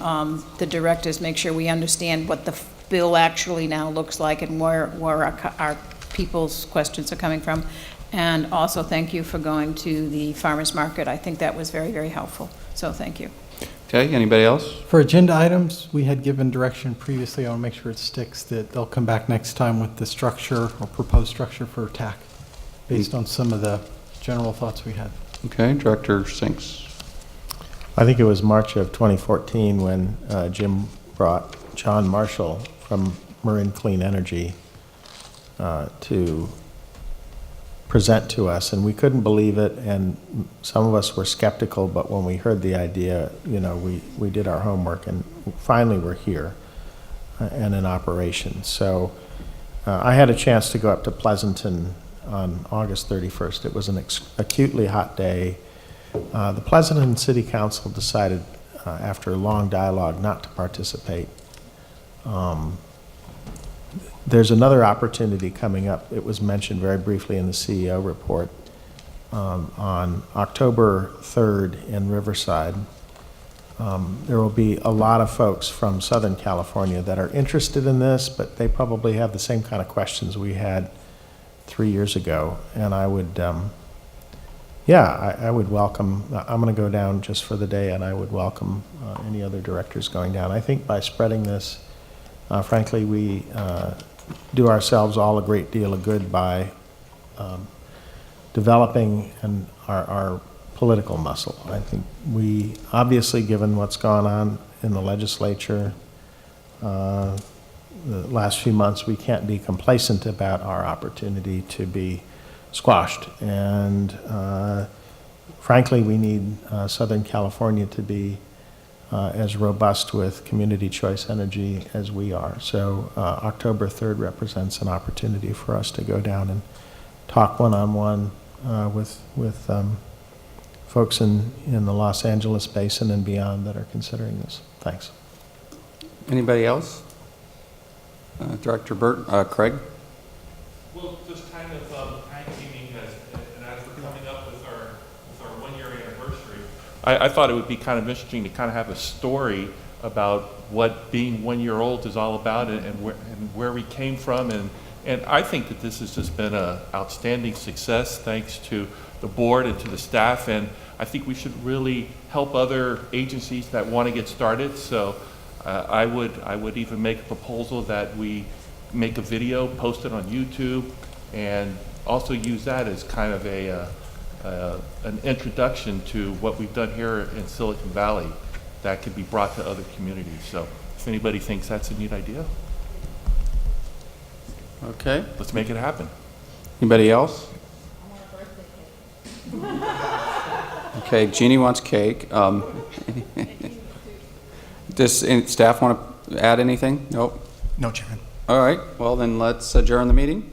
the directors make sure we understand what the bill actually now looks like and where our people's questions are coming from. And also, thank you for going to the farmer's market. I think that was very, very helpful. So thank you. Okay, anybody else? For agenda items, we had given direction previously, I want to make sure it sticks, that they'll come back next time with the structure or proposed structure for TAC, based on some of the general thoughts we had. Okay, Director Sinks. I think it was March of 2014 when Jim brought John Marshall from Marin Clean Energy to present to us, and we couldn't believe it, and some of us were skeptical, but when we heard the idea, you know, we did our homework, and finally we're here and in operation. So I had a chance to go up to Pleasanton on August 31st. It was an acutely hot day. The Pleasanton City Council decided after a long dialogue not to participate. There's another opportunity coming up. It was mentioned very briefly in the CEO report. On October 3rd in Riverside, there will be a lot of folks from Southern California that are interested in this, but they probably have the same kind of questions we had 3 years ago. And I would, I would welcome, I'm going to go down just for the day, and I would welcome any other directors going down. I think by spreading this, frankly, we do ourselves all a great deal of good by developing our political muscle. I think we, obviously, given what's gone on in the legislature the last few months, we can't be complacent about our opportunity to be squashed. And frankly, we need Southern California to be as robust with community choice energy as we are. So October 3rd represents an opportunity for us to go down and talk one-on-one with folks in the Los Angeles basin and beyond that are considering this. Thanks. Anybody else? Director Craig? Well, just kind of tag-teaming and as we're coming up with our one-year anniversary, I thought it would be kind of interesting to kind of have a story about what being 1 year old is all about and where we came from. And I think that this has just been an outstanding success thanks to the board and to the staff. And I think we should really help other agencies that want to get started. So I would even make a proposal that we make a video, post it on YouTube, and also use that as kind of an introduction to what we've done here in Silicon Valley that could be brought to other communities. So if anybody thinks that's a neat idea, okay, let's make it happen. Anybody else? Okay, Jeannie wants cake. Does any staff want to add anything? Nope. No, Chairman. All right, well then let's adjourn the meeting.